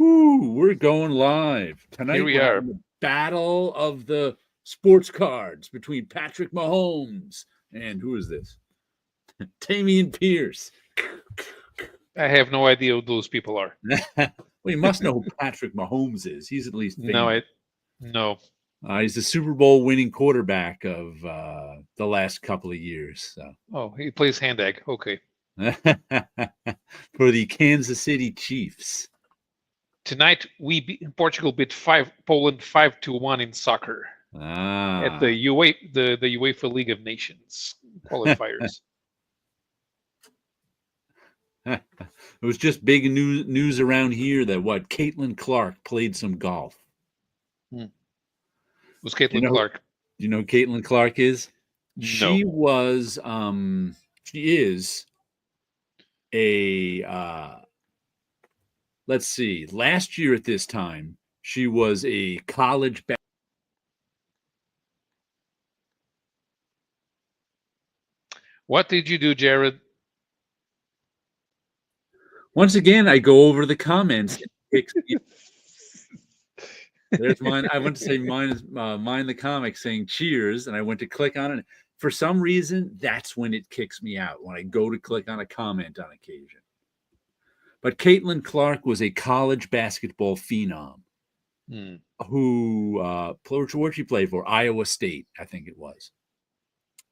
Whoo, we're going live. Here Tonight we we're are. having the battle of the sports cards between Patrick Mahomes and who is this? Damian Pierce. I have no idea who those people are. Well, you must know who Patrick Mahomes is. He's at least famous. No. He's the Super Bowl winning quarterback of the last couple of years. So. Oh, he plays hand egg. Okay. For the Kansas City Chiefs. Tonight Portugal beat Poland 5-1 in soccer at the UEFA League of Nations qualifiers. It was just big news around here that Caitlin Clark played some golf. Who's Caitlin Clark? Do you know who Caitlin Clark is? No. She is a let's see. Last year at this time, she was a college What did you do, Jared? Once again, I go over the comments. There's mine. I went to say mine the comic saying cheers, and I went to click on it. For some reason, that's when it kicks me out, when I go to click on a comment on occasion. But Caitlin Clark was a college basketball phenom who where'd she play for? Iowa State, I think it was.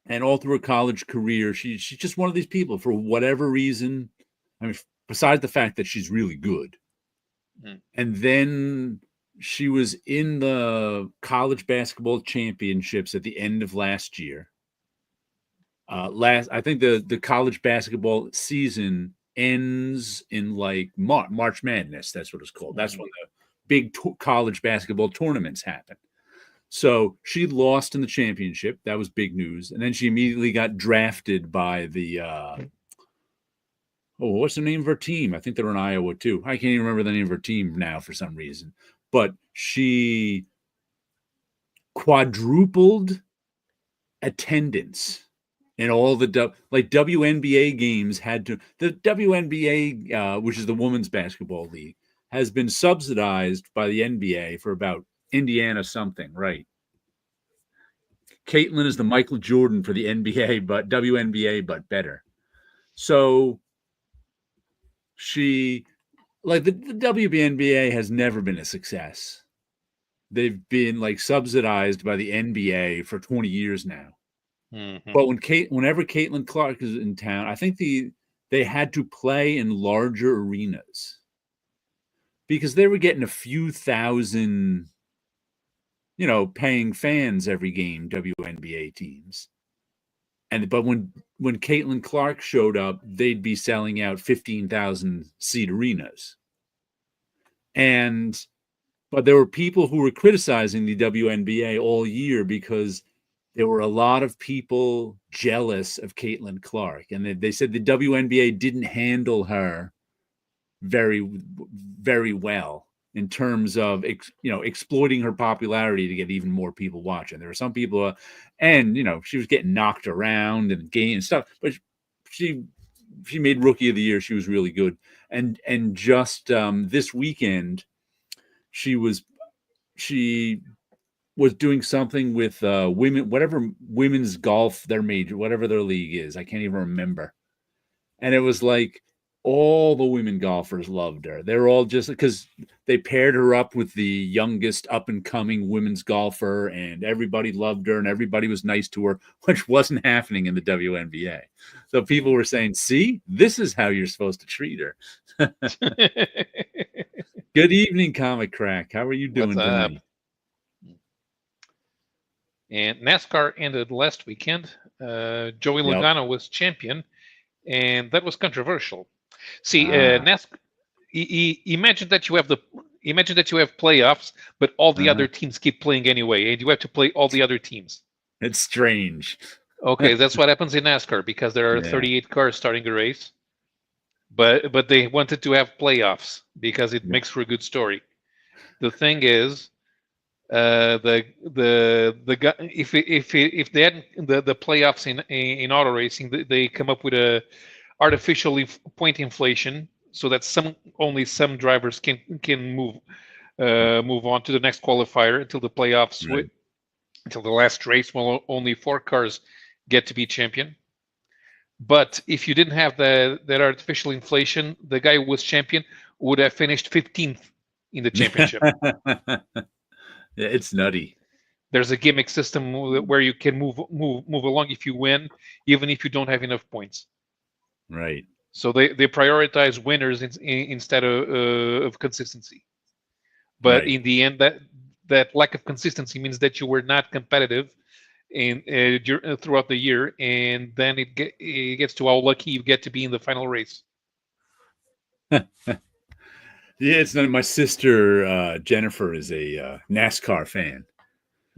And all through her college career, she's just one of these people, for whatever reason. I mean, besides the fact that she's really good. And then she was in the college basketball championships at the end of last year. I think the college basketball season ends in like March Madness. That's what it's called. That's when the big college basketball tournaments happen. So she lost in the championship. That was big news. And then she immediately got drafted by the what's the name of her team? I think they're in Iowa too. I can't even remember the name of her team now for some reason. But she quadrupled attendance in all the WNBA games. The WNBA, which is the Women's Basketball League, has been subsidized by the NBA for about Indiana something, right? Caitlin is the Michael Jordan for the NBA, but WNBA, but better. So she, the WNBA has never been a success. They've been subsidized by the NBA for 20 years now. Mm-hmm. But whenever Caitlin Clark is in town, I think they had to play in larger arenas because they were getting a few thousand, paying fans every game, WNBA teams. But when Caitlin Clark showed up, they'd be selling out 15,000 seat arenas. But there were people who were criticizing the WNBA all year because there were a lot of people jealous of Caitlin Clark. And they said the WNBA didn't handle her very, very well in terms of, exploiting her popularity to get even more people watching. There were some people, she was getting knocked around and and stuff, but she made Rookie of the Year. She was really good. And just this weekend, she was doing something with women, whatever women's golf, their major, whatever their league is. I can't even remember. And it was like all the women golfers loved her. They were all just because they paired her up with the youngest up and coming women's golfer, and everybody loved her and everybody was nice to her, which wasn't happening in the WNBA. So people were saying, see, this is how you're supposed to treat her. Good evening, Comic Crack. How are you doing tonight? And NASCAR ended last weekend. Joey Logano was champion, and that was controversial. See, NASCAR. Imagine that you have playoffs, but all the other teams keep playing anyway, and you have to play all the other teams. It's strange. Okay, that's what happens in NASCAR because there are 38 cars starting a race. But they wanted to have playoffs because it makes for a good story. The thing is, if they had the playoffs in auto racing, they come up with a artificial point inflation only some drivers can move on to the next qualifier until the playoffs, Right. until the last race. Well, only 4 cars get to be champion. But if you didn't have that artificial inflation, the guy who was champion would have finished 15th in the championship. Yeah, it's nutty. There's a gimmick system where you can move along if you win, even if you don't have enough points. Right. So they prioritize winners instead of consistency. But Right. in the end, that lack of consistency means that you were not competitive throughout the year, and then it gets to how lucky you get to be in the final race. Yeah, it's not. My sister Jennifer is a NASCAR fan,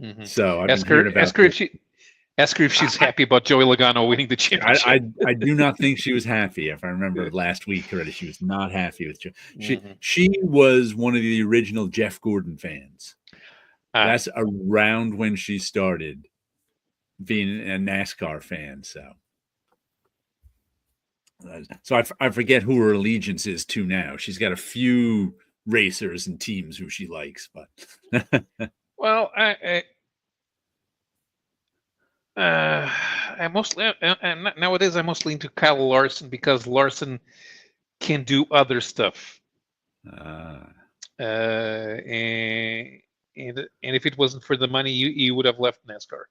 Mm-hmm. so I've been hearing about. Ask her if she's happy about Joey Logano winning the championship. I do not think she was happy. If I remember last week already, she was not happy with Joe. She was one of the original Jeff Gordon fans. That's around when she started being a NASCAR fan. So I forget who her allegiance is to now. She's got a few racers and teams who she likes, but well, nowadays I'm mostly into Kyle Larson because Larson can do other stuff. And if it wasn't for the money, he would have left NASCAR.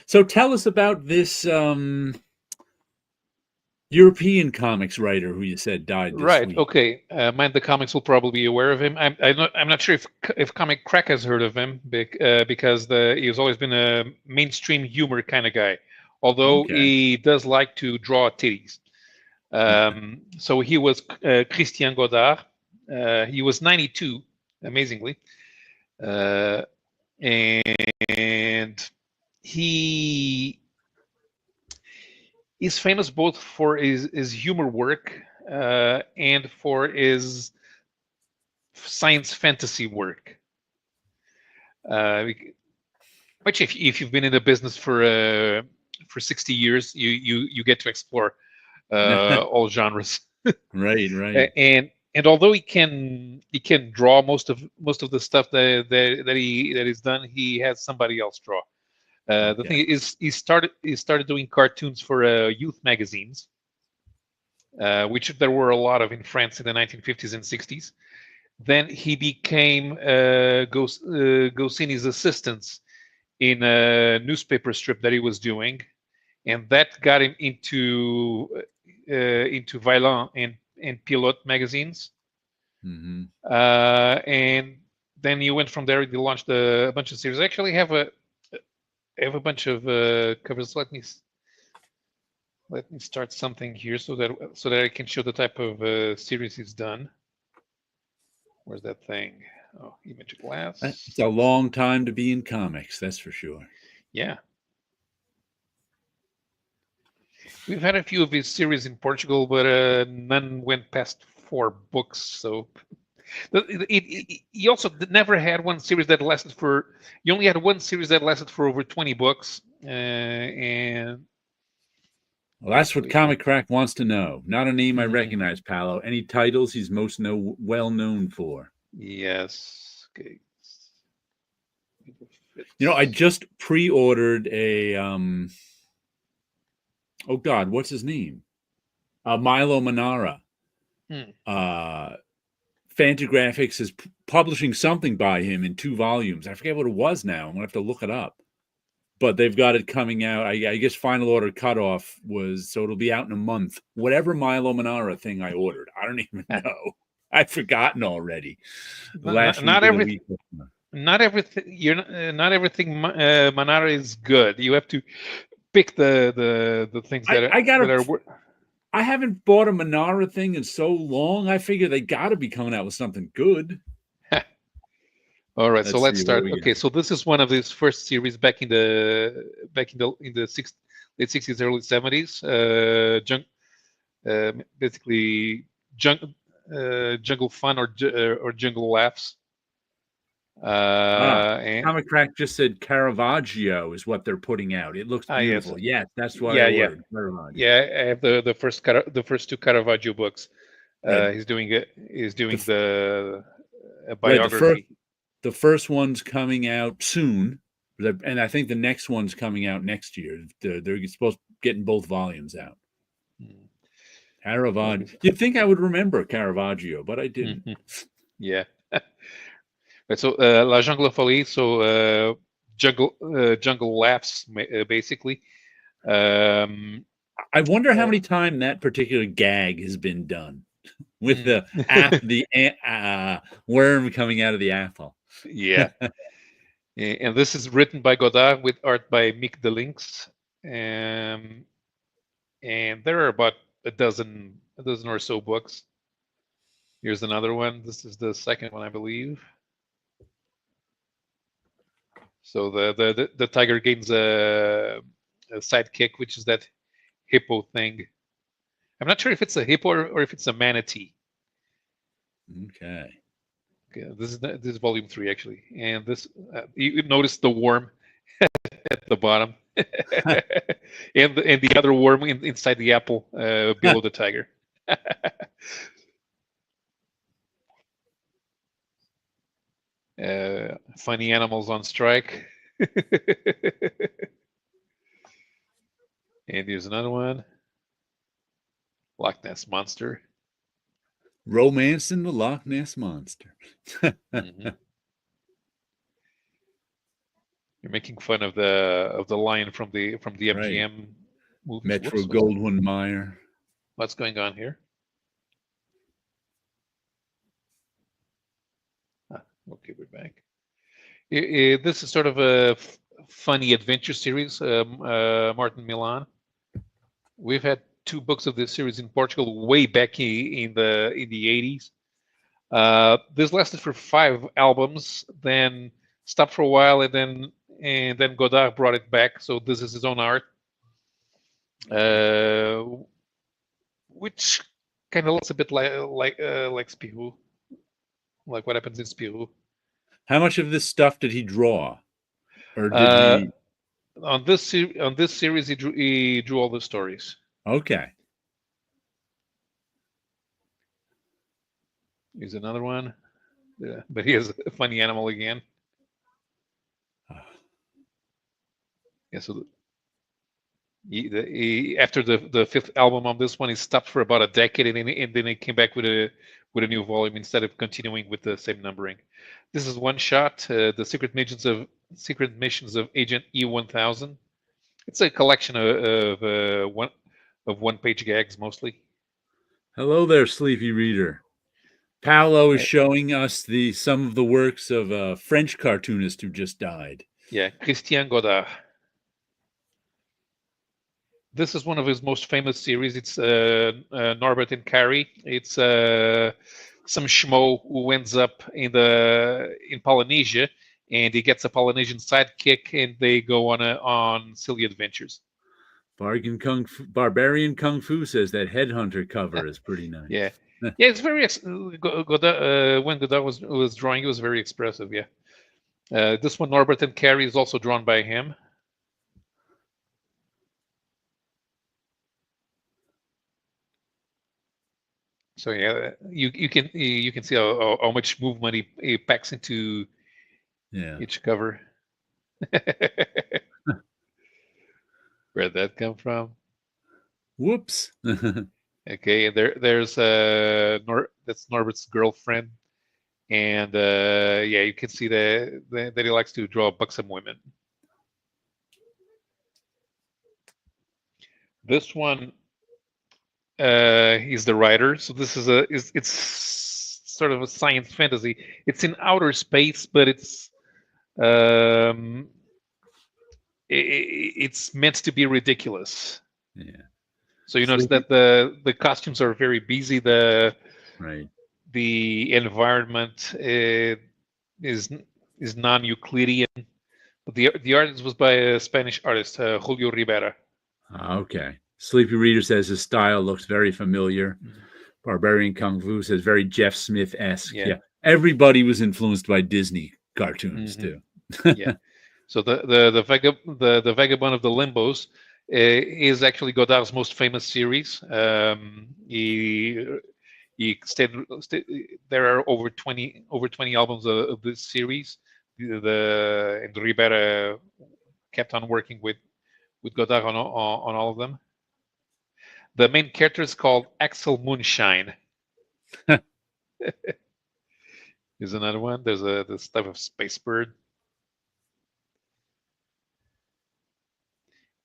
So tell us about this European comics writer who you said died this week. Okay. Mind the Comics will probably be aware of him. I'm not sure if Comic Crack has heard of him because he's always been a mainstream humor kind of guy. Although he does like to draw titties. So he was Christian Godard. He was 92, amazingly, and he is famous both for his humor work and for his science fantasy work. Which, if you've been in the business for 60 years, you get to explore all genres. Right. And although he can draw most of the stuff that he's done, he has somebody else draw. The thing is, he started doing cartoons for youth magazines, which there were a lot of in France in the 1950s and 60s. Then he became Goscinny's assistant in a newspaper strip that he was doing, and that got him into Violent and Pilote magazines. Mm-hmm. And then he went from there. He launched a bunch of series. I actually have a bunch of covers. Let me start something here so that I can show the type of series he's done. Where's that thing? Oh, Image Glass. It's a long time to be in comics, that's for sure. Yeah. We've had a few of his series in Portugal, but none went past 4 books. So he also never had one series that lasted for. He only had one series that lasted for over 20 books, and. Well, that's what Comic Crack wants to know. Not a name I recognize, Paolo. Any titles he's most well known for? Yes. Okay. I just pre-ordered a oh God, what's his name? Milo Manara. Fantagraphics is publishing something by him in 2 volumes. I forget what it was now. I'm gonna have to look it up. But they've got it coming out. I guess final order cutoff was, so it'll be out in a month. Whatever Milo Manara thing I ordered, I don't even know. I've forgotten already. Not everything. Not everything. Not everything Manara is good. You have to pick the things that are. I haven't bought a Manara thing in so long. I figure they got to be coming out with something good. All right, so let's start. Okay, so this is one of his first series back in the late 60s, early 70s. Basically jungle fun or jungle laughs. Comic Crack just said Caravaggio is what they're putting out. It looks beautiful. Yes. That's what I ordered. Yeah, I have the first two Caravaggio books. Right. He's doing the biography. Right, the first one's coming out soon, and I think the next one's coming out next year. They're supposed to getting both volumes out. Caravaggio. You'd think I would remember Caravaggio, but I didn't. Yeah. So La Jungle Folie, so jungle laughs, basically. I wonder how many times that particular gag has been done with the worm coming out of the apple. Yeah. And this is written by Godard with art by Mick Delinks. And there are about a dozen or so books. Here's another one. This is the second one, I believe. So the tiger gains a sidekick, which is that hippo thing. I'm not sure if it's a hippo or if it's a manatee. Okay. This is volume 3 actually, and this you notice the worm at the bottom, and the other worm inside the apple below the tiger. Funny animals on strike. And here's another one. Loch Ness Monster. Romance in the Loch Ness Monster. Mm-hmm. You're making fun of the lion from the MGM movie. Metro Goldwyn Mayer. What's going on here? Okay, we're back. This is sort of a funny adventure series, Martin Milan. We've had 2 books of this series in Portugal way back in the 80s. This lasted for 5 albums, then stopped for a while, and then Godard brought it back. So this is his own art, which kind of looks a bit like Spirou, like what happens in Spirou. How much of this stuff did he draw, or did he? On this series, he drew all the stories. Okay. Here's another one, but he has a funny animal again. Yeah, so after the 5th album on this one, he stopped for about a decade, and then he came back with a new volume instead of continuing with the same numbering. This is one shot, the Secret Missions of Agent E1000. It's a collection of one-page gags mostly. Hello there, sleepy reader. Paolo is showing us some of the works of a French cartoonist who just died. Yeah, Christian Godard. This is one of his most famous series. It's Norbert and Carrie. It's some schmo who ends up in Polynesia, and he gets a Polynesian sidekick, and they go on silly adventures. Barbarian Kung Fu says that Headhunter cover is pretty nice. Yeah, yeah, it's very Godard, when Godard was drawing, it was very expressive. Yeah, this one, Norbert and Carrie, is also drawn by him. So yeah, you can see how much movement he packs into each cover. Where'd that come from? Whoops. Okay, and there's that's Norbert's girlfriend, and yeah, you can see that he likes to draw buxom women. This one, he's the writer, so this is it's sort of a science fantasy. It's in outer space, but it's meant to be ridiculous. Yeah. So you notice that the costumes are very busy. The environment is non-Euclidean. But the artist was by a Spanish artist, Julio Ribera. Okay. Sleepy Reader says his style looks very familiar. Barbarian Kung Fu says very Jeff Smith-esque. Yeah. Everybody was influenced by Disney cartoons too. Yeah. So the Vagabond of the Limbos is actually Godard's most famous series. He there are over 20 albums of this series. And Ribera kept on working with Godard on all of them. The main character is called Axel Moonshine. Here's another one. There's this type of space bird.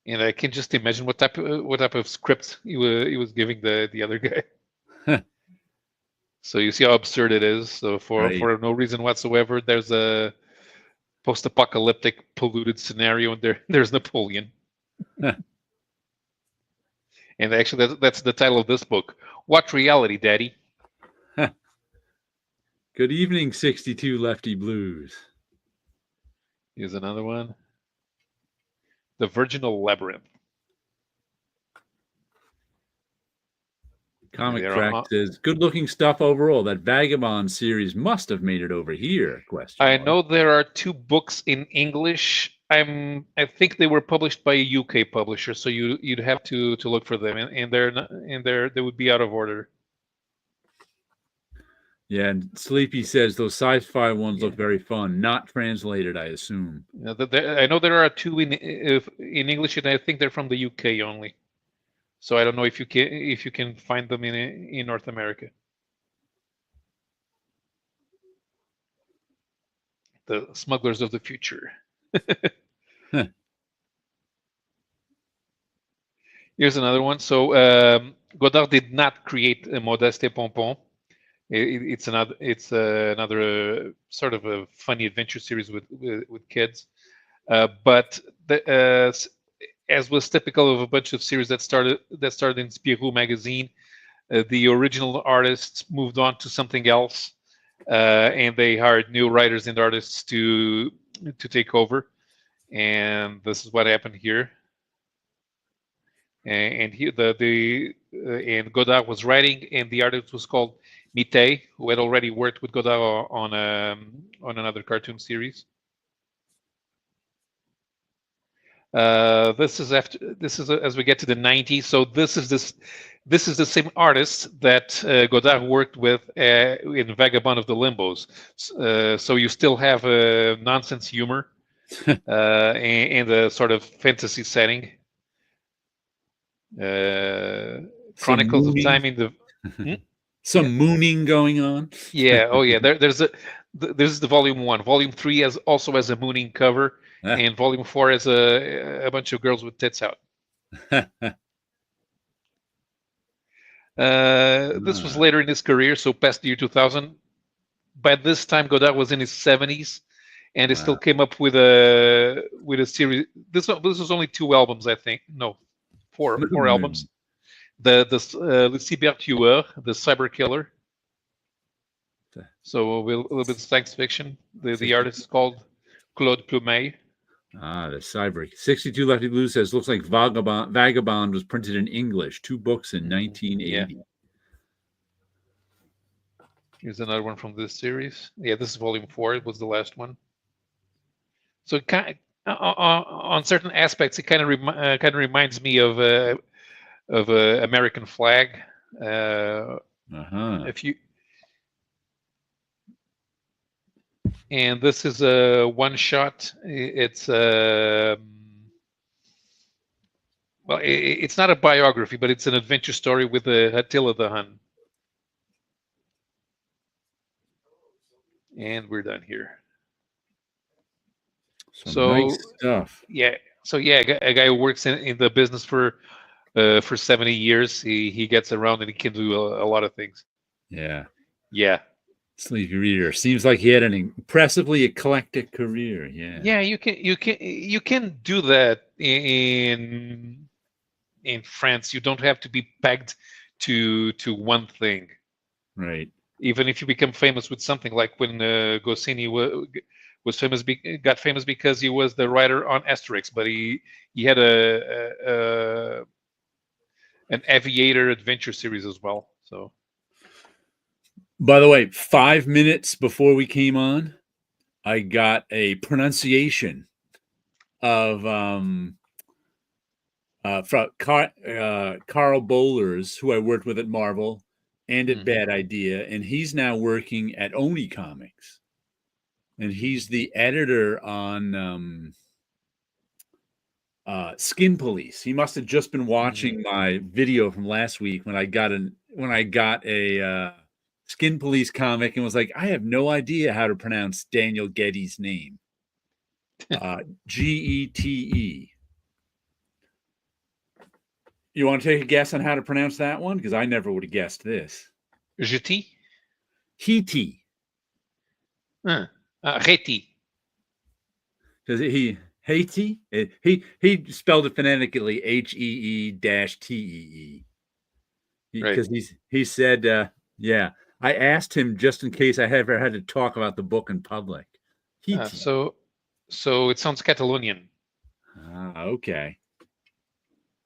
And I can just imagine what type of script he was giving the other guy. So you see how absurd it is. So for no reason whatsoever, there's a post-apocalyptic polluted scenario, and there's Napoleon. And actually, that's the title of this book. What reality, Daddy? Good evening, 62 Lefty Blues. Here's another one. The Virginal Labyrinth. Comic Crack says, good-looking stuff overall. That Vagabond series must have made it over here. Question. I know there are 2 books in English. I think they were published by a UK publisher, so you'd have to look for them, and they would be out of order. Yeah, and Sleepy says those sci-fi ones look very fun. Not translated, I assume. I know there are 2 in English, and I think they're from the UK only. So I don't know if you can find them in North America. The Smugglers of the Future. Here's another one. So Godard did not create Modeste et Pompon. It's another sort of a funny adventure series with kids, but as was typical of a bunch of series that started in Spirou magazine, the original artists moved on to something else, and they hired new writers and artists to take over, and this is what happened here. And and Godard was writing, and the artist was called Mite, who had already worked with Godard on another cartoon series. This is as we get to the 90s. So this is the same artist that Godard worked with in Vagabond of the Limbos. So you still have nonsense humor and a sort of fantasy setting. Chronicles of Time in the some mooning going on. Yeah. Oh yeah. There's the volume 1. Volume 3 has a mooning cover. And volume 4 has a bunch of girls with tits out. This was later in his career, so past the year 2000. By this time, Godard was in his 70s, and he still came up with a series. This was only 2 albums, I think. No, 4 albums. The Le Cybertueur, the Cyber Killer. So a little bit of science fiction. The artist is called Claude Plumet. The Cyber 62 Lefty Blue says looks like Vagabond was printed in English. 2 books in 1980. Yeah. Here's another one from this series. Yeah, this is volume 4. It was the last one. So it on certain aspects, it kind of reminds me of American Flag. If you. And this is a one-shot. It's well, it's not a biography, but it's an adventure story with Attila the Hun. And we're done here. So nice stuff. Yeah. So yeah, a guy who works in the business for 70 years, he gets around and he can do a lot of things. Yeah. Yeah. Sleepy Reader seems like he had an impressively eclectic career. Yeah. Yeah, you can do that in France. You don't have to be pegged to one thing. Right. Even if you become famous with something, like when Goscinny was famous, got famous because he was the writer on Asterix, but he had an aviator adventure series as well. So. By the way, 5 minutes before we came on, I got a pronunciation of from Carl Bowlers, who I worked with at Marvel and at Bad Idea, and he's now working at Oni Comics, and he's the editor on Skin Police. He must have just been watching my video from last week when I got a Skin Police comic and was like, I have no idea how to pronounce Daniel Getty's name. Gete. You want to take a guess on how to pronounce that one? Because I never would have guessed this. Jeti? Heti. Reti. Because Haiti, he spelled it phonetically HEE-TEE. Because he said, yeah. I asked him just in case I ever had to talk about the book in public. So it sounds Catalonian. Okay.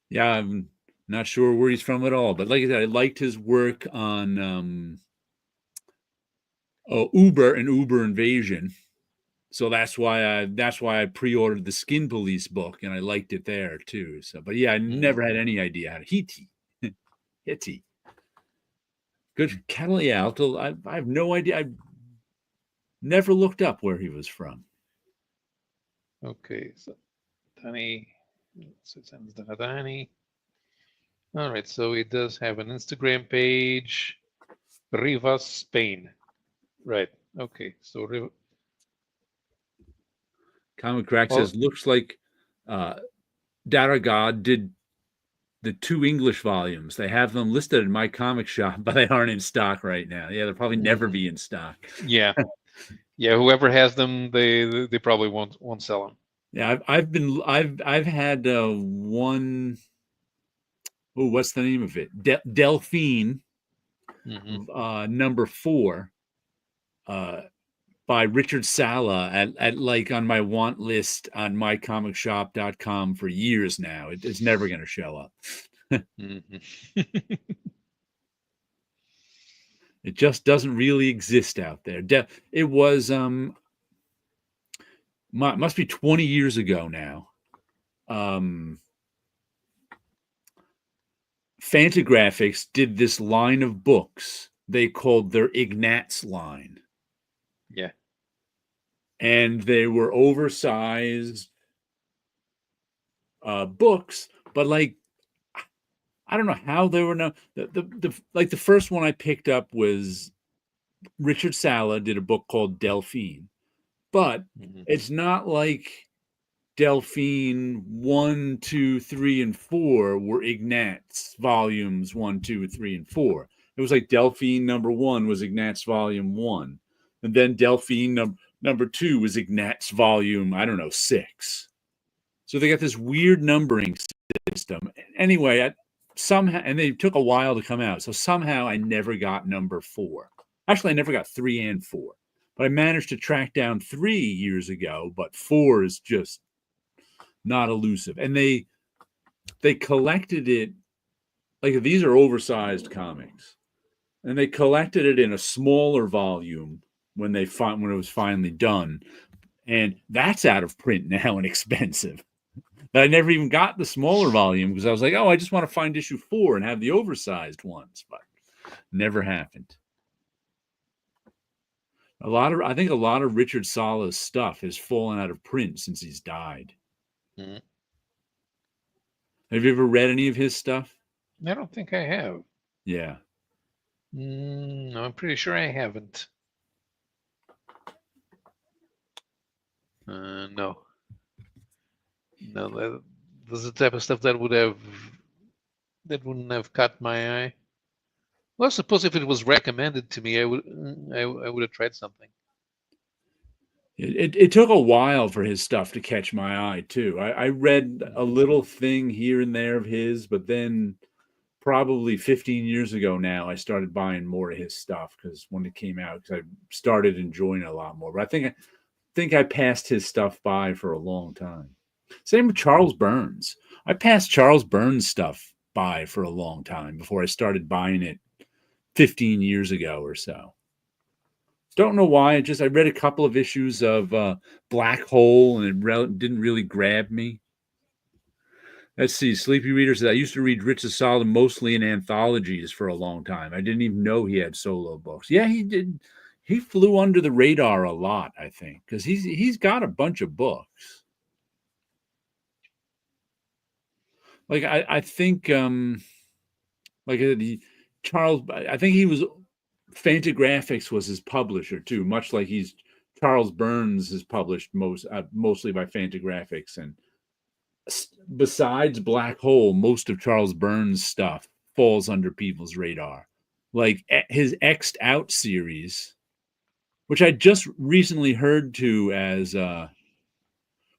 Yeah, I'm not sure where he's from at all, but like I said, I liked his work on Uber and Uber Invasion. So that's why I pre-ordered the Skin Police book, and I liked it there too. So, but yeah, I never had any idea how to Hitty. Good cattle. Yeah, I have no idea. I never looked up where he was from. Okay, so Danny. All right, so it does have an Instagram page. Rivas, Spain. Right. Okay. So Comic Crack says looks like Daragod did the 2 English volumes. They have them listed in my comic shop, but they aren't in stock right now. Yeah, they'll probably never be in stock. Yeah. Whoever has them, they probably won't sell them. Yeah, I've had one. Oh, what's the name of it? Delphine, number 4, by Richard Sala at like on my want list on mycomicshop.com for years now. It's never going to show up. It just doesn't really exist out there. It was must be 20 years ago now. Fantagraphics did this line of books they called their Ignatz line. Yeah. And they were oversized books, but like I don't know how they were. The first one I picked up was Richard Sala did a book called Delphine, but it's not like Delphine 1, 2, 3, and 4 were Ignatz volumes 1, 2, 3, and 4. It was like Delphine number 1 was Ignatz volume 1, and then Delphine number 2 was Ignatz volume 6. So they got this weird numbering system. Anyway, somehow, and they took a while to come out. So somehow I never got number 4. Actually, I never got 3 and 4, but I managed to track down 3 years ago. But 4 is just not elusive, and they collected it like these are oversized comics, and they collected it in a smaller volume when it was finally done, and that's out of print now and expensive. But I never even got the smaller volume because I was like, oh, I just want to find issue 4 and have the oversized ones, but never happened. I think a lot of Richard Sala's stuff has fallen out of print since he's died. Have you ever read any of his stuff? I don't think I have. Yeah. No, I'm pretty sure I haven't. No. No, that's the type of stuff that wouldn't have caught my eye. Well, I suppose if it was recommended to me, I would have tried something. It took a while for his stuff to catch my eye too. I read a little thing here and there of his, but then probably 15 years ago now, I started buying more of his stuff because when it came out, because I started enjoying it a lot more. But I think I passed his stuff by for a long time. Same with Charles Burns. I passed Charles Burns stuff by for a long time before I started buying it 15 years ago or so. Don't know why. I read a couple of issues of Black Hole, and it didn't really grab me. Let's see. Sleepy Reader says, I used to read Rich Solid mostly in anthologies for a long time. I didn't even know he had solo books. Yeah, he did. He flew under the radar a lot, I think, because he's got a bunch of books. Like I think like Charles, I think he was Fantagraphics was his publisher too, much like Charles Burns is published mostly by Fantagraphics. And besides Black Hole, most of Charles Burns' stuff falls under people's radar. Like his X'd Out series, which I just recently heard to as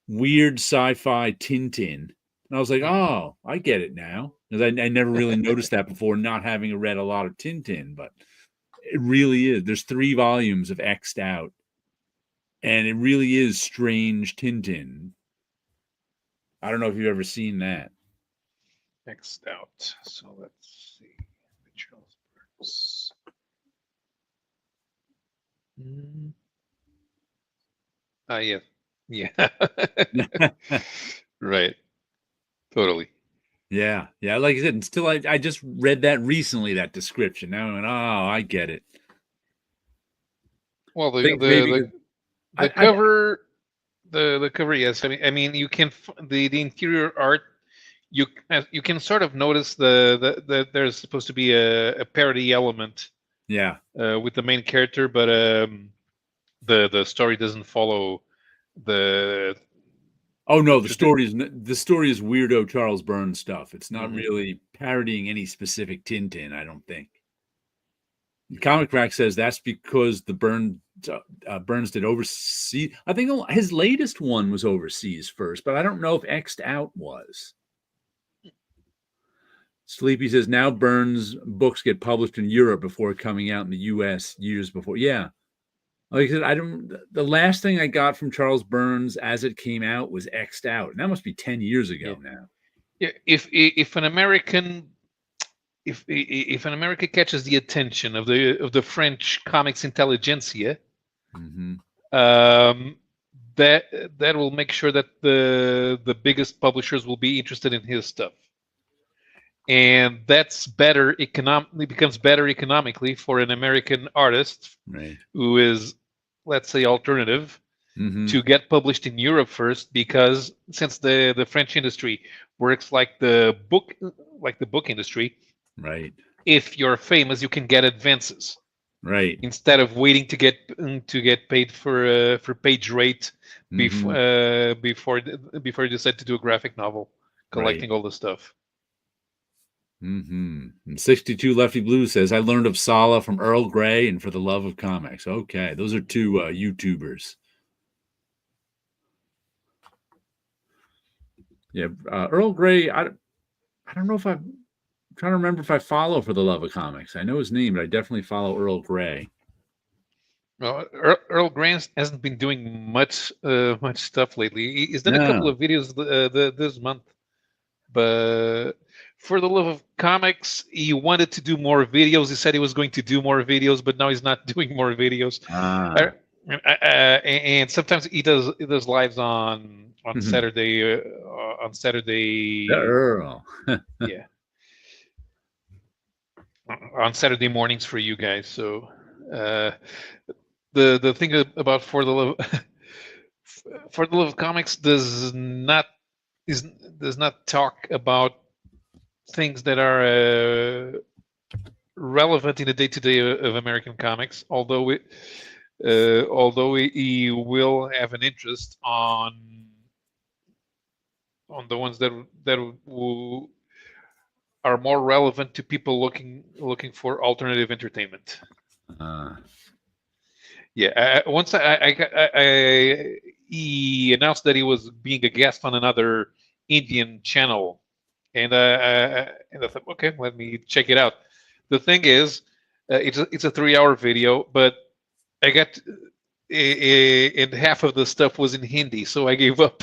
weird sci-fi Tintin. And I was like, oh, I get it now. Because I never really noticed that before, not having read a lot of Tintin, but it really is. There's 3 volumes of X'd Out. And it really is strange Tintin. I don't know if you've ever seen that. X'd Out. So let's see. Charles Burns. Yeah. Yeah. Right. Totally. Yeah. Like I said, until I just read that recently, that description. Now I went, oh, I get it. Well, the cover, the cover, yes. I mean, you can the interior art. You can sort of notice the there's supposed to be a parody element. Yeah. With the main character, but the story doesn't follow the. Oh no, the story is weirdo Charles Burns stuff. It's not really parodying any specific Tintin, I don't think. Comic Rack says that's because the Burns did overseas. I think his latest one was overseas first, but I don't know if X'd Out was. Sleepy says now Burns books get published in Europe before coming out in the U.S. years before. Yeah. Like I said, the last thing I got from Charles Burns as it came out was X'd Out. And that must be 10 years ago now. Yeah. If an American catches the attention of the French comics intelligentsia, that will make sure that the biggest publishers will be interested in his stuff. And that's better becomes better economically for an American artist who is, let's say, alternative to get published in Europe first, because since the French industry works like the book industry, right? If you're famous, you can get advances, right? Instead of waiting to get paid for page rate before you decide to do a graphic novel, collecting all the stuff. 62 Lefty Blue says, I learned of Sala from Earl Grey and For the Love of Comics. Okay, those are 2 YouTubers. Yeah, Earl Grey, I don't know if I'm trying to remember if I follow For the Love of Comics. I know his name, but I definitely follow Earl Grey. Well, Earl Grey hasn't been doing much stuff lately. He's done a couple of videos this month, but For the Love of Comics, he wanted to do more videos. He said he was going to do more videos, but now he's not doing more videos. And sometimes he does lives on Saturday. On Saturday. Earl. Yeah. On Saturday mornings for you guys. So the thing about For the Love of Comics does not talk about things that are relevant in the day-to-day of American comics, although he will have an interest on the ones that are more relevant to people looking for alternative entertainment. Once he announced that he was being a guest on another Indian channel. And I thought, okay, let me check it out. The thing is, it's a 3-hour video, but I got and half of the stuff was in Hindi, so I gave up.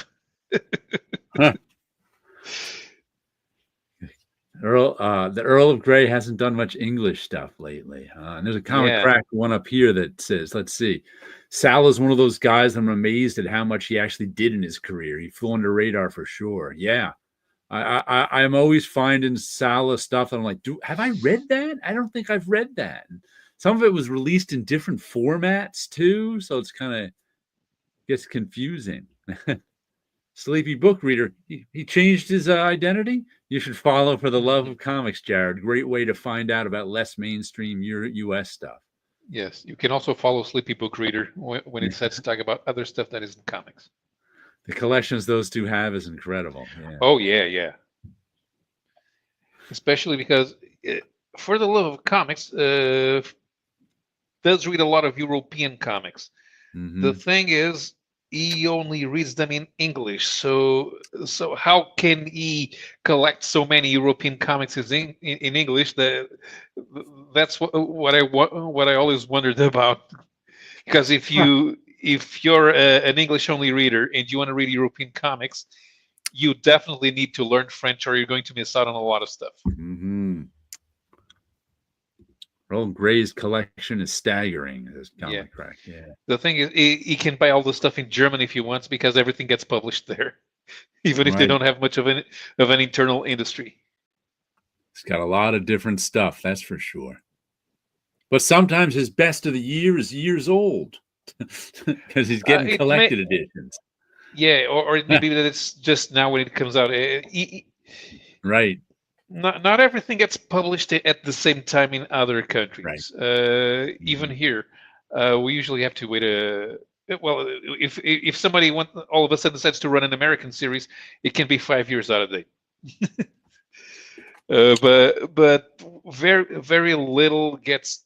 The Earl of Grey hasn't done much English stuff lately. And there's a Comic Yeah. Crack one up here that says, let's see, Sal is one of those guys. I'm amazed at how much he actually did in his career. He flew under radar for sure. Yeah. I'm always finding Sala stuff. And I'm like, have I read that? I don't think I've read that. And some of it was released in different formats too. So it's kind of gets confusing. Sleepy book reader. He changed his identity. You should follow For the Love of Comics, Jared. Great way to find out about less mainstream US stuff. Yes, you can also follow Sleepy Book Reader when it sets to talk about other stuff that isn't comics. The collections those two have is incredible. Yeah. Oh yeah. Especially because For the Love of Comics does read a lot of European comics. Mm-hmm. The thing is, he only reads them in English. So how can he collect so many European comics in English? That's what I always wondered about. Because if you're an English only reader and you want to read European comics, you definitely need to learn French, or you're going to miss out on a lot of stuff. Mm-hmm. Earl Grey's collection is staggering. This Comic Crack. Yeah. The thing is, he can buy all the stuff in German if he wants, because everything gets published there, even if they don't have much of an internal industry. He's got a lot of different stuff, that's for sure. But sometimes his best of the year is years old because he's getting collected editions. Yeah, or maybe that it's just now when it comes out. Right. Not everything gets published at the same time in other countries. Right. Even here, we usually have to wait well, if somebody all of a sudden decides to run an American series, it can be 5 years out of date. But very little gets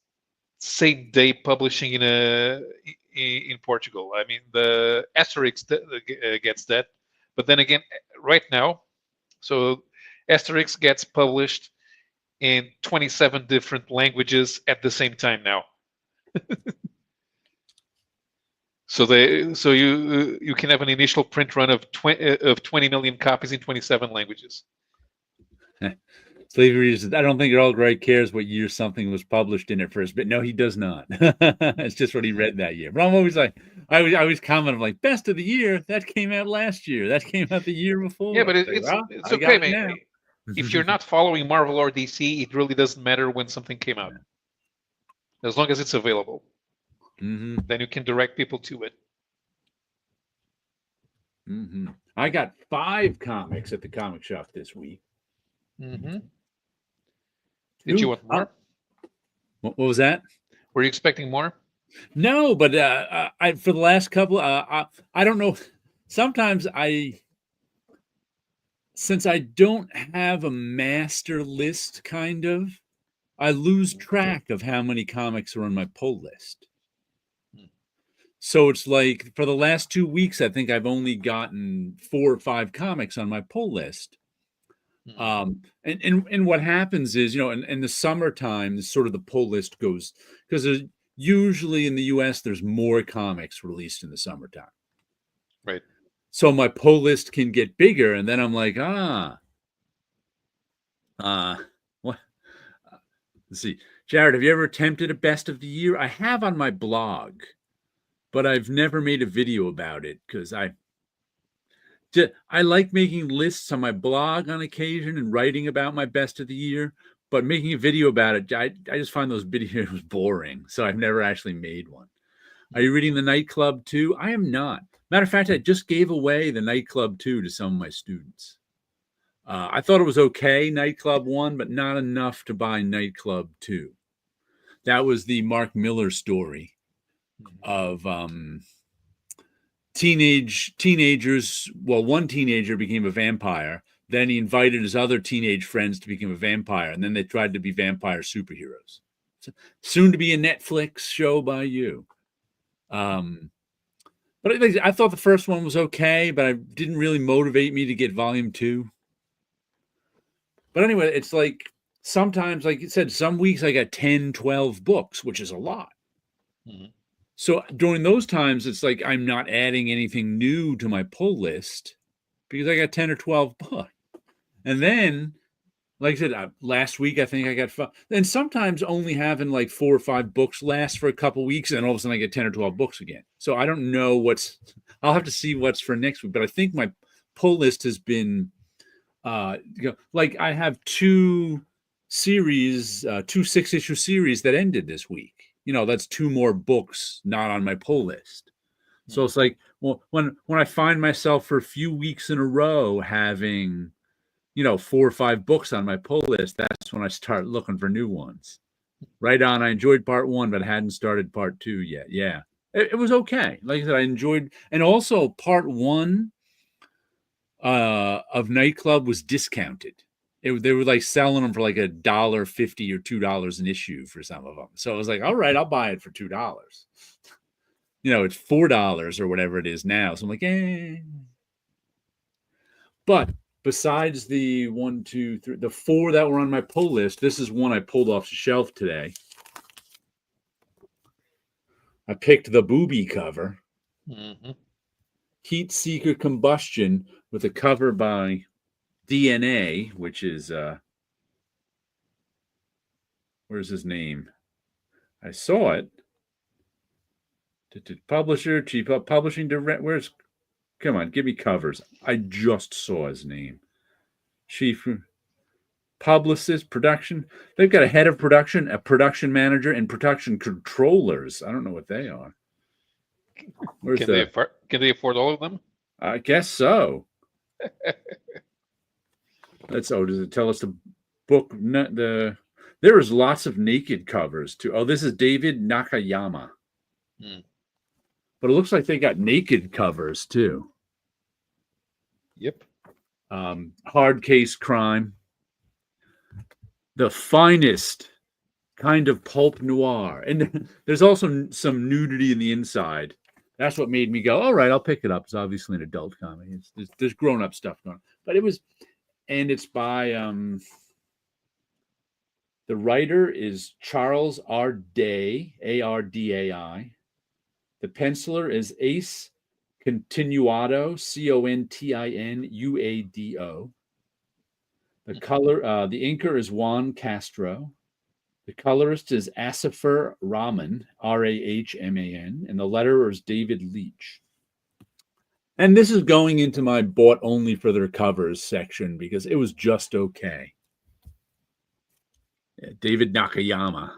same day publishing in Portugal. I mean, the Asterix gets that, but then again, right now, so Asterix gets published in 27 different languages at the same time now. So you can have an initial print run of 20 million copies in 27 languages. Sleepy readers, I don't think Earl Grey cares what year something was published in it first, but no, he does not. It's just what he read that year. But I'm always like, I always comment, I'm like, best of the year, that came out last year. That came out the year before. Yeah, but it's okay, man. If you're not following Marvel or DC, it really doesn't matter when something came out. As long as it's available. Mm-hmm. Then you can direct people to it. Mm-hmm. I got 5 comics at the comic shop this week. Mm-hmm. Did you want more? What was that? Were you expecting more? No, but for the last couple, I don't know. Sometimes since I don't have a master list, kind of, I lose track of how many comics are on my pull list. So it's like for the last 2 weeks, I think I've only gotten 4 or 5 comics on my pull list. And what happens is, in the summertime, sort of the pull list goes, because usually in the US, there's more comics released in the summertime. Right. So my pull list can get bigger, and then I'm like, what? Let's see. Jared, have you ever attempted a best of the year? I have on my blog, but I've never made a video about it because I like making lists on my blog on occasion and writing about my best of the year, but making a video about it, I just find those videos boring. So I've never actually made one. Are you reading The Nightclub 2? I am not. Matter of fact, I just gave away The Nightclub 2 to some of my students. I thought it was okay, Nightclub 1, but not enough to buy Nightclub 2. That was the Mark Miller story of teenagers. Well, one teenager became a vampire. Then he invited his other teenage friends to become a vampire, and then they tried to be vampire superheroes. So, soon to be a Netflix show by you. But I thought the first one was okay, but it didn't really motivate me to get volume 2. But anyway, it's like sometimes, like you said, some weeks I got 10, 12 books, which is a lot. Mm-hmm. So during those times, it's like I'm not adding anything new to my pull list because I got 10 or 12 books. And then like I said, last week I think I got 5, and sometimes only having like 4 or 5 books last for a couple weeks, and all of a sudden I get 10 or 12 books again. So I don't know what's. I'll have to see what's for next week. But I think my pull list has been, like I have 2 series, 2 6-issue series that ended this week. That's 2 more books not on my pull list. So it's like, well, when I find myself for a few weeks in a row having 4 or 5 books on my pull list, that's when I start looking for new ones. Right on. I enjoyed part 1, but hadn't started part 2 yet. Yeah. It was okay. Like I said, I enjoyed, and also part 1 of Nightclub was discounted. They were like selling them for like $1.50 or $2 an issue for some of them. So I was like, all right, I'll buy it for $2. It's $4 or whatever it is now. So I'm like, eh. But besides the 1, 2, 3, the 4 that were on my pull list, this is one I pulled off the shelf today. I picked the Booby cover. Heat Seeker Combustion, with a cover by DNA, which is where's his name? I saw it. Publisher, Chief Publishing Direct. Come on, give me covers. I just saw his name. Chief Publicist, Production. They've got a head of production, a production manager, and production controllers. I don't know what they are. Can they afford all of them? I guess so. Does it tell us the book? There is lots of naked covers too. Oh, this is David Nakayama. But it looks like they got naked covers too. Yep. Hard Case Crime. The finest kind of pulp noir. And there's also some nudity in the inside. That's what made me go, all right, I'll pick it up. It's obviously an adult comic. There's grown-up stuff going on. But it's by, the writer is Charles R. Day, Ardai. The penciler is Ace Continuado, Continuado. The the inker is Juan Castro. The colorist is Asifer Rahman, Rahman, and the letterer is David Leach. And this is going into my bought only for their covers section because it was just okay. Yeah, David Nakayama.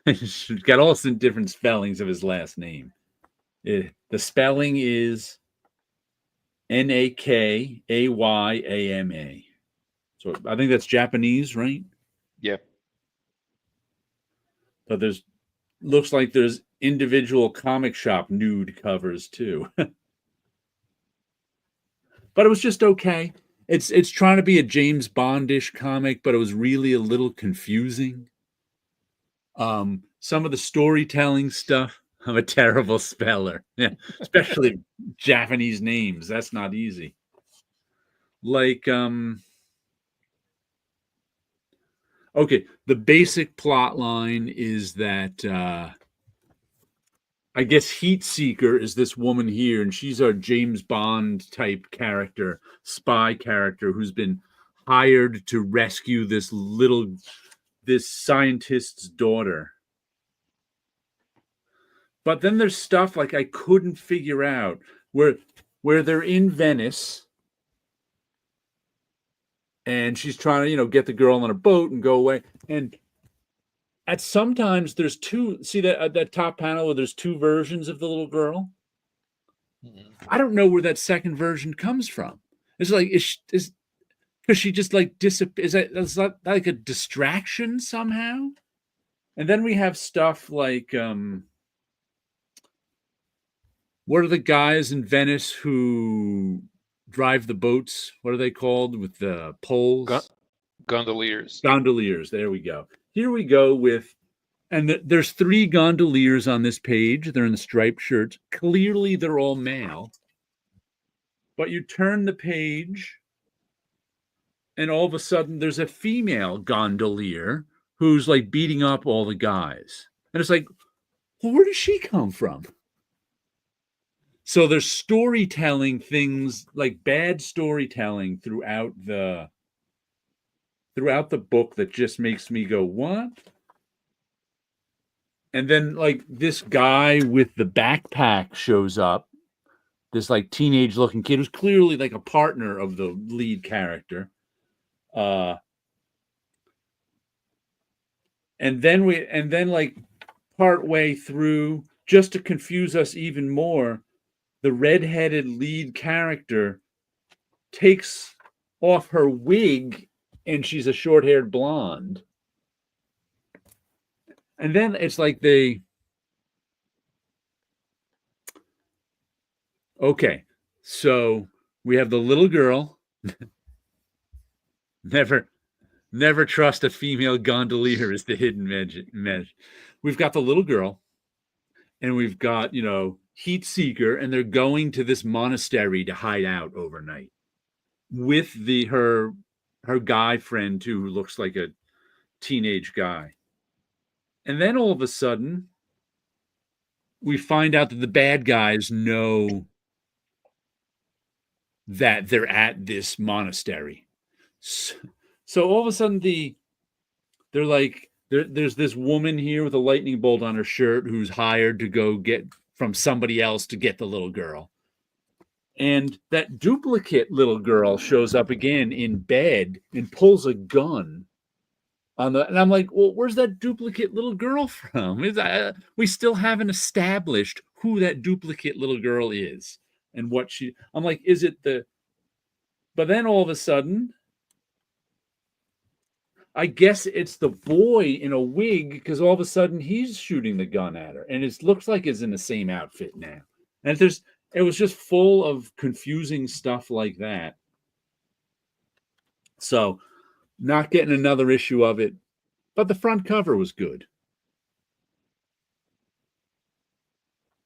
He's got all some different spellings of his last name. The spelling is Nakayama. So I think that's Japanese, right? Yep. But looks like there's individual comic shop nude covers too. But it was just okay. It's trying to be a James Bond-ish comic, but it was really a little confusing. Some of the storytelling stuff, I'm a terrible speller. Yeah, especially Japanese names. That's not easy. Like, okay, the basic plot line is that I guess Heat Seeker is this woman here, and she's our James Bond type character, spy character, who's been hired to rescue this scientist's daughter. But then there's stuff like I couldn't figure out where they're in Venice, and she's trying to, get the girl on a boat and go away. And sometimes there's 2. See that top panel where there's 2 versions of the little girl? I don't know where that second version comes from. It's like because she just like disappears. Is that like a distraction somehow? And then we have stuff like what are the guys in Venice who drive the boats? What are they called with the poles? Gondoliers. Gondoliers. There we go. Here we go with, and there's 3 gondoliers on this page. They're in the striped shirts. Clearly, they're all male. But you turn the page, and all of a sudden, there's a female gondolier who's like beating up all the guys. And it's like, well, where does she come from? So there's storytelling things, like bad storytelling throughout the book that just makes me go, what? And then like this guy with the backpack shows up, this like teenage looking kid who's clearly like a partner of the lead character. And then like part way through, just to confuse us even more, the redheaded lead character takes off her wig and she's a short-haired blonde. And then it's like okay, so we have the little girl. Never trust a female gondolier is the hidden message. We've got the little girl, and we've got, Heat Seeker, and they're going to this monastery to hide out overnight with her guy friend too, who looks like a teenage guy. And then all of a sudden, we find out that the bad guys know that they're at this monastery. So all of a sudden, they're like, there's this woman here with a lightning bolt on her shirt who's hired to go get from somebody else to get the little girl. And that duplicate little girl shows up again in bed and pulls a gun and I'm like, well, where's that duplicate little girl from? We still haven't established who that duplicate little girl is and what I'm like, is it but then all of a sudden, I guess it's the boy in a wig, because all of a sudden he's shooting the gun at her, and it looks like it's in the same outfit now. And it was just full of confusing stuff like that. So, not getting another issue of it, but the front cover was good.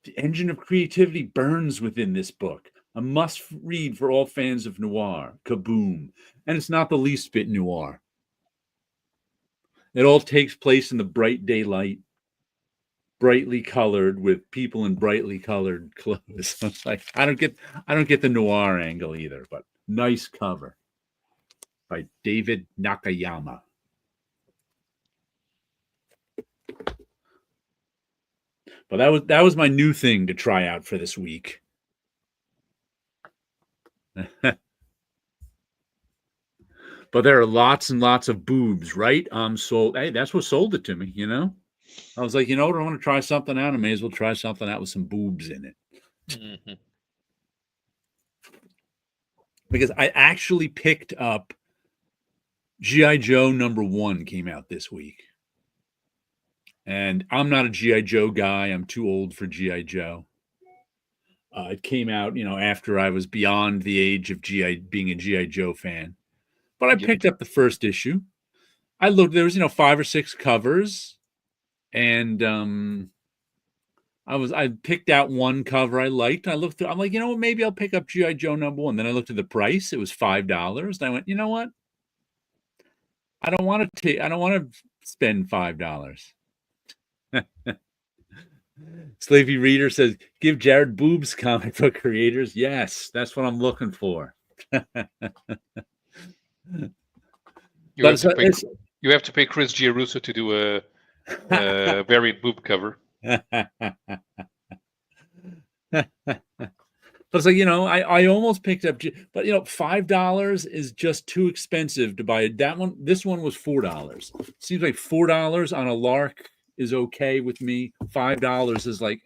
The engine of creativity burns within this book. A must read for all fans of noir. Kaboom. And it's not the least bit noir. It all takes place in the bright daylight, brightly colored, with people in brightly colored clothes. So it's like, I don't get the noir angle either, but nice cover by David Nakayama. But that was my new thing to try out for this week. But there are lots and lots of boobs, right? Sold. Hey, that's what sold it to me, I was like, what? I want to try something out. I may as well try something out with some boobs in it. Mm-hmm. Because I actually picked up G.I. Joe #1 came out this week. And I'm not a G.I. Joe guy. I'm too old for G.I. Joe. It came out, after I was beyond the age of being a G.I. Joe fan. But I picked up the first issue. I looked, there was, 5 or 6 covers. And I picked out one cover I liked. I looked through, I'm like, what, maybe I'll pick up G.I. Joe #1. Then I looked at the price. It was $5. And I went, you know what? I don't want to spend $5. Slavey Reader says, give Jared boobs, comic book creators. Yes, that's what I'm looking for. You have to pay Chris Giarusso to do a varied boob cover. But it's like, I almost picked up, but $5 is just too expensive to buy that one. This one was $4. Seems like $4 on a lark is okay with me. $5 is like,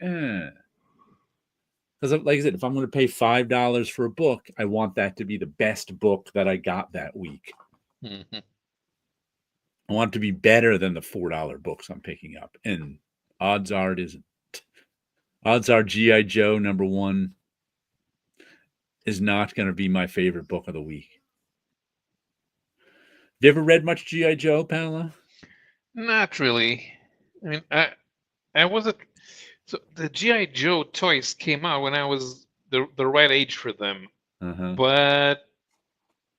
Because like I said, if I'm going to pay $5 for a book, I want that to be the best book that I got that week. Mm-hmm. I want it to be better than the $4 books I'm picking up. And odds are it isn't. Odds are G.I. Joe #1 is not going to be my favorite book of the week. Have you ever read much G.I. Joe, Paola? Not really. I mean, I wasn't. So the G.I. Joe toys came out when I was the right age for them. Uh-huh. But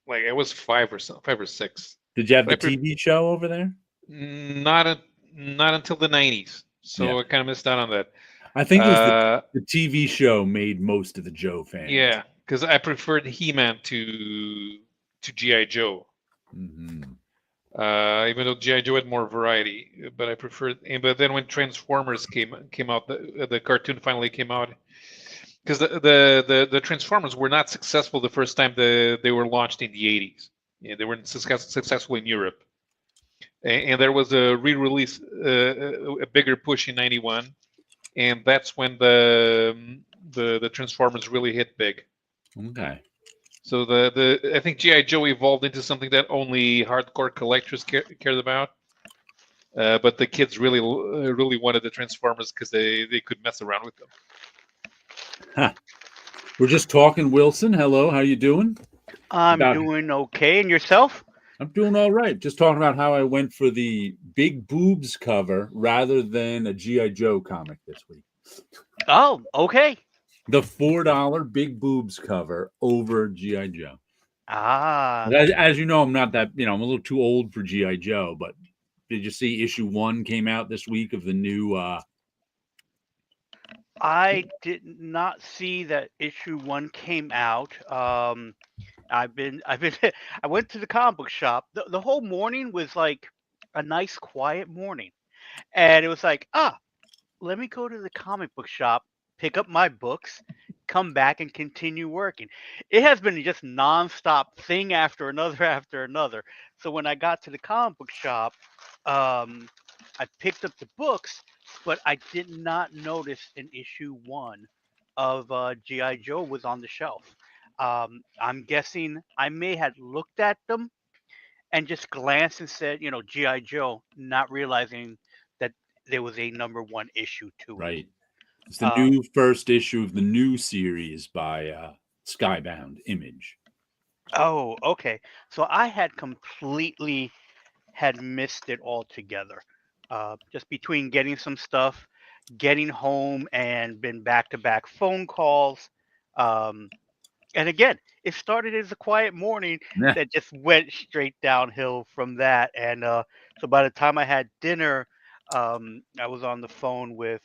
like I was 5 or 6. Did you have the TV show over there? Not until the 90s. So yeah. I kind of missed out on that. I think it was Uh, the TV show made most of the Joe fans. yeah, because I preferred He-Man to GI Joe. Mm-hmm. Even though GI Joe had more variety, but I preferred. But then when Transformers came out, the cartoon finally came out, because the Transformers were not successful the first time they were launched in the 80s. Yeah, they weren't successful in Europe, and there was a re-release, a bigger push in '91, and that's when the Transformers really hit big. Okay. So I think GI Joe evolved into something that only hardcore collectors cared about. But the kids really wanted the Transformers because they could mess around with them. Huh. We're just talking, Wilson. Hello, how you doing? I'm doing okay, and yourself? I'm doing all right. Just talking about how I went for the big boobs cover rather than a G.I. Joe comic this week. Oh, okay. The $4 big boobs cover over G.I. Joe. Ah. As you know, I'm not that, I'm a little too old for G.I. Joe, but did you see issue 1 came out this week of the new I did not see that issue 1 came out. I've been I went to the comic book shop. The whole morning was like a nice quiet morning. And it was like, let me go to the comic book shop, pick up my books, come back and continue working. It has been just nonstop thing after another after another. So when I got to the comic book shop, I picked up the books, but I did not notice an issue 1 of GI Joe was on the shelf. I'm guessing I may have looked at them and just glanced and said, GI Joe, not realizing that there was a number 1 issue to it. Right. It's the new first issue of the new series by Skybound Image. Oh, okay. So I had completely had missed it altogether. Just between getting some stuff, getting home, and been back-to-back phone calls. And again, it started as a quiet morning Yeah. that just went straight downhill from that. And so by the time I had dinner, I was on the phone with,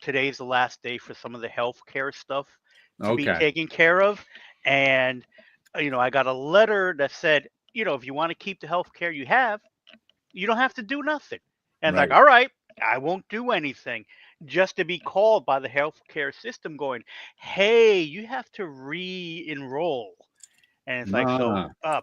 today's the last day for some of the healthcare stuff to be Okay. taken care of. And, I got a letter that said, if you want to keep the healthcare you have, you don't have to do nothing. And it's like, Right. all right, I won't do anything. Just to be called by the healthcare system going, hey, you have to re-enroll. And it's like,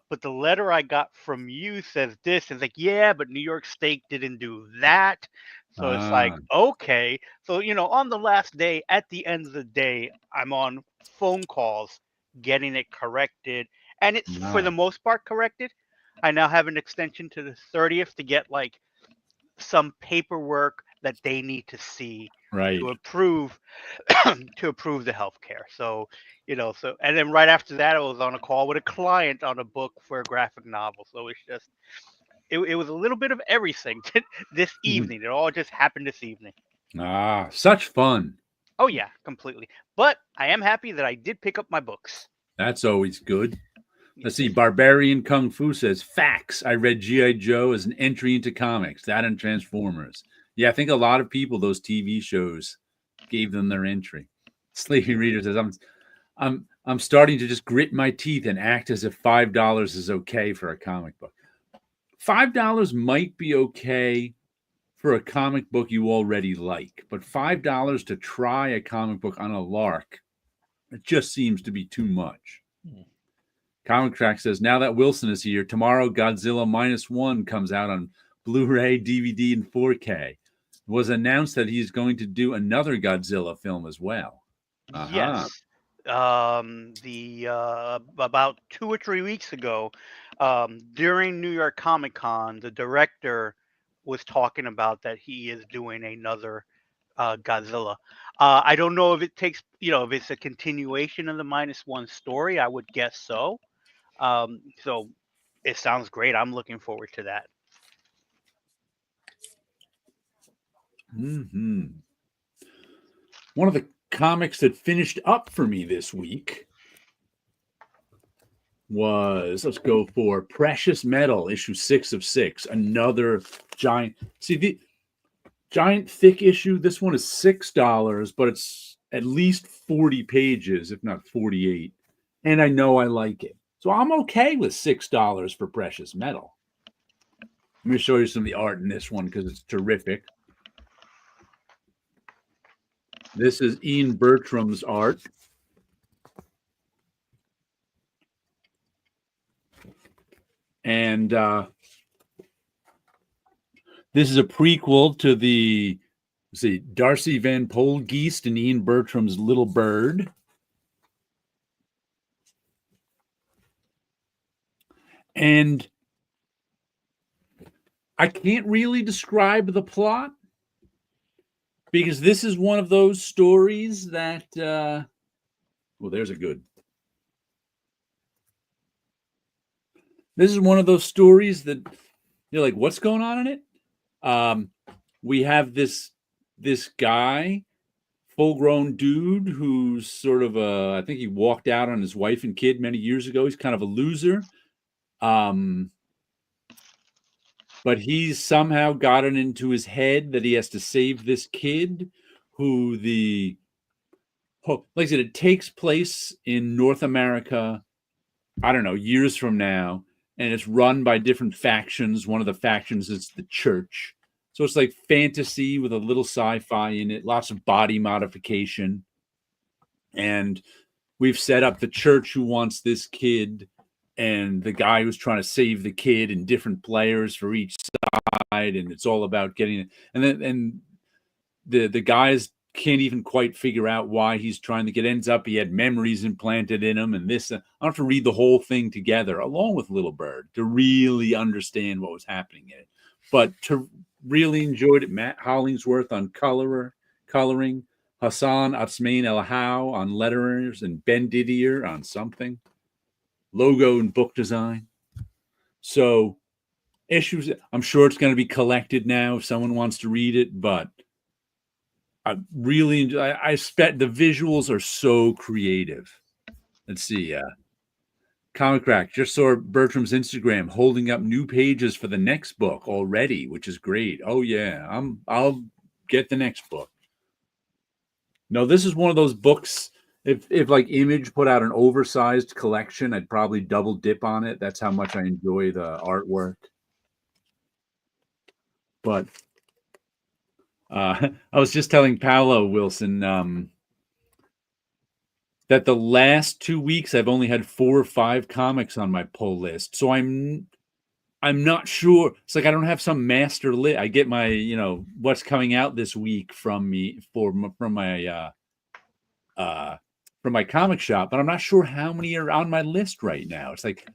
but the letter I got from you says this. And it's like, yeah, but New York State didn't do that. So it's like, okay. So, on the last day, at the end of the day, I'm on phone calls getting it corrected. And it's for the most part corrected. I now have an extension to the 30th to get like some paperwork that they need to see to approve the healthcare. So, and then right after that, I was on a call with a client on a book for a graphic novel. So it's just, it was a little bit of everything this evening. It all just happened this evening. Such fun. Oh yeah, completely. But I am happy that I did pick up my books. That's always good. Let's see. Barbarian Kung Fu says, facts. I read G.I. Joe as an entry into comics, that and Transformers. Yeah, I think a lot of people, those TV shows gave them their entry. Sleepy Reader says, I'm starting to just grit my teeth and act as if $5 is okay for a comic book. $5 might be okay for a comic book you already like, but $5 to try a comic book on a lark, it just seems to be too much. Comic Track says, now that Wilson is here, tomorrow Godzilla -1 comes out on Blu-ray, DVD, and 4K. It was announced that he's going to do another Godzilla film as well. Yes. About 2 or 3 weeks ago, during New York Comic Con, the director was talking about that he is doing another Godzilla. I don't know if it takes, if it's a continuation of the -1 story. I would guess so. So it sounds great. I'm looking forward to that. One of the comics that finished up for me this week was, let's go for Precious Metal, issue 6 of 6, another giant. See, giant thick issue. This one is $6, but it's at least 40 pages, if not 48. And I know I like it. So I'm okay with $6 for precious metal. Let me show you some of the art in this one because it's terrific. This is Ian Bertram's art. And this is a prequel to the, let's see, Darcy Van Poelgeest and Ian Bertram's Little Bird. And I can't really describe the plot because this is one of those stories that, well, there's a good. This is one of those stories that you're like, what's going on in it? We have this guy, full-grown dude who's sort of I think he walked out on his wife and kid many years ago. He's kind of a loser. But he's somehow gotten into his head that he has to save this kid who like I said, it takes place in North America, I don't know, years from now, and it's run by different factions. One of the factions is the church. So it's like fantasy with a little sci-fi in it, lots of body modification. And we've set up the church who wants this kid and the guy who's trying to save the kid and different players for each side. And it's all about getting it. And the guys can't even quite figure out why he's trying to get, ends up he had memories implanted in him and this. I have to read the whole thing together along with Little Bird to really understand what was happening in it. But to really enjoyed it. Matt Hollingsworth on coloring, Hassan Atsmain El How on letterers, and Ben Didier on something, logo and book design. So issues, I'm sure it's going to be collected now if someone wants to read it, but I really enjoy. I spent the visuals are so creative. Let's see, Comic Crack just saw Bertram's Instagram holding up new pages for the next book already, which is great. Oh yeah, I'll get the next book. No, this is one of those books. If like Image put out an oversized collection, I'd probably double dip on it. That's how much I enjoy the artwork. But I was just telling Paolo Wilson that the last 2 weeks I've only had 4 or 5 comics on my pull list. So I'm not sure. It's like I don't have some master list. I get my, what's coming out this week from my comic shop, but I'm not sure how many are on my list right now. It's like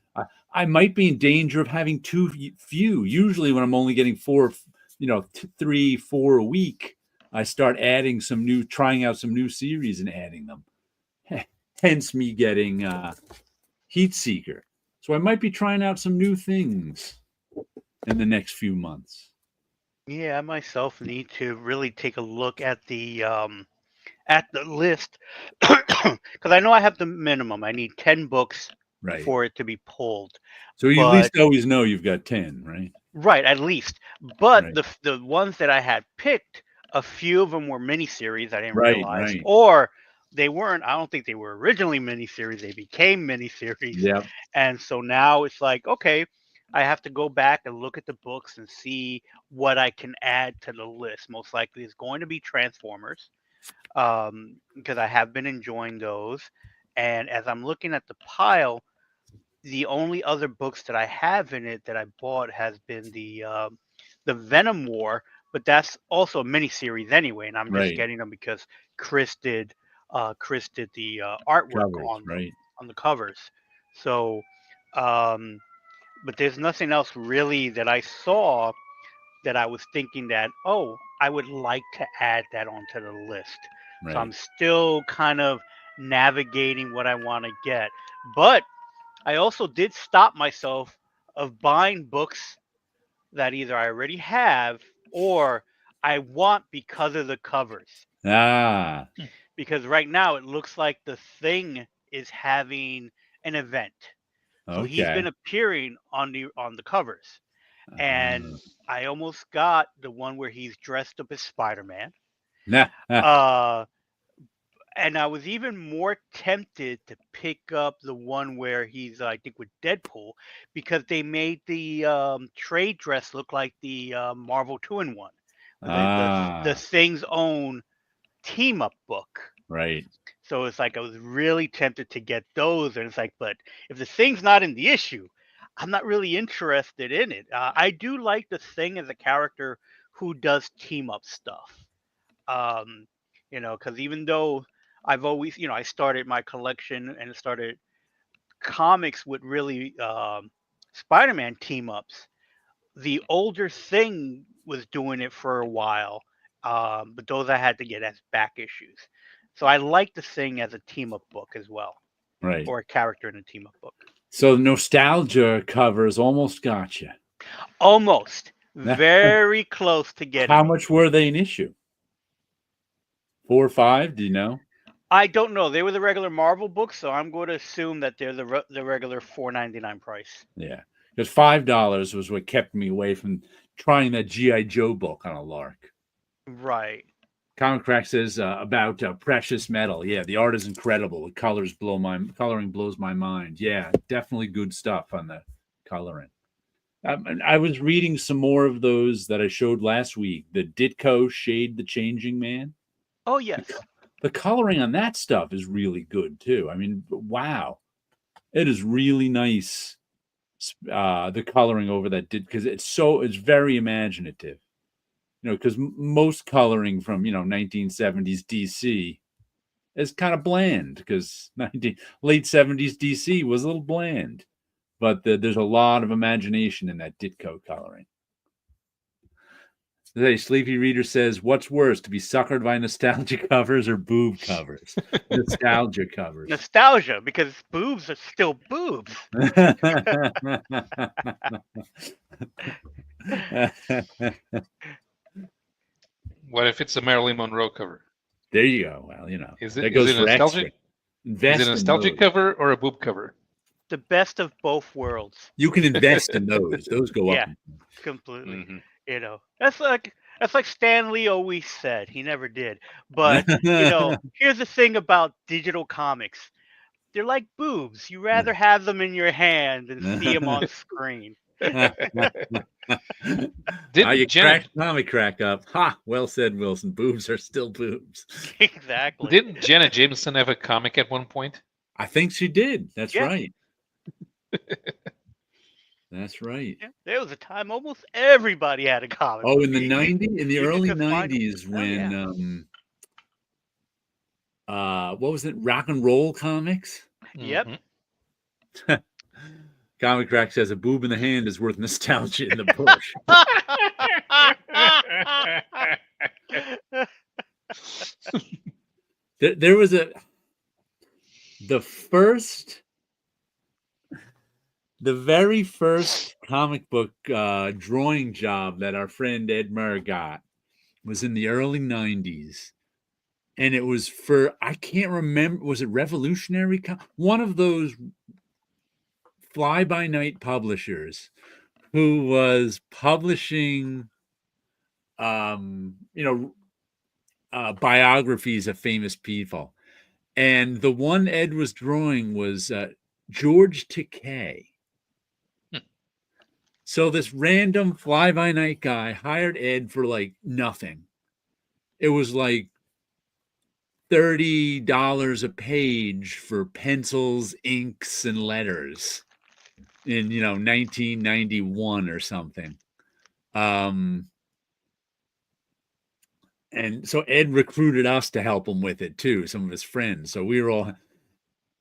I might be in danger of having too few. Usually when I'm only getting 4, 3, 4 a week, I start adding trying out some new series and adding them. Hence me getting Heat Seeker. So I might be trying out some new things in the next few months. Yeah, I myself need to really take a look at the list because I know I have the minimum. I need 10 books for it to be pulled. So you at least always know you've got 10, right? Right, at least. But the ones that I had picked, a few of them were miniseries. I didn't realize, or they weren't. I don't think they were originally miniseries. They became miniseries. Yeah. And so now it's like, okay, I have to go back and look at the books and see what I can add to the list. Most likely, it's going to be Transformers, because I have been enjoying those. And as I'm looking at the pile, the only other books that I have in it that I bought has been the Venom War, but that's also a miniseries anyway, and I'm just getting them because Chris did the artwork on the covers. So, but there's nothing else really that I saw that I was thinking that, oh, I would like to add that onto the list. So I'm still kind of navigating what I want to get, but I also did stop myself of buying books that either I already have or I want because of the covers. Because right now it looks like the Thing is having an event. So he's been appearing on the covers. and I almost got the one where he's dressed up as Spider-Man. Nah, And I was even more tempted to pick up the one where he's, I think, with Deadpool, because they made the trade dress look like the Marvel 2-in-1, the Thing's own team up book. Right. So it's like I was really tempted to get those, and it's like, but if the Thing's not in the issue, I'm not really interested in it. I do like the Thing as a character who does team up stuff. Because even though I've always, I started my collection and started comics with really Spider-Man team ups. The older Thing was doing it for a while, but those I had to get as back issues. So I like the Thing as a team up book as well, Right. or a character in a team up book. So nostalgia covers almost got you. Almost, very close to getting. How much were they an issue? 4 or 5? Do you know? I don't know. They were the regular Marvel books, so I'm going to assume that they're the regular $4.99 price. Yeah, because $5 was what kept me away from trying that G.I. Joe book on a lark. Right. Comic Crack says about Precious Metal. Yeah, the art is incredible. The coloring blows my mind. Yeah, definitely good stuff on the coloring. I was reading some more of those that I showed last week. The Ditko Shade the Changing Man. Oh, yes. The coloring on that stuff is really good too. I mean, wow, it is really nice. The coloring over that because it's very imaginative. Because most coloring from 1970s DC is kind of bland. Because late 70s DC was a little bland, but there's a lot of imagination in that Ditko coloring. Today, Sleepy Reader says, what's worse, to be suckered by nostalgia covers or boob covers? Nostalgia covers. Nostalgia, because boobs are still boobs. What if it's a Marilyn Monroe cover? There you go. Well, is that it goes a for nostalgic? Invest is it a nostalgic cover or a boob cover? The best of both worlds. You can invest in those. Those go up. Completely. Mm-hmm. That's like Stan Lee always said. He never did. But here's the thing about digital comics. They're like boobs. You rather have them in your hand than see them on screen. You cracked Comic Crack up. Ha! Well said, Wilson. Boobs are still boobs. Exactly. Didn't Jenna Jameson have a comic at one point? I think she did. That's right. That's right. Yeah, there was a time almost everybody had a comic. Oh, in the early 90s when what was it? Rock and Roll Comics? Yep. Mm-hmm. Comic Crack says a boob in the hand is worth nostalgia in the bush. There was the very first comic book drawing job that our friend Ed Murr got was in the early 90s. And it was for, I can't remember, was it Revolutionary? One of those fly-by-night publishers who was publishing, biographies of famous people. And the one Ed was drawing was George Takei. So this random fly-by-night guy hired Ed for like nothing. It was like $30 a page for pencils, inks, and letters in 1991 or something. And so Ed recruited us to help him with it too, some of his friends. So we were all,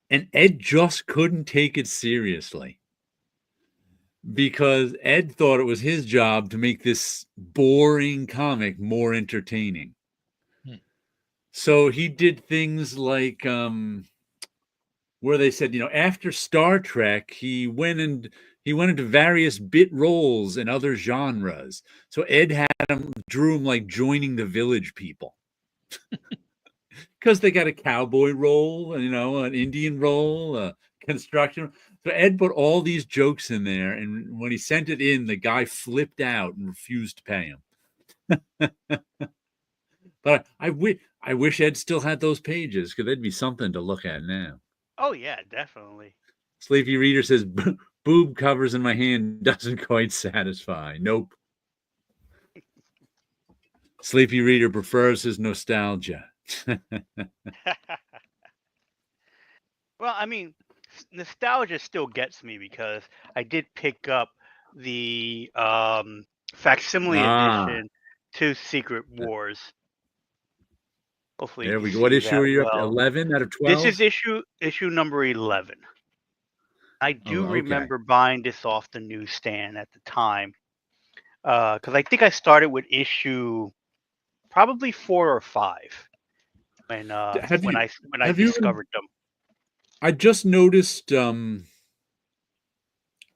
and Ed just couldn't take it seriously because Ed thought it was his job to make this boring comic more entertaining. So he did things like where they said, after Star Trek, he went into various bit roles and other genres. So Ed drew him like joining the Village People. Because they got a cowboy role, an Indian role, construction. So Ed put all these jokes in there, and when he sent it in, the guy flipped out and refused to pay him. But I wish Ed still had those pages, because they'd be something to look at now. Oh yeah, definitely. Sleepy Reader says, boob covers in my hand doesn't quite satisfy. Nope. Sleepy Reader prefers his nostalgia. Well, I mean, nostalgia still gets me because I did pick up the facsimile edition to Secret Wars. Hopefully you There can we go. What see issue that are you up to? well. 11 out of This 12? is issue number 11. I do okay. remember buying this off the newsstand at the time, because I think I started with issue probably 4 or 5 when I discovered them. I just noticed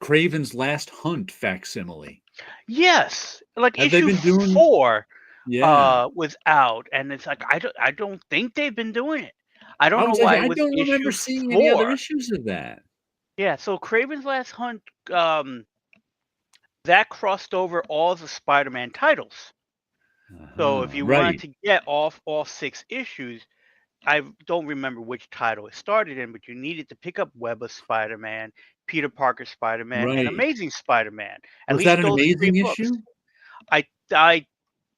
Craven's Last Hunt facsimile. Yes, like Have they issue been doing? 4 Yeah. was out, and it's like I don't think they've been doing it. I don't know Like, why it I was don't remember issue seeing any other 4. issues of that. Yeah, so Craven's Last Hunt, that crossed over all the Spider-Man titles. So if you wanted to get all 6 issues, I don't remember which title it started in, but you needed to pick up Web of Spider-Man, Peter Parker Spider-Man, and Amazing Spider-Man. Was that an amazing issue? I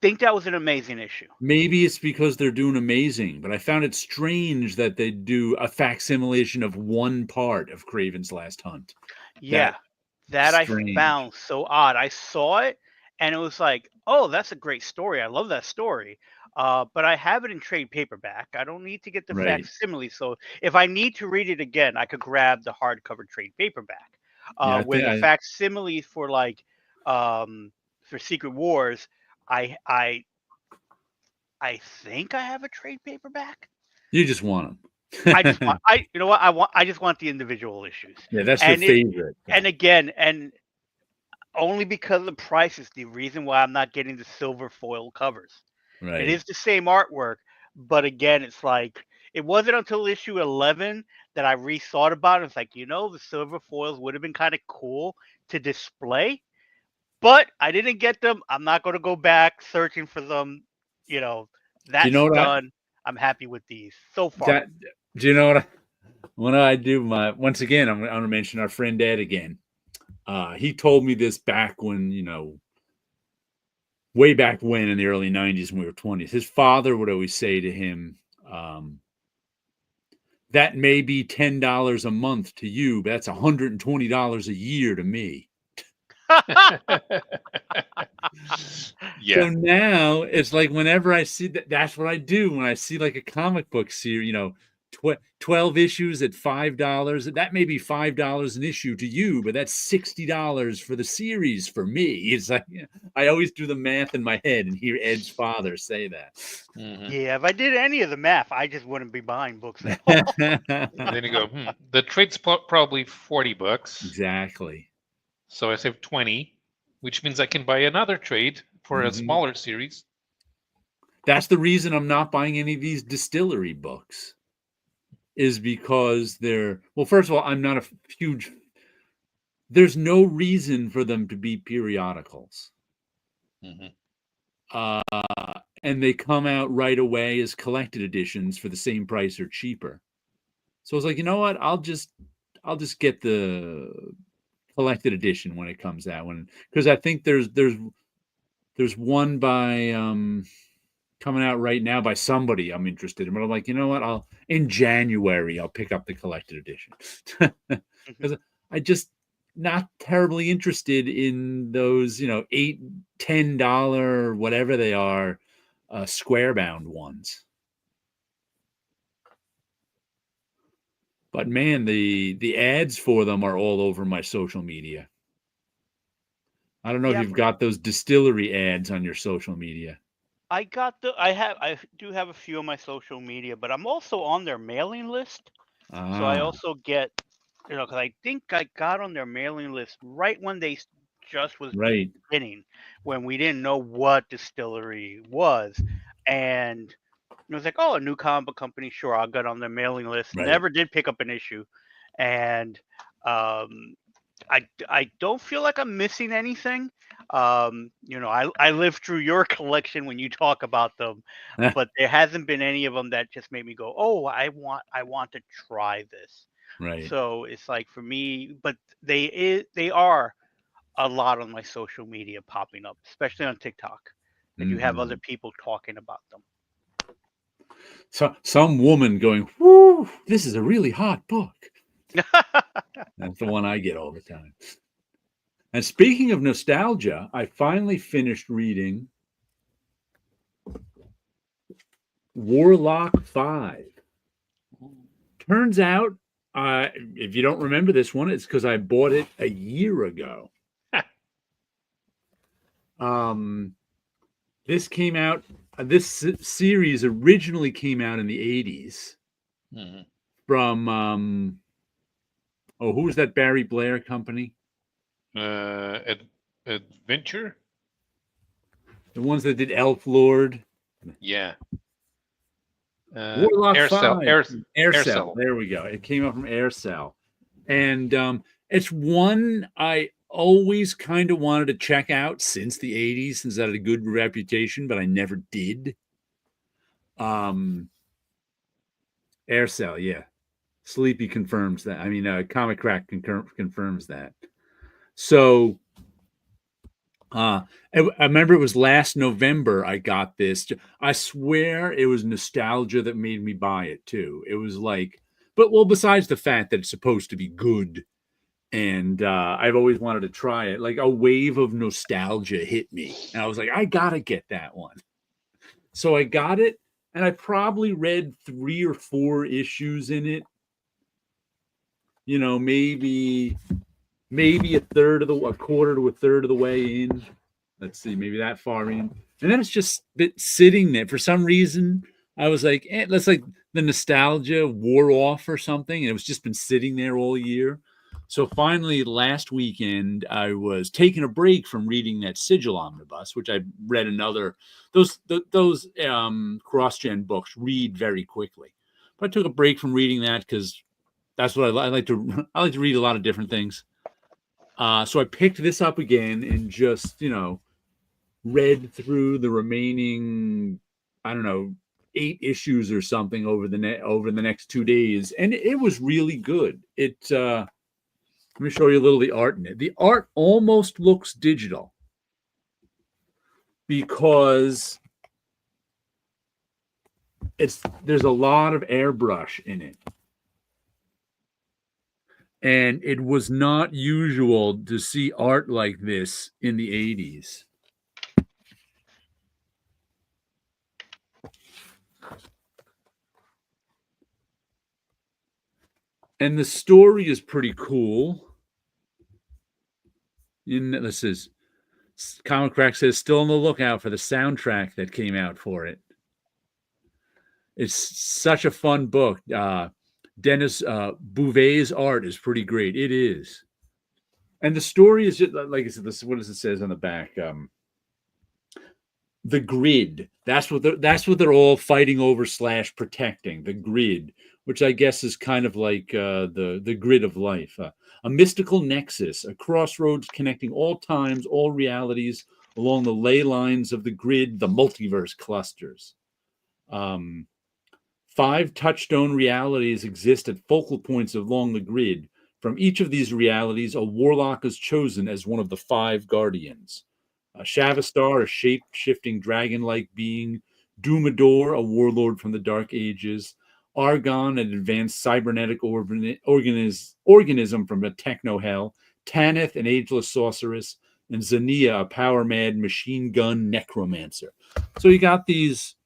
think that was an amazing issue. Maybe it's because they're doing amazing, but I found it strange that they do a facsimilation of one part of Craven's Last Hunt. Yeah, that I found so odd. I saw it, and it was like, oh, that's a great story. I love that story. But I have it in trade paperback. I don't need to get the facsimile. So if I need to read it again, I could grab the hardcover trade paperback. Where the facsimile for for Secret Wars, I think I have a trade paperback. You just want them. I just want I just want the individual issues. Yeah, that's your favorite. And again, and only because of the price is the reason why I'm not getting the silver foil covers. It is the same artwork, but again, it's like it wasn't until issue 11 that I rethought about it. It's like, the silver foils would have been kind of cool to display, but I didn't get them. I'm not going to go back searching for them. That's done. I'm happy with these so far. Do you know what I do? Once again, I'm going to mention our friend Ed again. He told me this back when, way back when in the early 90s when we were 20s. His father would always say to him, that may be $10 a month to you, but that's $120 a year to me. Yeah. So now it's like whenever I see that's what I do when I see like a comic book series, 12 issues at $5. That may be $5 an issue to you, but that's $60 for the series for me. It's like I always do the math in my head and hear Ed's father say that. Mm-hmm. Yeah, if I did any of the math, I just wouldn't be buying books at all. And then you go, the trade's probably $40. Exactly. So I save 20, which means I can buy another trade for a smaller series. That's the reason I'm not buying any of these distillery books. Is because first of all, I'm not a huge. There's no reason for them to be periodicals. And they come out right away as collected editions for the same price or cheaper. So I was like, you know what? I'll just get the collected edition when it comes out, because I think there's one by coming out right now by somebody I'm interested in, but I'm like, you know what? In January I'll pick up the collected edition because I just not terribly interested in those $8-10 whatever they are square bound ones. But man, the ads for them are all over my social media. I don't know if you've got those distillery ads on your social media. I do have a few on my social media, but I'm also on their mailing list. So I also get, because I think I got on their mailing list right when they just was beginning, when we didn't know what distillery was. And it was like, oh, a new comic book company. Sure, I'll get on their mailing list. Never did pick up an issue. And I don't feel like I'm missing anything. I lived through your collection when you talk about them, but there hasn't been any of them that just made me go, "Oh, I want to try this." Right. So it's like for me, but they are a lot on my social media popping up, especially on TikTok. Like you have other people talking about them. So some woman going, "Whoo, this is a really hot book." That's the one I get all the time. And speaking of nostalgia, I finally finished reading Warlock 5. Turns out, if you don't remember this one, it's because I bought it a year ago. This came out, this series originally came out in the 80s from, who was that Barry Blair company? Adventure? The ones that did Elf Lord. Yeah. Warlock Aircell. 5. Aircell. There we go. It came out from Aircell. And it's one I always kind of wanted to check out since the 80s, since it had a good reputation, but I never did. Aircell, yeah. Sleepy confirms that. I mean, Comic Crack confirms that. So I remember it was last November I got this. I swear it was nostalgia that made me buy it too. It was like, besides the fact that it's supposed to be good, and I've always wanted to try it, like a wave of nostalgia hit me. And I was like, I gotta get that one. So I got it, and I probably read 3 or 4 issues in it. Maybe a quarter to a third of the way in. Let's see, maybe that far in. And then it's just sitting there. For some reason, I was like, that's like the nostalgia wore off or something. And it was just been sitting there all year. So finally, last weekend, I was taking a break from reading that Sigil omnibus, which I read those cross-gen books read very quickly. But I took a break from reading that because that's what I like to read a lot of different things. So I picked this up again and just, read through the remaining, I don't know, 8 issues or something over the next 2 days, and it was really good. Let me show you a little of the art in it. The art almost looks digital because there's a lot of airbrush in it. And it was not usual to see art like this in the 80s. And the story is pretty cool. This is Comic Crack says, still on the lookout for the soundtrack that came out for it. It's such a fun book. Dennis Bouvet's art is pretty great. It is. And the story is just, like I said, what does it says on the back? The grid. That's what they're all fighting over / protecting. The grid, which I guess is kind of like the grid of life. A mystical nexus, a crossroads connecting all times, all realities along the ley lines of the grid, the multiverse clusters. 5 touchstone realities exist at focal points along the grid. From each of these realities, a warlock is chosen as one of the 5 guardians. Shavastar, a shape-shifting dragon-like being. Doomador, a warlord from the Dark Ages. Argon, an advanced cybernetic organism from a techno-hell. Tanith, an ageless sorceress. And Zania, a power-mad machine gun necromancer. So you got these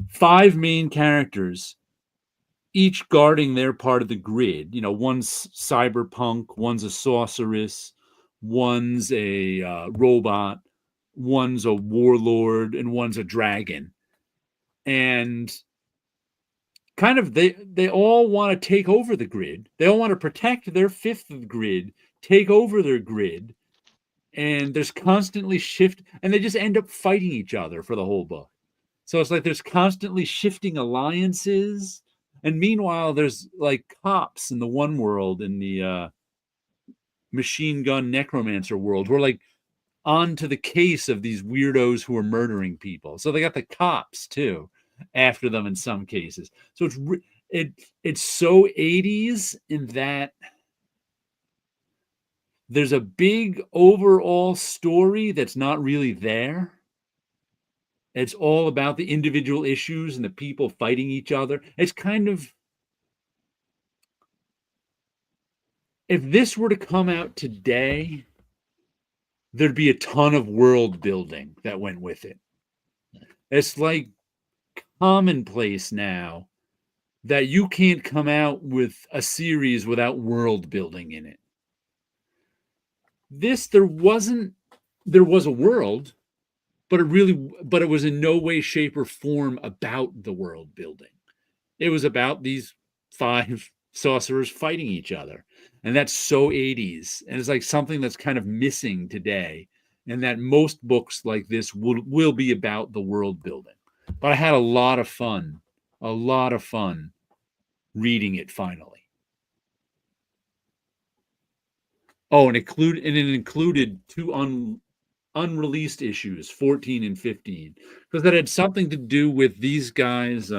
5 main characters, each guarding their part of the grid. One's cyberpunk, one's a sorceress, one's a robot, one's a warlord, and one's a dragon. And kind of they all want to take over the grid. They all want to protect their fifth of the grid, take over their grid, and there's constantly shift, and they just end up fighting each other for the whole book. So it's like there's constantly shifting alliances. And meanwhile, there's like cops in the one world, in the machine gun necromancer world who are like onto the case of these weirdos who are murdering people. So they got the cops too after them in some cases. So it's so 80s in that there's a big overall story that's not really there. It's all about the individual issues and the people fighting each other. It's kind of, if this were to come out today, there'd be a ton of world building that went with it. It's like commonplace now that you can't come out with a series without world building in it. This, there was a world, but it was in no way, shape, or form about the world building. It was about these 5 sorcerers fighting each other. And that's so 80s. And it's like something that's kind of missing today. And that most books like this will be about the world building. But I had a lot of fun reading it finally. Oh, and it included 2 unreleased issues, 14 and 15, because that had something to do with these guys.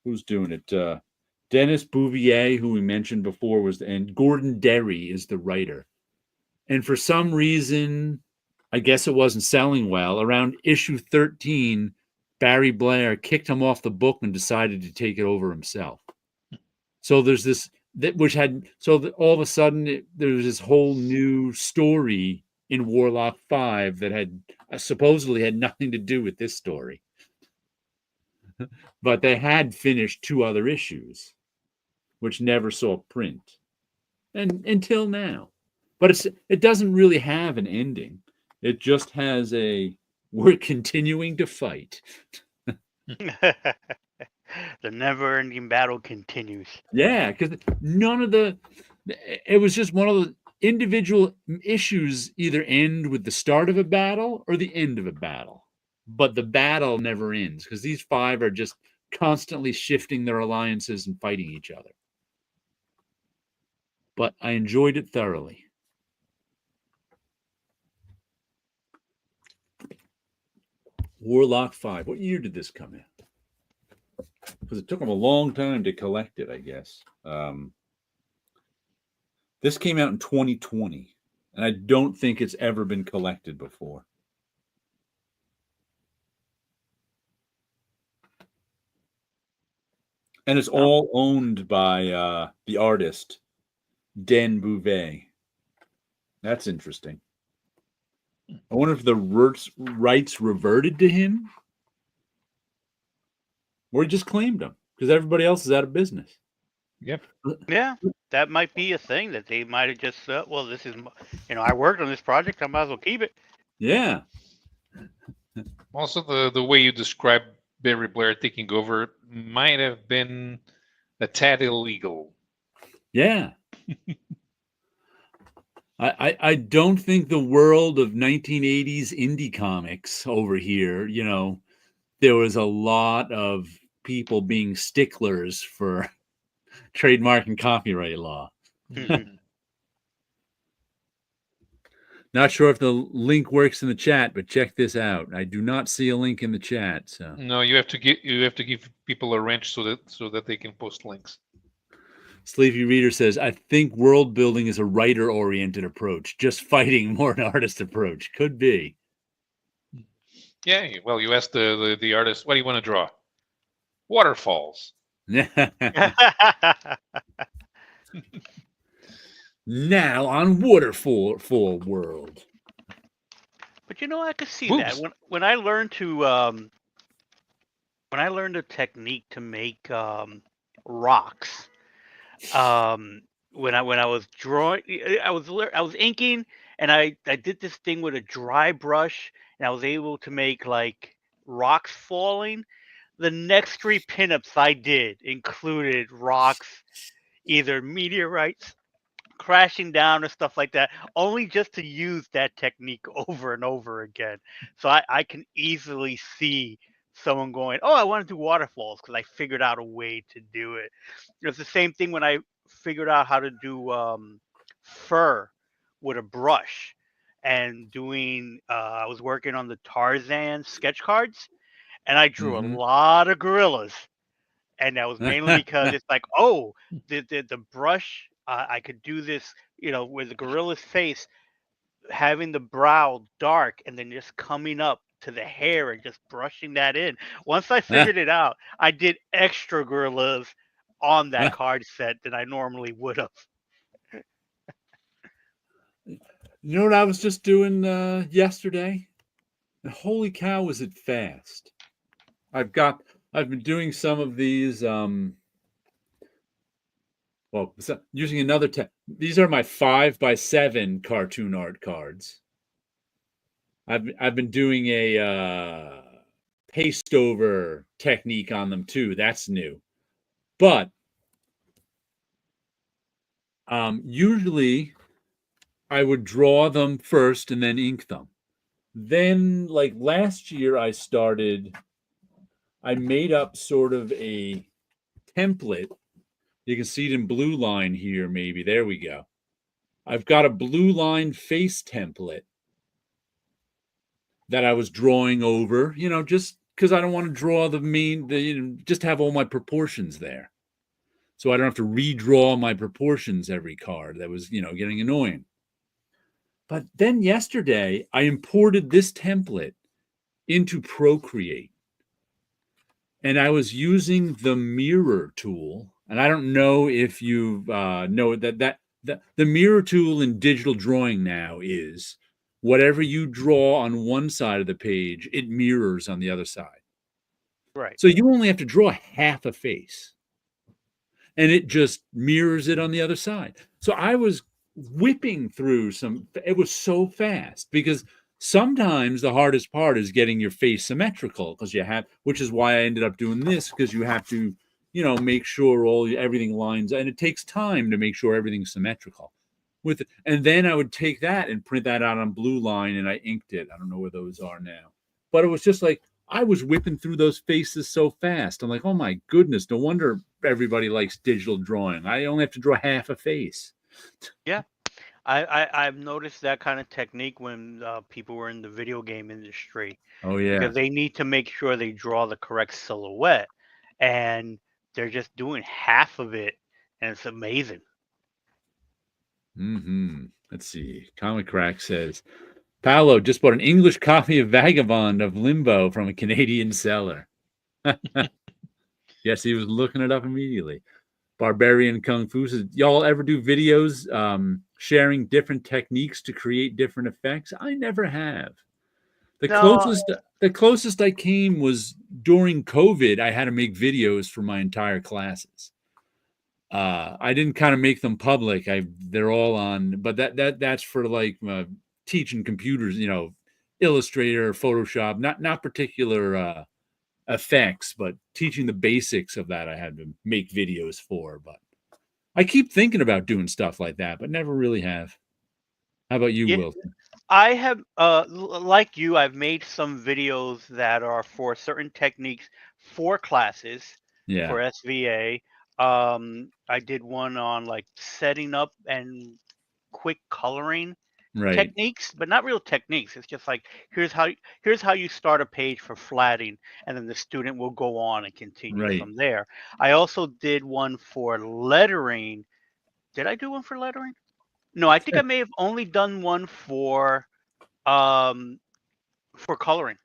Who's doing it? Dennis Bouvier, who we mentioned before, and Gordon Derry is the writer. And for some reason, I guess it wasn't selling well. Around issue 13, Barry Blair kicked him off the book and decided to take it over himself. So there's this all of a sudden there was this whole new story in Warlock 5 that had supposedly had nothing to do with this story. But they had finished 2 other issues, which never saw print, and until now. But it doesn't really have an ending. It just has we're continuing to fight. The never-ending battle continues. Yeah, because it was just one of the individual issues either end with the start of a battle or the end of a battle. But the battle never ends because these 5 are just constantly shifting their alliances and fighting each other. But I enjoyed it thoroughly. Warlock 5. What year did this come out? Because it took them a long time to collect it, I guess. This came out in 2020, and I don't think it's ever been collected before. And it's all owned by the artist, Den Bouvet. That's interesting. I wonder if the rights reverted to him, or he just claimed them because everybody else is out of business. Yep. Yeah, that might be a thing that they might have just well, this is, I worked on this project, I might as well keep it. Yeah. Also, the way you describe Barry Blair taking over might have been a tad illegal. Yeah. I don't think the world of 1980s indie comics over here, there was a lot of people being sticklers for trademark and copyright law. Not sure if the link works in the chat, but check this out. I do not see a link in the chat. So no, you have to give people a wrench so that they can post links. Sleepy Reader says, I think world building is a writer-oriented approach. Just fighting more an artist approach. Could be. Yeah, well, you asked the artist, what do you want to draw? Waterfalls. Now on Waterfall World. But I could see Boobs. that when I learned to when I learned a technique to make rocks. When I was drawing, I was inking, and I did this thing with a dry brush, and I was able to make like rocks falling. The next 3 pinups I did included rocks, either meteorites crashing down or stuff like that, only just to use that technique over and over again. So I can easily see someone going, oh, I want to do waterfalls because I figured out a way to do it. It's the same thing when I figured out how to do fur with a brush and doing. I was working on the Tarzan sketch cards, and I drew a Mhm. lot of gorillas, and that was mainly because it's like, oh, the brush. I could do this, with the gorilla's face having the brow dark and then just coming up to the hair and just brushing that in. Once I figured it out, I did extra gorillas on that card set than I normally would have. You know what I was just doing yesterday? And holy cow, was it fast! I've been doing some of these. Well, using another these are my 5x7 cartoon art cards. I've been doing a paste over technique on them too. That's new. But usually I would draw them first and then ink them. Then, like last year, I made up sort of a template. You can see it in blue line here, maybe. There we go. I've got a blue line face template that I was drawing over, just because I don't want to draw just have all my proportions there. So I don't have to redraw my proportions every card. That was, getting annoying. But then yesterday, I imported this template into Procreate. And I was using the mirror tool. And I don't know if you know the mirror tool in digital drawing now is whatever you draw on one side of the page, it mirrors on the other side. Right. So you only have to draw half a face and it just mirrors it on the other side. So I was whipping through it was so fast because sometimes the hardest part is getting your face symmetrical because which is why I ended up doing this, because you have to, make sure everything lines, and it takes time to make sure everything's symmetrical. And then I would take that and print that out on blue line and I inked it. I don't know where those are now, but it was just like, I was whipping through those faces so fast. I'm like, oh my goodness, no wonder everybody likes digital drawing. I only have to draw half a face. Yeah. I've noticed that kind of technique when people were in the video game industry, Oh yeah. because they need to make sure they draw the correct silhouette, and they're just doing half of it, and it's amazing. Let's see. Comic Crack says, Paolo just bought an English copy of Vagabond of Limbo from a Canadian seller. Yes, he was looking it up immediately. Barbarian Kung Fu says, y'all ever do videos sharing different techniques to create different effects? I never have. No, The closest I came was during COVID. I had to make videos for my entire classes. I didn't kind of make them public. They're all on, but that's for like teaching computers, Illustrator, Photoshop, not particular effects, but teaching the basics of that. I had to make videos for, but I keep thinking about doing stuff like that, but never really have. How about you, yeah, Wilson? I have, like you, I've made some videos that are for certain techniques for classes Yeah, for SVA. I did one on like setting up and quick coloring right, techniques, but not real techniques. It's just like here's how you start a page for flatting, and then the student will go on and continue right. from there. I also did one for lettering. Did I do one for lettering? No, I think I may have only done one um for coloring.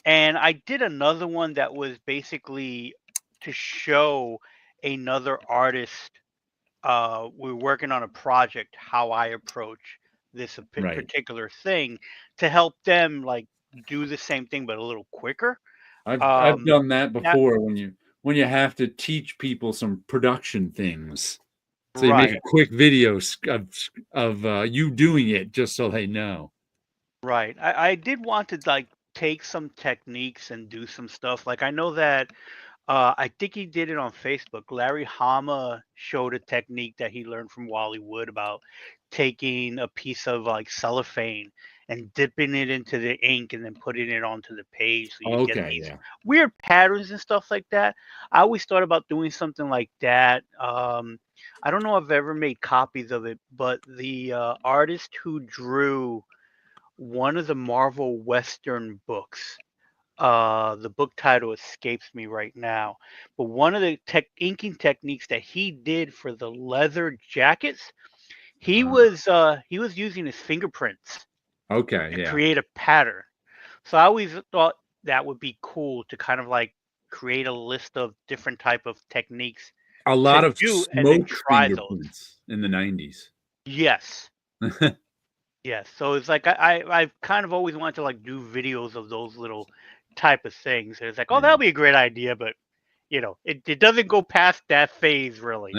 And I did another one that was basically to show another artist, we're working on a project, how I approach this Right. particular thing to help them like do the same thing but a little quicker. I've Um, done that that before when you have to teach people some production things. So you make right, a quick video of you doing it just so they know. right. I did want to like take some techniques and do some stuff. Like I know that I think he did it on Facebook. Larry Hama showed a technique that he learned from Wally Wood about taking a piece of like cellophane and dipping it into the ink and then putting it onto the page, so you get Okay, these yeah. weird patterns and stuff like that. I always thought about doing something like that. I don't know if I've ever made copies of it, but the artist who drew one of the Marvel Western books, the book title escapes me right now, but one of the inking techniques that he did for the leather jackets, he was using his fingerprints Okay, to yeah. create a pattern. So I always thought that would be cool to kind of like create a list of different type of techniques A to lot of do and then smoke try those. fingerprints in the 90s. Yes. Yes. So it's like I've kind of always wanted to like do videos of those little type of things. And it's like, oh, that'll be a great idea, but it doesn't go past that phase really.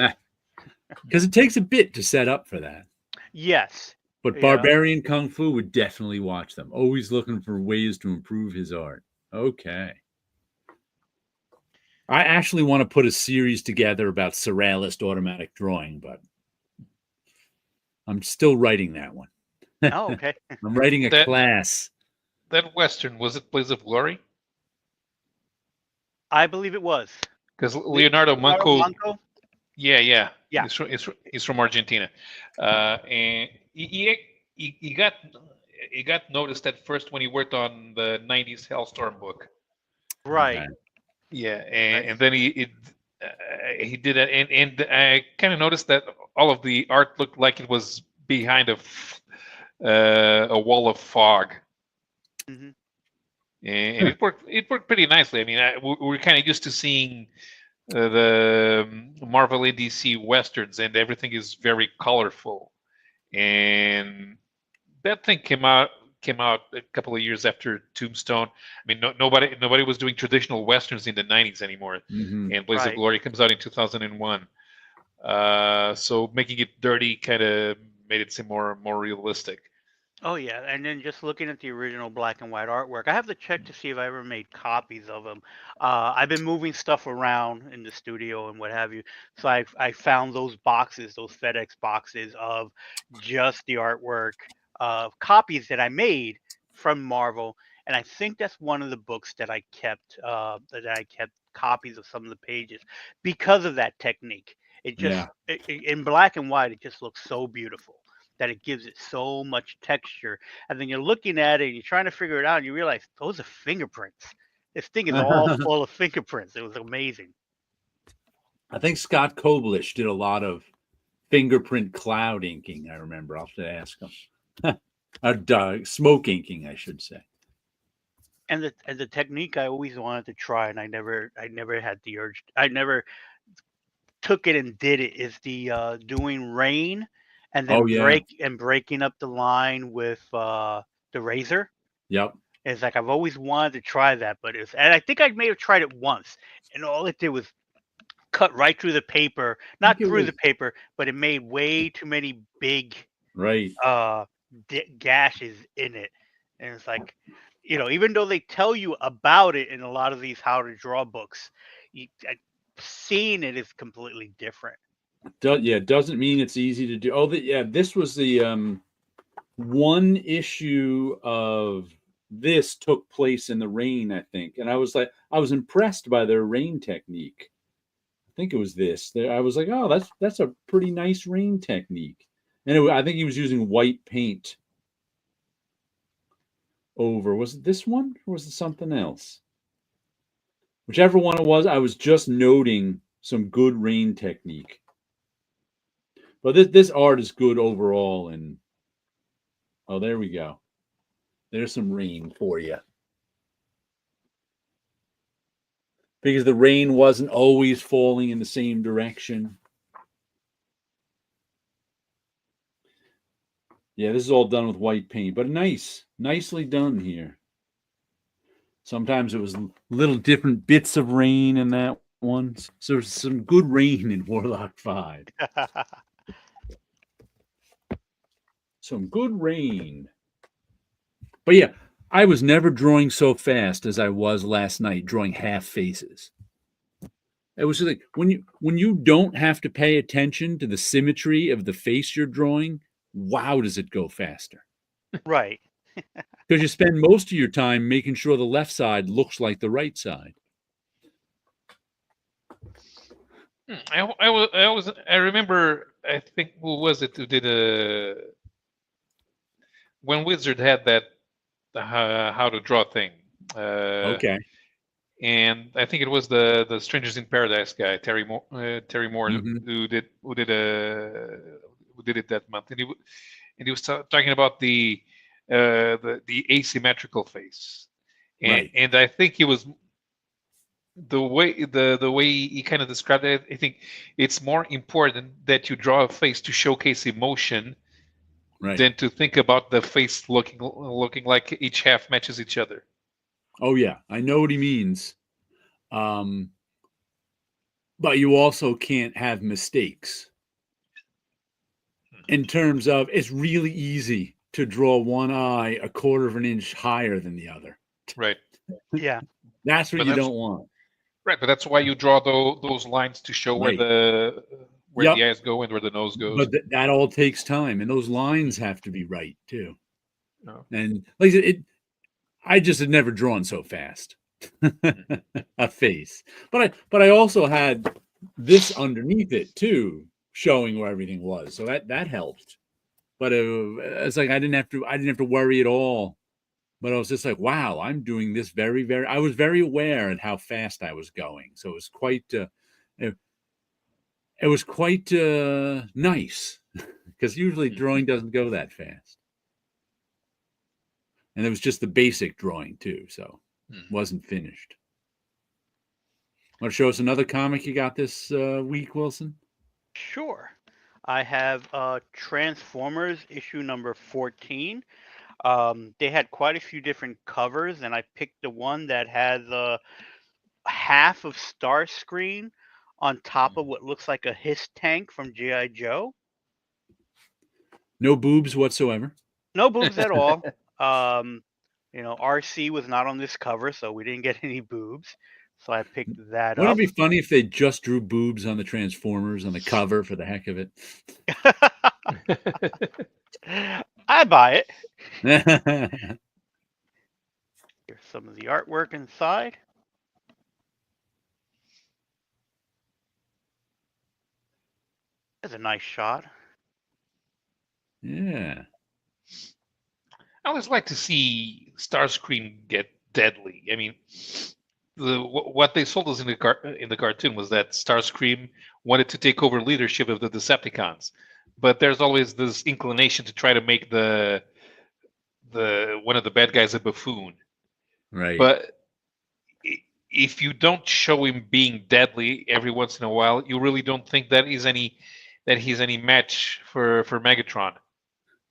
Because it takes a bit to set up for that. Yes. But Yeah. Barbarian Kung Fu would definitely watch them. Always looking for ways to improve his art. Okay. I actually want to put a series together about surrealist automatic drawing, but I'm still writing that one. Oh, okay. I'm writing a class. That Western, was it Blaze of Glory? I believe it was. Because Leonardo Manco. Yeah. Yeah. He's from Argentina, and he got noticed at first when he worked on the '90s Hellstorm book. Right. Okay. Yeah, and then he did it, and I kind of noticed that all of the art looked like it was behind a wall of fog. Mm-hmm. And it worked pretty nicely. I mean, we're kind of used to seeing the Marvel ADC westerns, and everything is very colorful. And that thing came out a couple of years after Tombstone. I mean, nobody was doing traditional westerns in the '90s anymore. Mm-hmm. And Blaze of Glory comes out in 2001. So making it dirty kind of made it seem more realistic. Oh yeah, and then just looking at the original black and white artwork, I have to check to see if I ever made copies of them. I've been moving stuff around in the studio and what have you, so I found those boxes, those FedEx boxes of just the artwork copies that I made from Marvel, and I think that's one of the books that I kept copies of some of the pages because of that technique. It just in black and white, it just looks so beautiful that it gives it so much texture. And then you're looking at it and you're trying to figure it out and you realize those are fingerprints. This thing is all full of fingerprints. It was amazing. I think Scott Koblish did a lot of fingerprint cloud inking, I remember. I'll have to ask him. Smoke inking, I should say. And the technique I always wanted to try and I never had the urge. I never took it and did it is the doing rain and then breaking up the line with the razor. Yep. It's like I've always wanted to try that, but and I think I may have tried it once, and all it did was cut right through the paper, not through the paper, but it made way too many big gashes in it, and it's like, even though they tell you about it in a lot of these how to draw books, seeing it is completely different. It doesn't mean it's easy to do. This was the one issue of this took place in the rain, I think, and I was impressed by their rain technique. I think it was this. I was like, oh, that's a pretty nice rain technique, and I think he was using white paint over. Was it this one or was it something else? Whichever one it was, I was just noting some good rain technique. But this art is good overall, and oh, there we go. There's some rain for you. Because the rain wasn't always falling in the same direction. Yeah, this is all done with white paint, but nicely done here. Sometimes it was little different bits of rain in that one. So there's some good rain in Warlock 5. Some good rain. But yeah, I was never drawing so fast as I was last night, drawing half faces. It was just like when you don't have to pay attention to the symmetry of the face you're drawing, wow, does it go faster? Right. Because you spend most of your time making sure the left side looks like the right side. I remember, I think, who was it who did when Wizard had that how to draw thing. Okay. And I think it was the Strangers in Paradise guy, Terry Moore, who did it that month, and he was talking about the asymmetrical face, Right. and I think he was the way he kind of described it. I think it's more important that you draw a face to showcase emotion Right. than to think about the face looking like each half matches each other. Oh yeah, I know what he means. But you also can't have mistakes. In terms of, it's really easy to draw one eye a quarter of an inch higher than the other. Right. Yeah. That's what you don't want. Right, but that's why you draw those lines to show Right. the eyes go and where the nose goes. But that all takes time, and those lines have to be right too. Oh. And like I just had never drawn so fast a face. But I also had this underneath it too, showing where everything was. So that helped. But it's like I didn't have to worry at all. But I was just like, wow, I'm doing this very, very. I was very aware at how fast I was going. So it was quite. It was quite nice, because usually drawing doesn't go that fast. And it was just the basic drawing too, so it wasn't finished. Want to show us another comic you got this week, Wilson? Sure. I have Transformers issue number 14. They had quite a few different covers, and I picked the one that has half of Starscream on top of what looks like a Hiss tank from G.I. Joe. No boobs whatsoever. No boobs at all. RC was not on this cover, so we didn't get any boobs. So I picked that up. Wouldn't it be funny if they just drew boobs on the Transformers on the cover for the heck of it? I buy it. Here's some of the artwork inside. That's a nice shot. Yeah. I always like to see Starscream get deadly. I mean, what they sold us in the cartoon was that Starscream wanted to take over leadership of the Decepticons, but there's always this inclination to try to make the one of the bad guys a buffoon. Right. But if you don't show him being deadly every once in a while, you really don't think that he's any match for Megatron.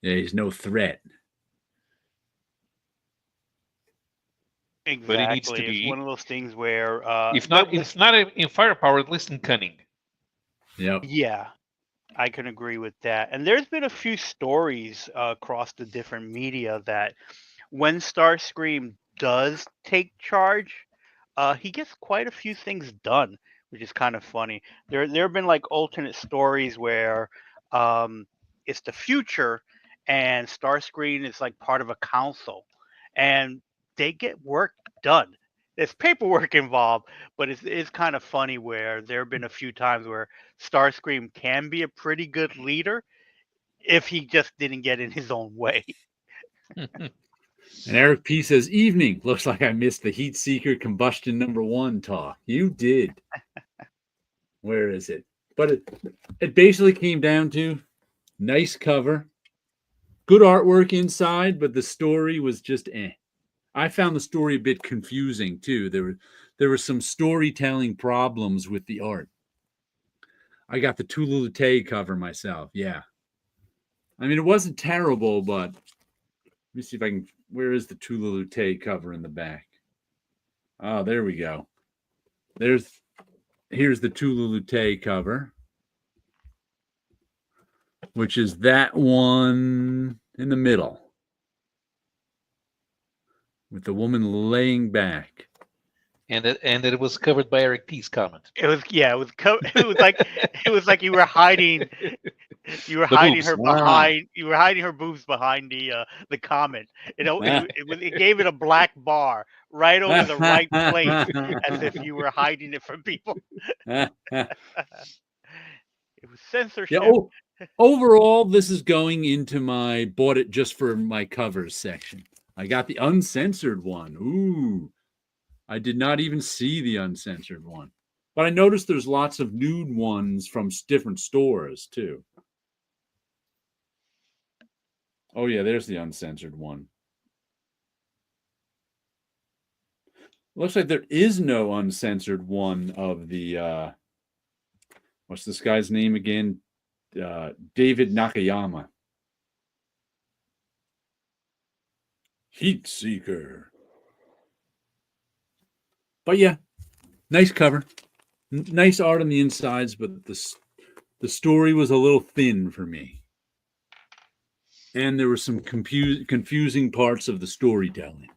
Yeah, he's no threat. Exactly. But he needs to be. It's one of those things where if not in firepower, at least in cunning. Yep. Yeah, I can agree with that. And there's been a few stories across the different media that when Starscream does take charge, he gets quite a few things done, which is kind of funny. There have been like alternate stories where it's the future and Starscream is like part of a council, and they get work done. There's paperwork involved, but it's kind of funny where there have been a few times where Starscream can be a pretty good leader if he just didn't get in his own way. And Eric P says, evening. Looks like I missed the Heat Seeker Combustion #1 talk. You did. Where is it? But it basically came down to nice cover, good artwork inside, but the story was just eh. I found the story a bit confusing too. There were some storytelling problems with the art. I got the Tululute cover myself. Yeah. I mean, it wasn't terrible, but let me see if I can. Where is the Tululute cover in the back? Oh, there we go. Here's the Tululute cover, which is that one in the middle with the woman laying back. And it was covered by Eric P's comment. It was like you were hiding You were The hiding boobs. her behind. You were hiding her boobs behind the comment. It gave it a black bar right over the right place, as if you were hiding it from people. It was Yeah. censorship. Overall, this is going into my bought it just for my covers section. I got the uncensored one. Ooh, I did not even see the uncensored one, but I noticed there's lots of nude ones from different stores too. Oh yeah, there's the uncensored one. Looks like there is no uncensored one of the what's this guy's name again? David Nakayama. Heat Seeker. But yeah, nice cover. Nice art on the insides, but the story was a little thin for me. And there were some confusing parts of the storytelling.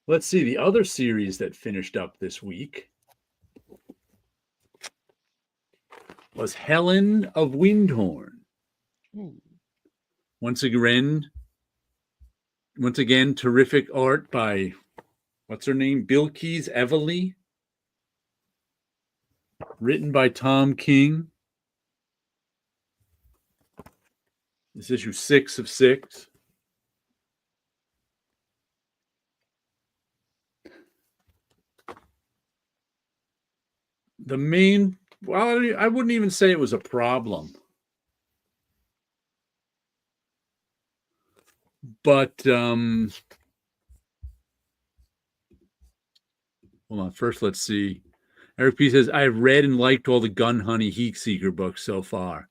Let's see, the other series that finished up this week was Helen of Windhorn. Once again, terrific art by, what's her name? Bilquis Evely. Written by Tom King. This is issue 6 of 6. The main, well, I wouldn't even say it was a problem. But, hold on. First, let's see. Eric P. says, I have read and liked all the Gun Honey Heat Seeker books so far.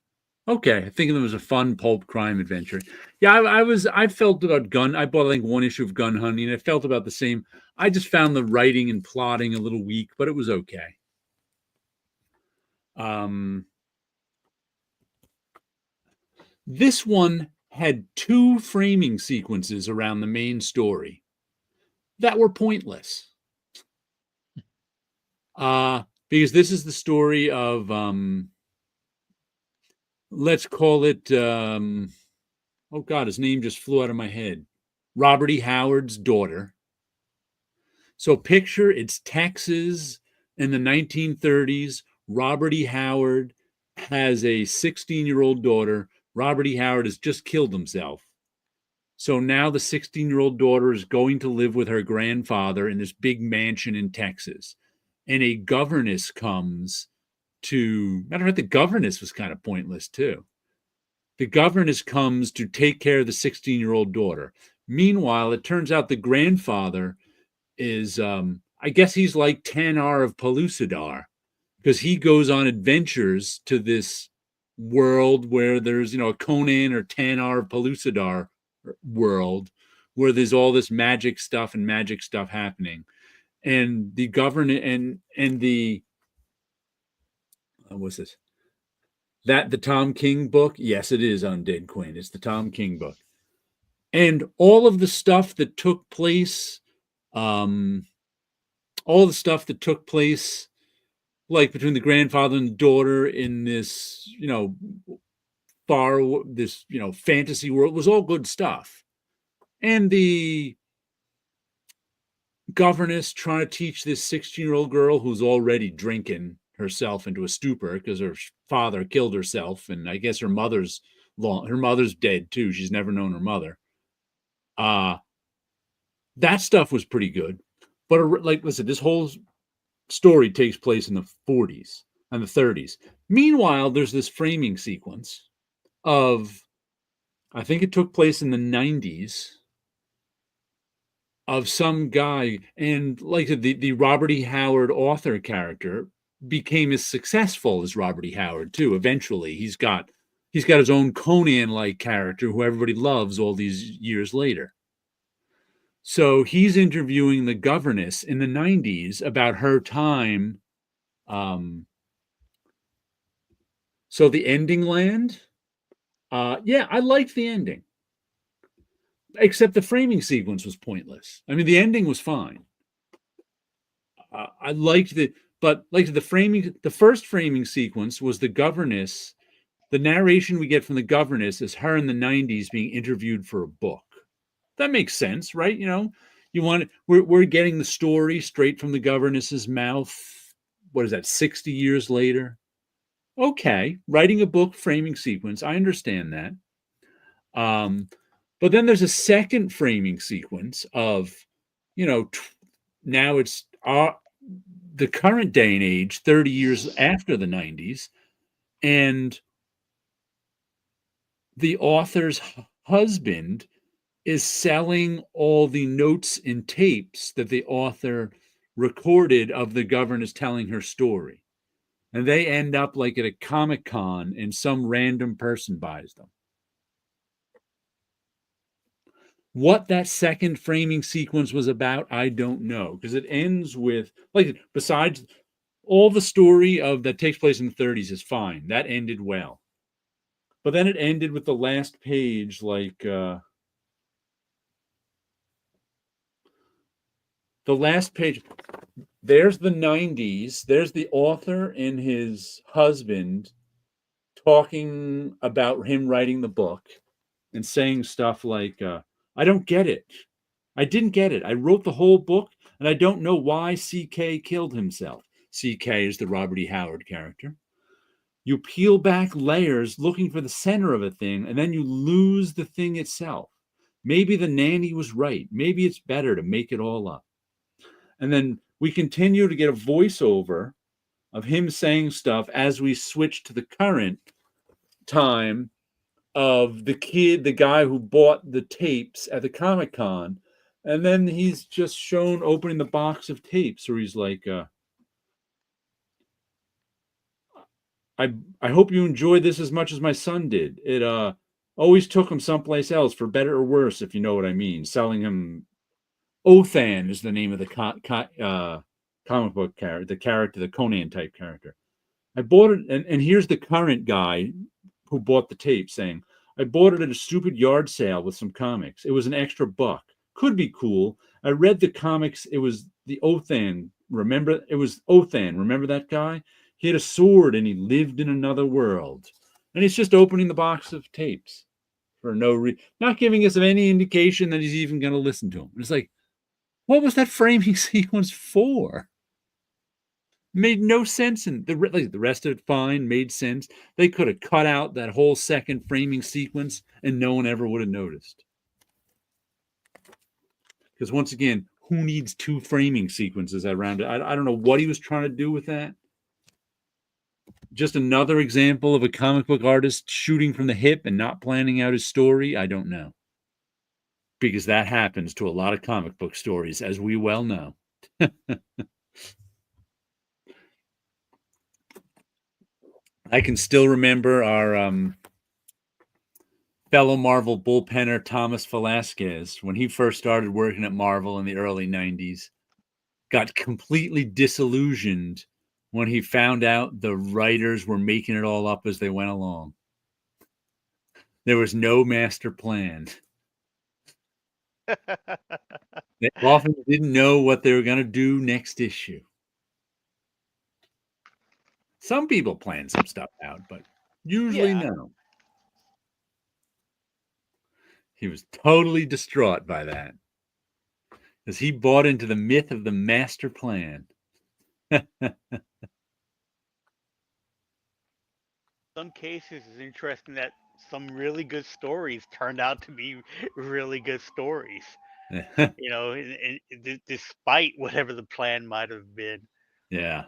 Okay, I think it was a fun pulp crime adventure. Yeah, I felt about Gun. I bought, I think, one issue of Gun Honey, and I felt about the same. I just found the writing and plotting a little weak, but it was okay. This one had 2 framing sequences around the main story that were pointless. Because this is the story of, let's call it, oh God, his name just flew out of my head. Robert E. Howard's daughter. So picture it's Texas in the 1930s. Robert E. Howard has a 16-year-old daughter. Robert E. Howard has just killed himself. So now the 16-year-old daughter is going to live with her grandfather in this big mansion in Texas. And a governess comes to, matter of fact, the governess was kind of pointless too. The governess comes to take care of the 16-year-old daughter. Meanwhile, it turns out the grandfather is, I guess he's like Tanar of Pellucidar, because he goes on adventures to this world where there's, a Conan or Tanar of Pellucidar world where there's all this magic stuff happening. And the government and the, what's this? The Tom King book? Yes, it is Undead Quinn. It's the Tom King book. And all of the stuff that took place, like between the grandfather and the daughter in this, fantasy world was all good stuff. And the governess trying to teach this 16-year-old girl who's already drinking herself into a stupor because her father killed herself, and I guess her mother's dead too. She's never known her mother. That stuff was pretty good, but like listen, this whole story takes place in the 40s and the 30s. Meanwhile, there's this framing sequence of, I think it took place in the 90s, of some guy, and like the Robert E. Howard author character became as successful as Robert E. Howard too. Eventually, he's got his own Conan-like character who everybody loves all these years later. So he's interviewing the governess in the 90s about her time. So the ending land, yeah, I liked the ending. Except the framing sequence was pointless. I mean, the ending was fine. I liked the framing. The first framing sequence was the governess. The narration we get from the governess is her in the '90s being interviewed for a book. That makes sense, right? We're getting the story straight from the governess's mouth. What is that? 60 years later. Okay, writing a book framing sequence. I understand that. But then there's a second framing sequence of, now it's the current day and age, 30 years after the '90s, and the author's husband is selling all the notes and tapes that the author recorded of the governess telling her story. And they end up like at a Comic-Con and some random person buys them. What that second framing sequence was about, I don't know, because it ends with, like, besides all the story of that takes place in the '30s is fine. That ended well. But then it ended with the last page, like, the last page, there's the '90s, there's the author and his husband talking about him writing the book and saying stuff like, I don't get it. I didn't get it. I wrote the whole book and I don't know why CK killed himself. CK is the Robert E. Howard character. You peel back layers looking for the center of a thing and then you lose the thing itself. Maybe the nanny was right. Maybe it's better to make it all up. And then we continue to get a voiceover of him saying stuff as we switch to the current time of the guy who bought the tapes at the Comic-Con. And then he's just shown opening the box of tapes where he's like, I hope you enjoyed this as much as my son did. It always took him someplace else for better or worse, if you know what I mean. Selling him Othan is the name of the comic book character, the Conan type character. I bought it, and here's the current guy who bought the tape saying, I bought it at a stupid yard sale with some comics. It was an extra buck. Could be cool. I read the comics. It was the Othan. Remember? It was Othan. Remember that guy? He had a sword and he lived in another world. And he's just opening the box of tapes for no reason, not giving us any indication that he's even going to listen to him. It's like, what was that framing sequence for? Made no sense, and the rest of it fine, made sense. They could have cut out that whole second framing sequence and no one ever would have noticed. Because once again, who needs two framing sequences around it? I don't know what he was trying to do with that. Just another example of a comic book artist shooting from the hip and not planning out his story? I don't know. Because that happens to a lot of comic book stories, as we well know. I can still remember our fellow Marvel bullpenner, Thomas Velasquez, when he first started working at Marvel in the early '90s, got completely disillusioned when he found out the writers were making it all up as they went along. There was no master plan. They often didn't know what they were going to do next issue. Some people plan some stuff out, but usually no. He was totally distraught by that because he bought into the myth of the master plan. Some cases, it's interesting that some really good stories turned out to be really good stories. Despite whatever the plan might have been. Yeah.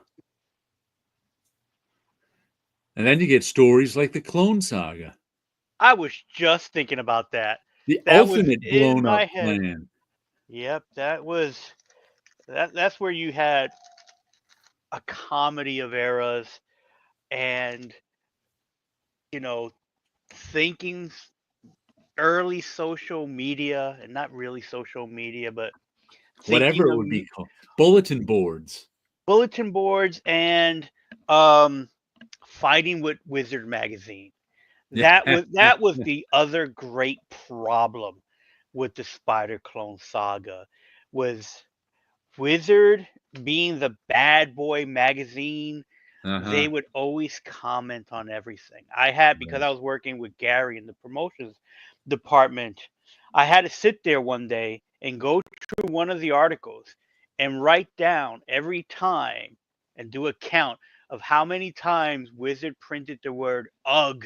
And then you get stories like the Clone Saga. I was just thinking about that. That ultimate blown up plan. Yep, that's where you had a comedy of eras and thinking early social media, and not really social media, but whatever it would be called, bulletin boards and fighting with Wizard magazine. That was the other great problem with the Spider Clone Saga, was Wizard being the bad boy magazine, Uh-huh. they would always comment on everything. I had, because I was working with Gary in the promotions department, I had to sit there one day and go through one of the articles and write down every time and do a count of how many times Wizard printed the word "ugh"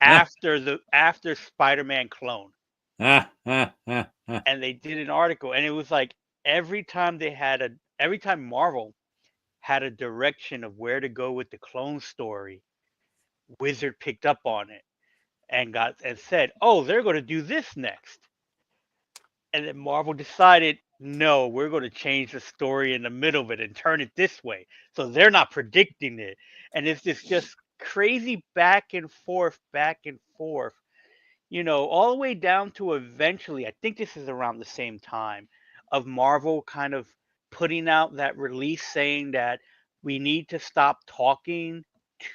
after Spider-Man clone. Ah, ah, ah, ah. And they did an article, and it was like every time Marvel had a direction of where to go with the clone story, Wizard picked up on it and said, "Oh, they're going to do this next." And then Marvel decided, "No, we're going to change the story in the middle of it and turn it this way." So they're not predicting it. And it's this just crazy back and forth, all the way down to eventually, I think this is around the same time, of Marvel kind of putting out that release saying that we need to stop talking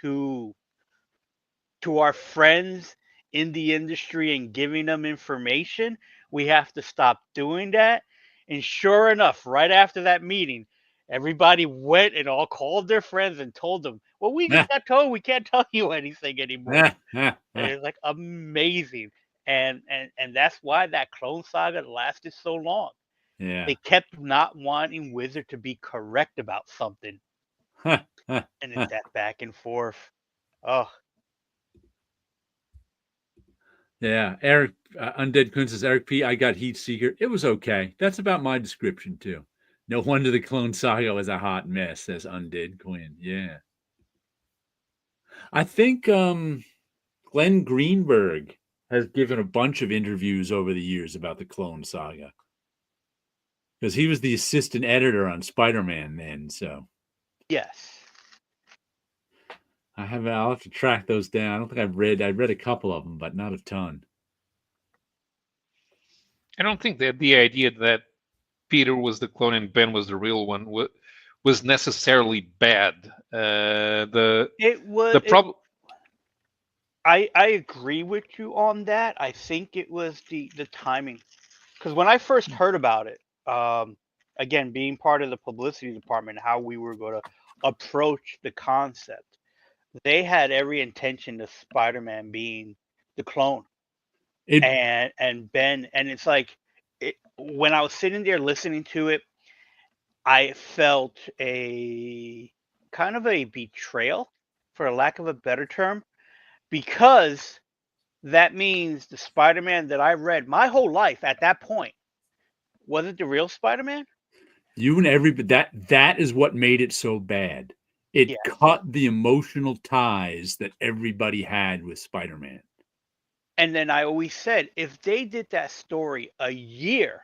to our friends in the industry and giving them information. We have to stop doing that. And sure enough, right after that meeting, everybody went and all called their friends and told them, "Well, we just got told we can't tell you anything anymore." And it's like amazing. And that's why that Clone Saga lasted so long. Yeah. They kept not wanting Wizard to be correct about something. And it's that back and forth. Oh, Yeah, Eric Undead Quinn says, Eric P. I got Heat Seeker. It was okay. That's about my description too. No wonder the Clone Saga was a hot mess, says Undead Quinn. Yeah, I think Glenn Greenberg has given a bunch of interviews over the years about the Clone Saga because he was the assistant editor on Spider-Man then. So yes. I'll have to track those down. I don't think I read a couple of them, but not a ton. I don't think that the idea that Peter was the clone and Ben was the real one was necessarily bad. The problem. I agree with you on that. I think it was the timing, because when I first heard about it, again being part of the publicity department, how we were going to approach the concept, they had every intention of Spider-Man being the clone, and Ben, and it's like when I was sitting there listening to it, I felt a kind of a betrayal, for a lack of a better term, because that means the Spider-Man that I read my whole life at that point wasn't the real Spider-Man. You and everybody, that is what made it so bad. It cut the emotional ties that everybody had with Spider-Man. And then I always said, if they did that story a year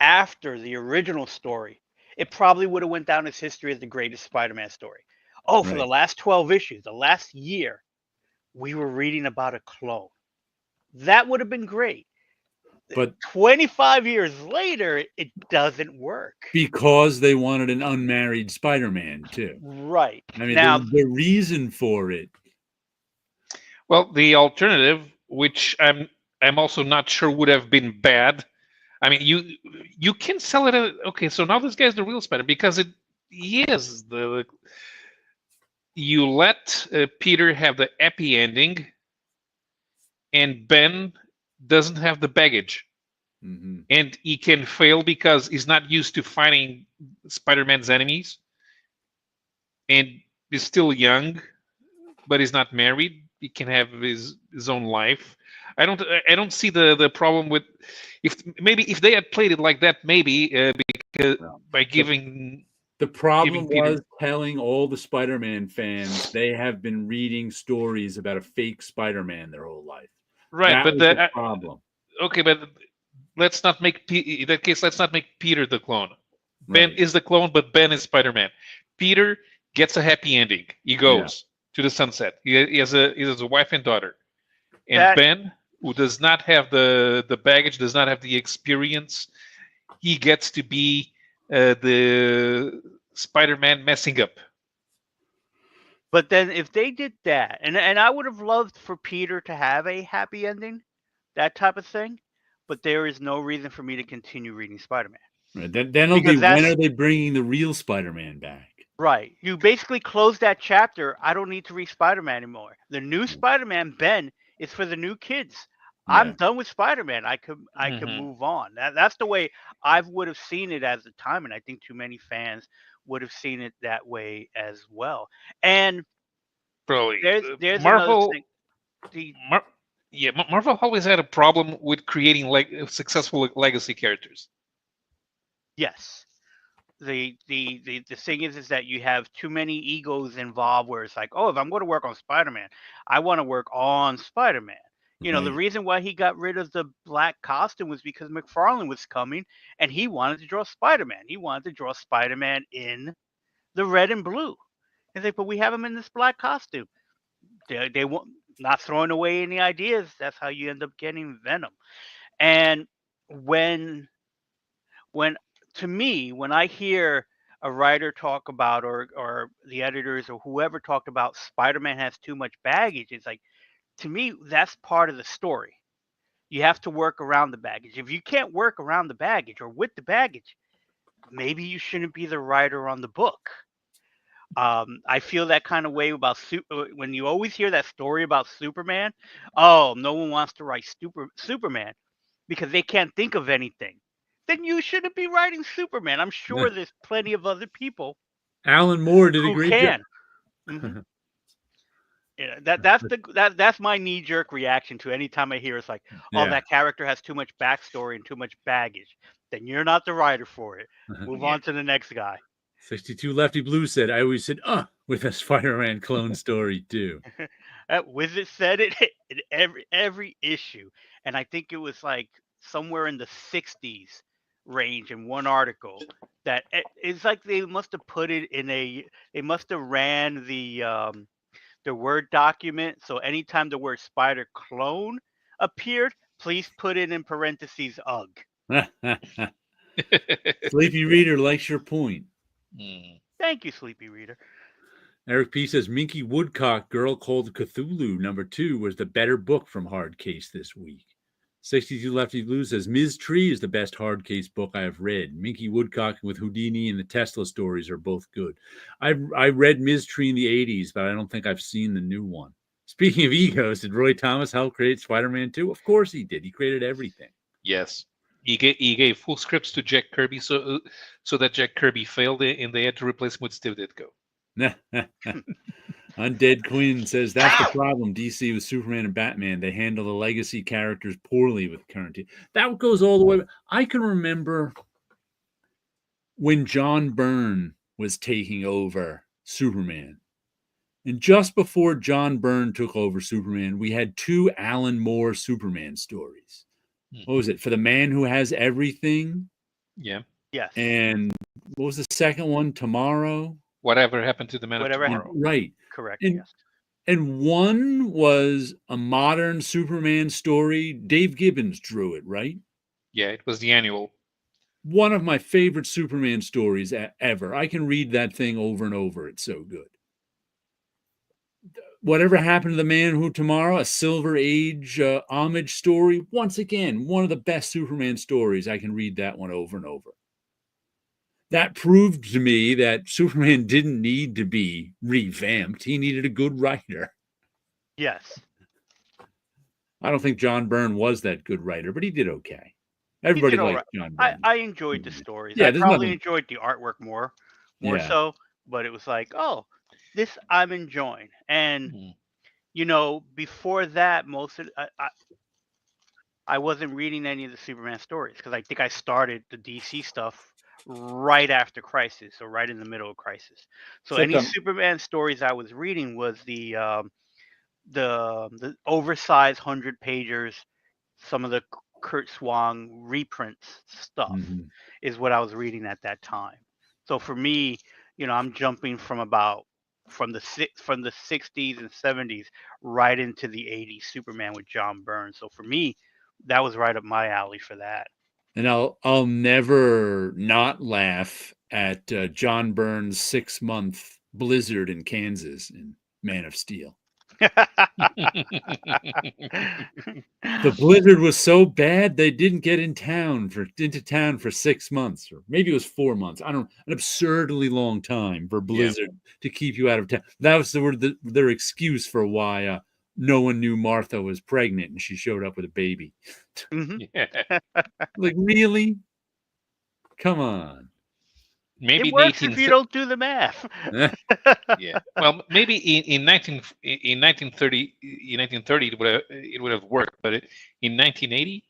after the original story, it probably would have went down as history as the greatest Spider-Man story. Oh, for the last 12 issues, the last year, we were reading about a clone. That would have been great. But 25 years later, it doesn't work. Because they wanted an unmarried Spider-Man too. Right. I mean, now, the reason for it. Well, the alternative, which I'm also not sure would have been bad. I mean, you can sell it. Okay, so now this guy's the real Spider because he is the. You let Peter have the happy ending, and Ben doesn't have the baggage. Mm-hmm. And he can fail because he's not used to fighting Spider-Man's enemies, and he's still young, but he's not married. He can have his own life. I don't see the problem with if they had played it like that, maybe because by giving the problem was telling all the Spider-Man fans they have been reading stories about a fake Spider-Man their whole life. Right, that but was the problem. Okay, but let's not make in that case. Let's not make Peter the clone. Ben is the clone, but Ben is Spider-Man. Peter gets a happy ending. He goes to the sunset. He has a wife and daughter. And Ben, who does not have the baggage, does not have the experience, he gets to be the Spider-Man messing up. But then if they did that, and I would have loved for Peter to have a happy ending, that type of thing, but there is no reason for me to continue reading Spider-Man. Right. Then it'll be, when are they bringing the real Spider-Man back? Right. You basically close that chapter. I don't need to read Spider-Man anymore. The new Spider-Man, Ben, is for the new kids. Yeah. I'm done with Spider-Man. I could move on. That's the way I would have seen it at the time, and I think too many fans would have seen it that way as well. And Probably there's Marvel. another thing. Marvel always had a problem with creating successful legacy characters. Yes. The thing is that you have too many egos involved where it's like, oh, if I'm going to work on Spider-Man, I want to work on Spider-Man. You know, the reason why he got rid of the black costume was because McFarlane was coming and he wanted to draw Spider-Man. He wanted to draw Spider-Man in the red and blue. He's like, but we have him in this black costume. They won't, not throwing away any ideas. That's how you end up getting Venom. And when to me, when I hear a writer talk about or the editors or whoever talked about Spider-Man has too much baggage, it's like, to me, that's part of the story. You have to work around the baggage. If you can't work around the baggage or with the baggage, maybe you shouldn't be the writer on the book. I feel that kind of way about when you always hear that story about Superman. Oh, no one wants to write Superman because they can't think of anything. Then you shouldn't be writing Superman. I'm sure there's plenty of other people. Alan Moore did a great job. Mm-hmm. Yeah, that's my knee jerk reaction to any time I hear it's like, oh, that character has too much backstory and too much baggage. Then you're not the writer for it. Move on to the next guy. 62 Lefty Blue said, I always said, with a Spider-Man clone story too. Wizard said it in every issue. And I think it was like somewhere in the 60s range in one article that it's like they must have put it in they must have ran the Word document. So anytime the word spider clone appeared, please put it in parentheses UGG. Sleepy Reader likes your point. Thank you, Sleepy Reader. Eric P. says Minky Woodcock, Girl Called Cthulhu, #2 was the better book from Hard Case this week. 62 Lefty Blue says Ms. Tree is the best Hard Case book I have read. Minky Woodcock with Houdini and the Tesla stories are both good. I read Ms. Tree in the 80s, but I don't think I've seen the new one. Speaking of egos, did Roy Thomas help create Spider-Man 2? Of course he did. He created everything. Yes. He gave full scripts to Jack Kirby so that Jack Kirby failed it and they had to replace him with Steve Ditko. Undead Quinn says that's the problem. DC with Superman and Batman. They handle the legacy characters poorly with current. That goes all the way. I can remember when John Byrne was taking over Superman. And just before John Byrne took over Superman, we had 2 Alan Moore Superman stories. What was it? For the Man Who Has Everything? Yeah. Yes. And what was the second one? Tomorrow? Whatever Happened to the Man of Tomorrow. Right. Correct. Yes. And one was a modern Superman story. Dave Gibbons drew it, right? Yeah, it was the annual. One of my favorite Superman stories ever. I can read that thing over and over. It's so good. Whatever Happened to the Man Who Tomorrow, a Silver Age homage story. Once again, one of the best Superman stories. I can read that one over and over. That proved to me that Superman didn't need to be revamped. He needed a good writer. Yes. I don't think John Byrne was that good writer, but he did okay. Everybody liked John Byrne. I enjoyed the stories. Yeah, I probably enjoyed the artwork more so, but it was like, oh, this I'm enjoying. And, before that, I wasn't reading any of the Superman stories because I think I started the DC stuff right after Crisis, or right in the middle of Crisis. So any Superman stories I was reading was the oversized 100-pagers, some of the Kurt Swan reprints stuff is what I was reading at that time. So for me, I'm jumping from the 60s and 70s right into the 80s Superman with John Byrne. So for me, that was right up my alley for that. And I'll never not laugh at John Byrne's 6-month blizzard in Kansas in Man of Steel. The blizzard was so bad they didn't get into town for 6 months, or maybe it was 4 months. I don't know, an absurdly long time for blizzard to keep you out of town. That was their excuse for why no one knew Martha was pregnant and she showed up with a baby. Yeah. Like, really? Come on. Maybe It works if you don't do the math. Yeah. Well, maybe in 1930 it would have worked, but in 1980.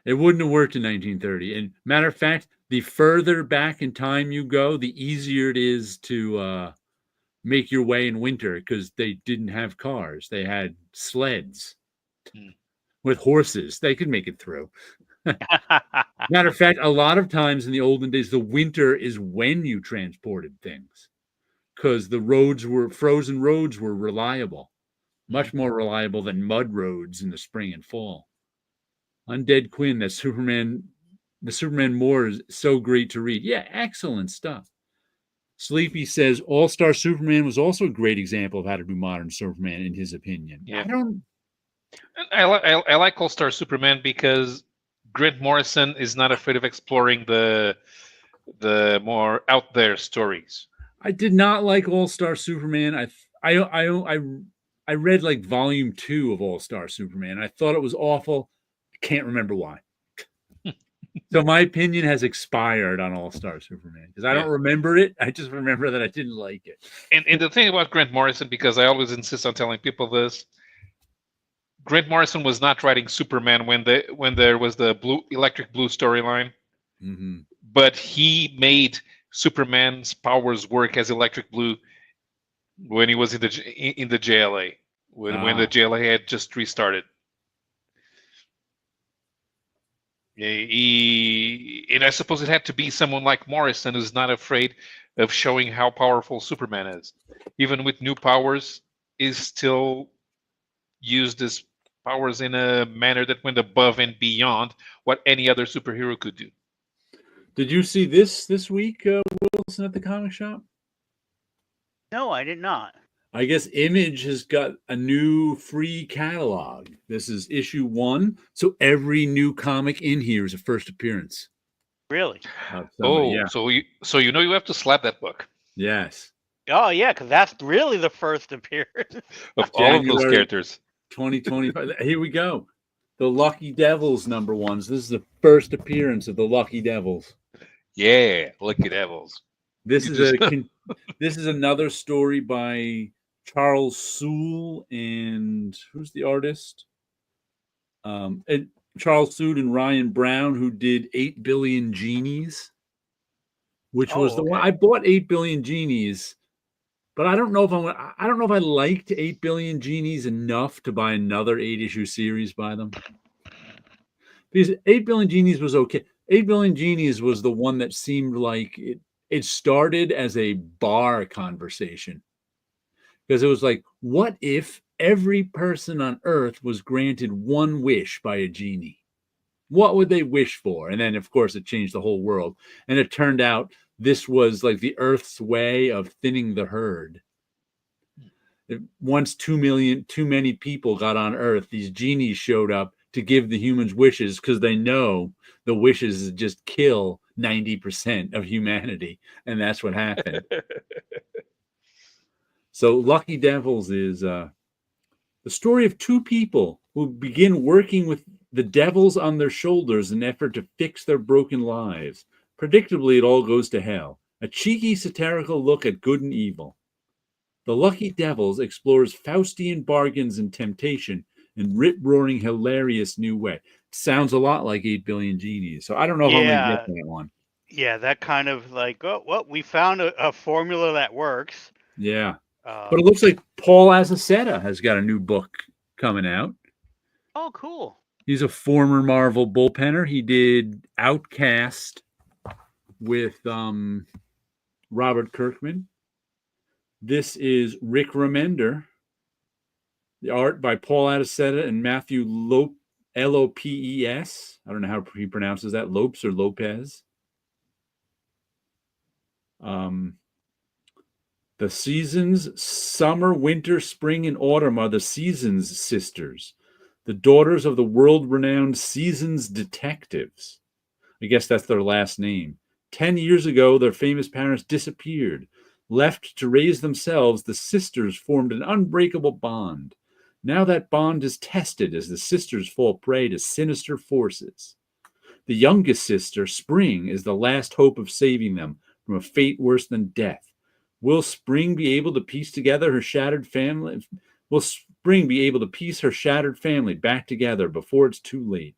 It wouldn't have worked in 1930. And matter of fact, the further back in time you go, the easier it is to make your way in winter because they didn't have cars. They had sleds with horses. They could make it through. Matter of fact, a lot of times in the olden days, the winter is when you transported things because the frozen roads were reliable, much more reliable than mud roads in the spring and fall. Undead Quinn, the Superman More is so great to read. Yeah, excellent stuff. Sleepy says All-Star Superman was also a great example of how to do modern Superman, in his opinion. Yeah. I I like All-Star Superman because Grant Morrison is not afraid of exploring the more out there stories. I did not like All-Star Superman. I read like volume 2 of All-Star Superman. I thought it was awful. I can't remember why. So my opinion has expired on All-Star Superman because I don't remember it. I just remember that I didn't like it. And the thing about Grant Morrison, because I always insist on telling people this, Grant Morrison was not writing Superman when there was the Electric Blue storyline, but he made Superman's powers work as Electric Blue when he was in the JLA when the JLA had just restarted. And I suppose it had to be someone like Morrison who's not afraid of showing how powerful Superman is, even with new powers, is still used his powers in a manner that went above and beyond what any other superhero could do. Did you see this week, Wilson, at the comic shop? No, I did not. I guess Image has got a new free catalog. This is issue 1, so every new comic in here is a first appearance. Really? Yeah. So you have to slap that book. Yes. Oh yeah, because that's really the first appearance of all of those characters. 2025. Here we go. The Lucky Devils #1. This is the first appearance of the Lucky Devils. Yeah, Lucky Devils. This is another story by Charles Soule and who's the artist? And Charles Soule and Ryan Brown, who did 8 Billion Genies, which was the one I bought. 8 Billion Genies, but I don't know if I liked 8 Billion Genies enough to buy another 8-issue series by them. Because 8 Billion Genies was okay. 8 Billion Genies was the one that seemed like it started as a bar conversation. Because it was like, what if every person on Earth was granted one wish by a genie? What would they wish for? And then, of course, it changed the whole world. And it turned out this was like the Earth's way of thinning the herd. Once 2 many people got on Earth, these genies showed up to give the humans wishes because they know the wishes just kill 90% of humanity. And that's what happened. So Lucky Devils is the story of 2 people who begin working with the devils on their shoulders in an effort to fix their broken lives. Predictably, it all goes to hell. A cheeky, satirical look at good and evil. The Lucky Devils explores Faustian bargains and temptation in rip-roaring, hilarious new way. Sounds a lot like 8 Billion Genies. So I don't know if I'm going to get that one. Yeah, that kind of like, we found a formula that works. Yeah. But it looks like Paul Azaceta has got a new book coming out. Oh, cool. He's a former Marvel bullpenner. He did Outcast with Robert Kirkman. This is Rick Remender. The art by Paul Azaceta and Matthew Lopes. Lopes. I don't know how he pronounces that. Lopes or Lopez. The seasons, summer, winter, spring, and autumn, are the Seasons sisters, the daughters of the world-renowned Seasons detectives. I guess that's their last name. 10 years ago, their famous parents disappeared. Left to raise themselves, the sisters formed an unbreakable bond. Now that bond is tested as the sisters fall prey to sinister forces. The youngest sister, Spring, is the last hope of saving them from a fate worse than death. Will Spring be able to piece together her shattered family? Will Spring be able to piece her shattered family back together before it's too late?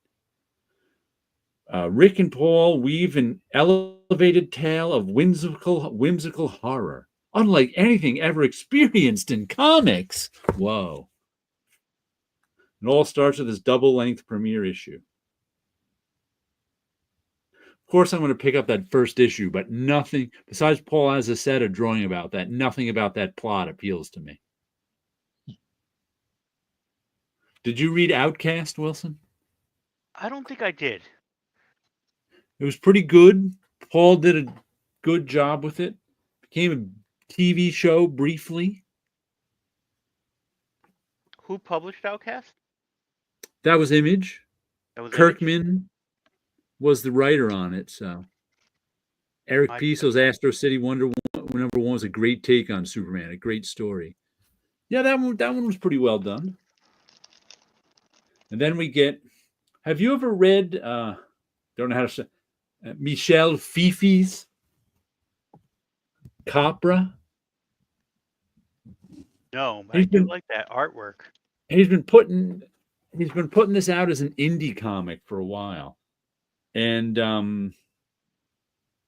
Rick and Paul weave an elevated tale of whimsical horror, unlike anything ever experienced in comics. Whoa. It all starts with this double-length premiere issue. Of course, I'm going to pick up that first issue, but nothing, besides Paul Azaceta drawing about that, nothing about that plot appeals to me. Did you read Outcast, Wilson? I don't think I did. It was pretty good. Paul did a good job with it. Became a TV show briefly. Who published Outcast? That was Image. That was Kirkman Image? was the writer on it. So Eric I- Peaso's Astro City Wonder Woman #1 was a great take on Superman. A great story. Yeah, that one was pretty well done. And then we get. Have you ever read? Don't know how to say. Michel Fifi's Capra. No, but I do like that artwork. He's been putting this out as an indie comic for a while, and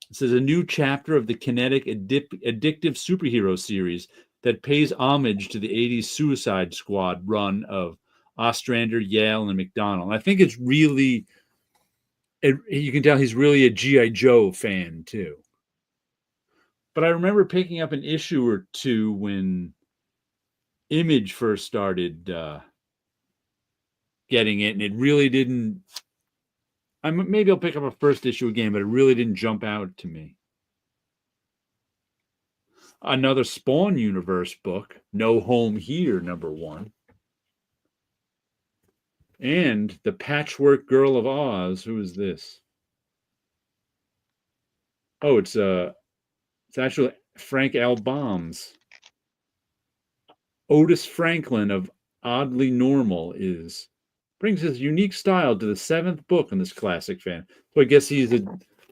this is a new chapter of the kinetic addictive superhero series that pays homage to the 80s Suicide Squad run of Ostrander, Yale, and McDonnell. And I think it's really, you can tell he's really a G.I. Joe fan too. But I remember picking up an issue or two when Image first started getting it, and it really didn't. Maybe I'll pick up a first issue again, but it really didn't jump out to me. Another Spawn Universe book, No Home Here, #1. And The Patchwork Girl of Oz. Who is this? Oh, it's actually Frank Albaum's. Otis Franklin of Oddly Normal brings his unique style to the 7th book in this classic fan. So I guess he's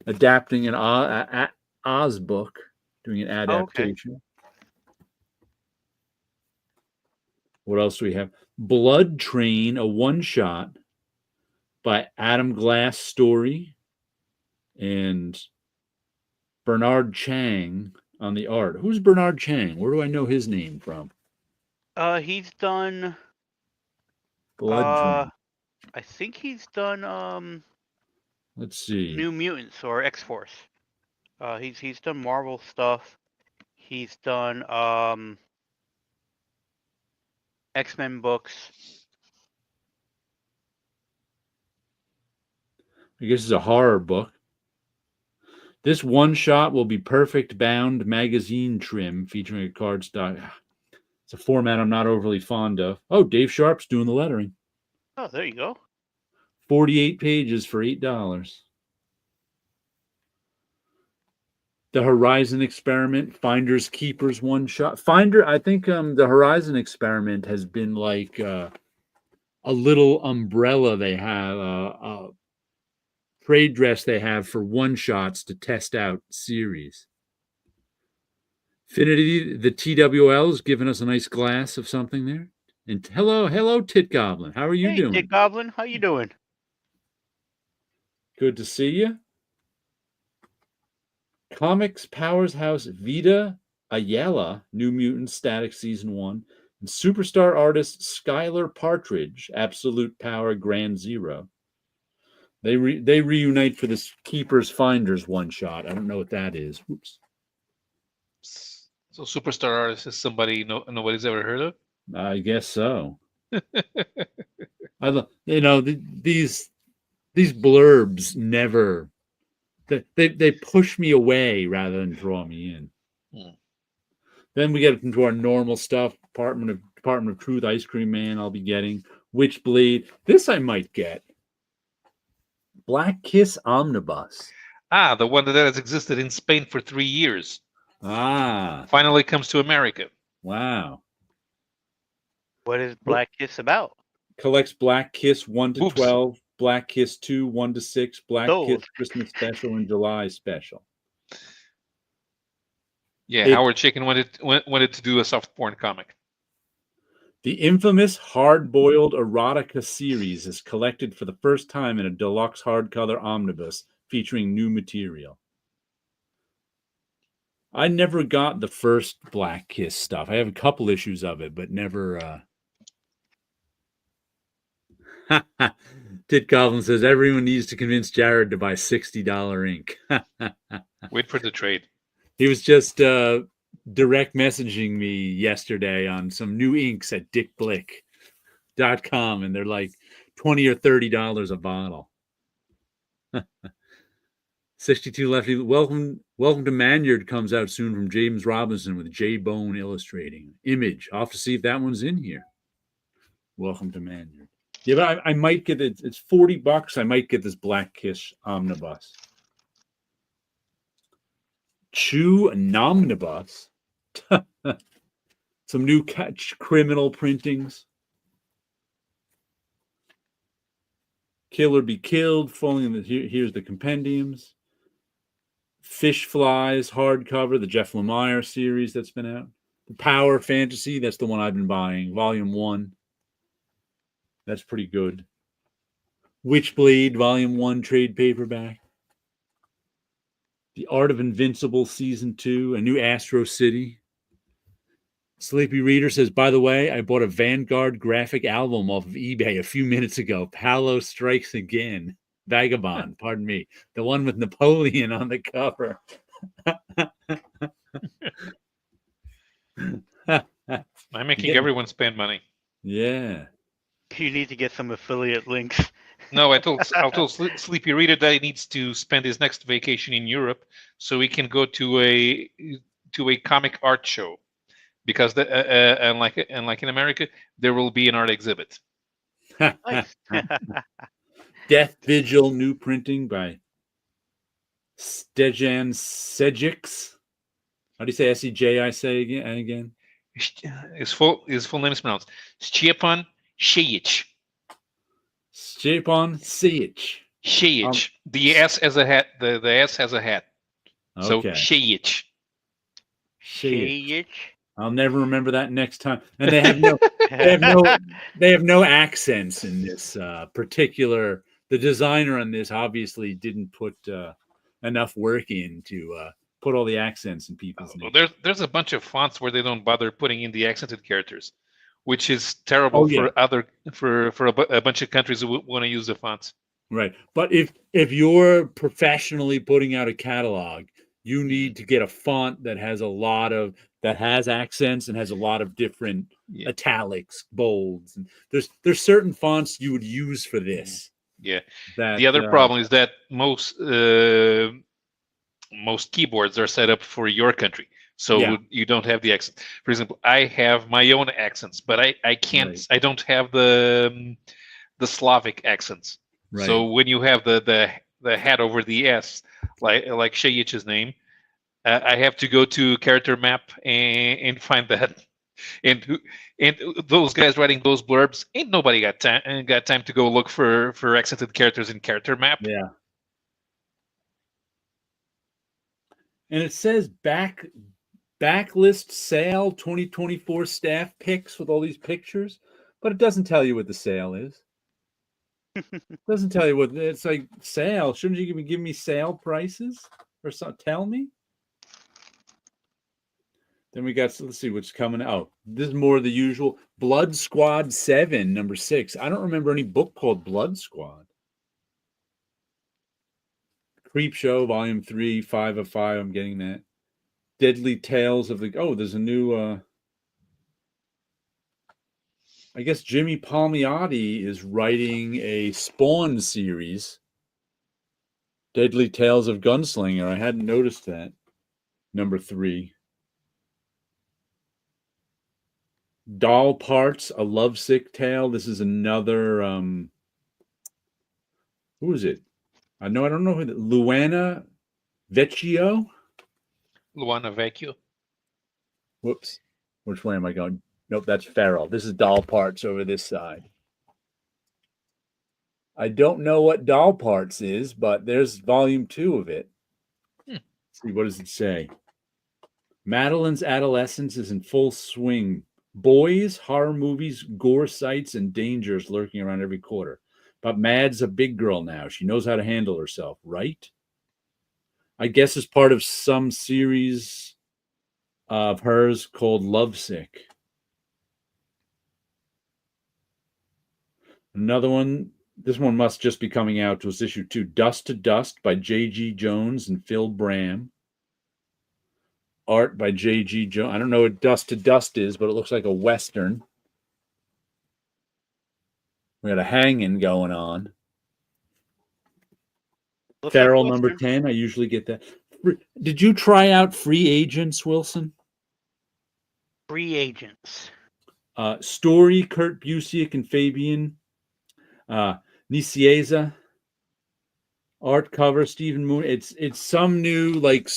adapting an Oz book, doing an adaptation. Oh, okay. What else do we have? Blood Train, a one-shot by Adam Glass Story and Bernard Chang on the art. Who's Bernard Chang? Where do I know his name from? He's done Blood Train. I think he's done let's see. New Mutants or X-Force. He's done Marvel stuff. He's done X-Men books. I guess it's a horror book. This one shot will be perfect bound magazine trim featuring a cardstock. It's a format I'm not overly fond of. Oh, Dave Sharp's doing the lettering. Oh, there you go. 48 pages for $8. The Horizon Experiment, Finders Keepers one shot. I think the Horizon Experiment has been like a little umbrella they have, a trade dress they have for one shots to test out series. Finity, the TWL, has given us a nice glass of something there. And hello, Tit Goblin. How are you doing? Tit Goblin, how you doing? Good to see you. Comics Powerhouse Vita Ayala, New Mutants Static Season 1, and superstar artist Skylar Partridge, Absolute Power Grand Zero. They reunite for this Keepers Finders one shot. I don't know what that is. Oops. So superstar artist is somebody nobody's ever heard of? I guess so. These blurbs never. They push me away rather than draw me in. Then we get into our normal stuff. Department of Truth, Ice Cream Man. I'll be getting Witchblade. This I might get. Black Kiss Omnibus. The one that has existed in Spain for 3 years. Finally comes to America. Wow. What is Black Kiss about? Collects Black Kiss 1 to Boobs. 12, Black Kiss 2, 1 to 6, Black Those. Kiss Christmas special and July special. Yeah, Howard Chaykin wanted to do a soft porn comic. The infamous hard-boiled erotica series is collected for the first time in a deluxe hardcover omnibus featuring new material. I never got the first Black Kiss stuff. I have a couple issues of it, but never... Tit Goblin says, everyone needs to convince Jared to buy $60 ink. Wait for the trade. He was just direct messaging me yesterday on some new inks at dickblick.com, and they're like $20 or $30 a bottle. 62 Lefty, welcome to Manyard comes out soon from James Robinson with J Bone illustrating. Image. I'll have to see if that one's in here. Welcome to Manyard. Yeah, but I might get it. It's $40. I might get this Black Kiss omnibus. Chew Nomnibus. Some new criminal printings. Kill or Be Killed. Here's the compendiums. Fish Flies hardcover, the Jeff Lemire series that's been out. The Power Fantasy, that's the one I've been buying. Volume 1. That's pretty good. Witchblade, Volume 1, trade paperback. The Art of Invincible, Season 2. A new Astro City. Sleepy Reader says, by the way, I bought a Vanguard graphic album off of eBay a few minutes ago. Paolo Strikes Again. Vagabond, pardon me. The one with Napoleon on the cover. I'm making everyone spend money. Yeah. You need to get some affiliate links. No, I told Sleepy Reader that he needs to spend his next vacation in Europe so he can go to a comic art show, because unlike in America, there will be an art exhibit. Nice. Death Vigil new printing by Stejan Sejic. How do you say S-E-J? I say again. His full name is pronounced Stjepan Šejić. Stjepan Šejić. Šejić. The S has a hat. The S has a hat. So Okay. Šejić. Šejić. I'll never remember that next time. And they have no accents in this particular. The designer on this obviously didn't put enough work in to put all the accents in people's names. Well, there's a bunch of fonts where they don't bother putting in the accented characters, which is terrible for a bunch of countries who want to use the fonts. Right, but if you're professionally putting out a catalog, you need to get a font that has accents and has a lot of different italics, bolds, and there's certain fonts you would use for this. Yeah. The other problem is that most keyboards are set up for your country, so you don't have the accent. For example, I have my own accents, but I can't. Right. I don't have the Slavic accents. Right. So when you have the hat over the S, like Šejić's name, I have to go to character map and find that. And those guys writing those blurbs, ain't nobody got time to go look for accented characters in character map. Yeah. And it says backlist sale 2024 staff picks with all these pictures, but it doesn't tell you what the sale is. It doesn't tell you what it's like. Sale. Shouldn't you give me sale prices or something? Tell me. Then we got, let's see what's coming out. This is more of the usual. Blood Squad 7, number 6. I don't remember any book called Blood Squad. Creep Show, Volume 3, 5 of 5. I'm getting that. Deadly Tales of the... Oh, there's a new... I guess Jimmy Palmiotti is writing a Spawn series. Deadly Tales of Gunslinger. I hadn't noticed that. Number 3. Doll Parts, A Lovesick Tale. This is another who is it? I don't know who Luana Vecchio. Luana Vecchio. Whoops. Which way am I going? Nope, that's Farrell. This is Doll Parts over this side. I don't know what Doll Parts is, but there's volume 2 of it. Let's see, what does it say? Madeline's adolescence is in full swing. Boys, horror movies, gore sights, and dangers lurking around every corner. But Mad's a big girl now. She knows how to handle herself, right? I guess it's part of some series of hers called Lovesick. Another one, this one must just be coming out. It was issue 2, Dust to Dust by J.G. Jones and Phil Bram. Art by J.G. Jones. I don't know what Dust to Dust is, but it looks like a Western. We got a hanging going on. Feral like number 10. I usually get that. Did you try out Free Agents, Wilson? Free Agents. Story, Kurt Busiek and Fabian. Nicieza. Art cover, Stephen Moon. It's some new, like,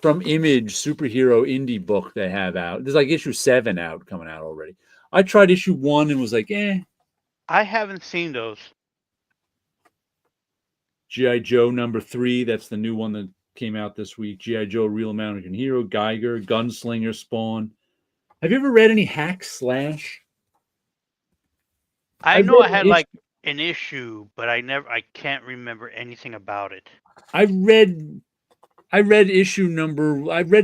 from Image superhero indie book they have out. There's like issue 7 out, coming out already. I tried issue 1 and was like, eh. I haven't seen those. G.I. Joe number 3, that's the new one that came out this week. G.I. Joe, Real American Hero, Geiger, Gunslinger, Spawn. Have you ever read any Hack Slash? I know I had like an issue, but I can't remember anything about it. I read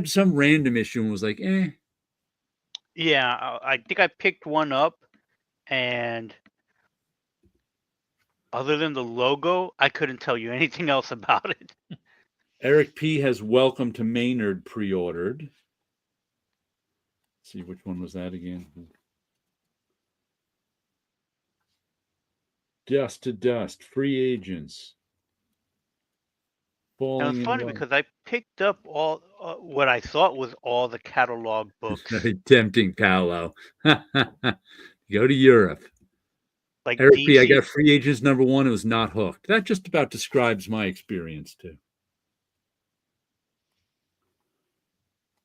some random issue and was like, eh. Yeah, I think I picked one up, and other than the logo, I couldn't tell you anything else about it. Eric P. has Welcome to Maynard pre-ordered. Let's see, which one was that again? Dust to Dust, Free Agents. And it's funny because I picked up all what I thought was all the catalog books. Very tempting, Paolo. Go to Europe. Like Eric DC. P., I got Free Agents number 1. It was not hooked. That just about describes my experience, too.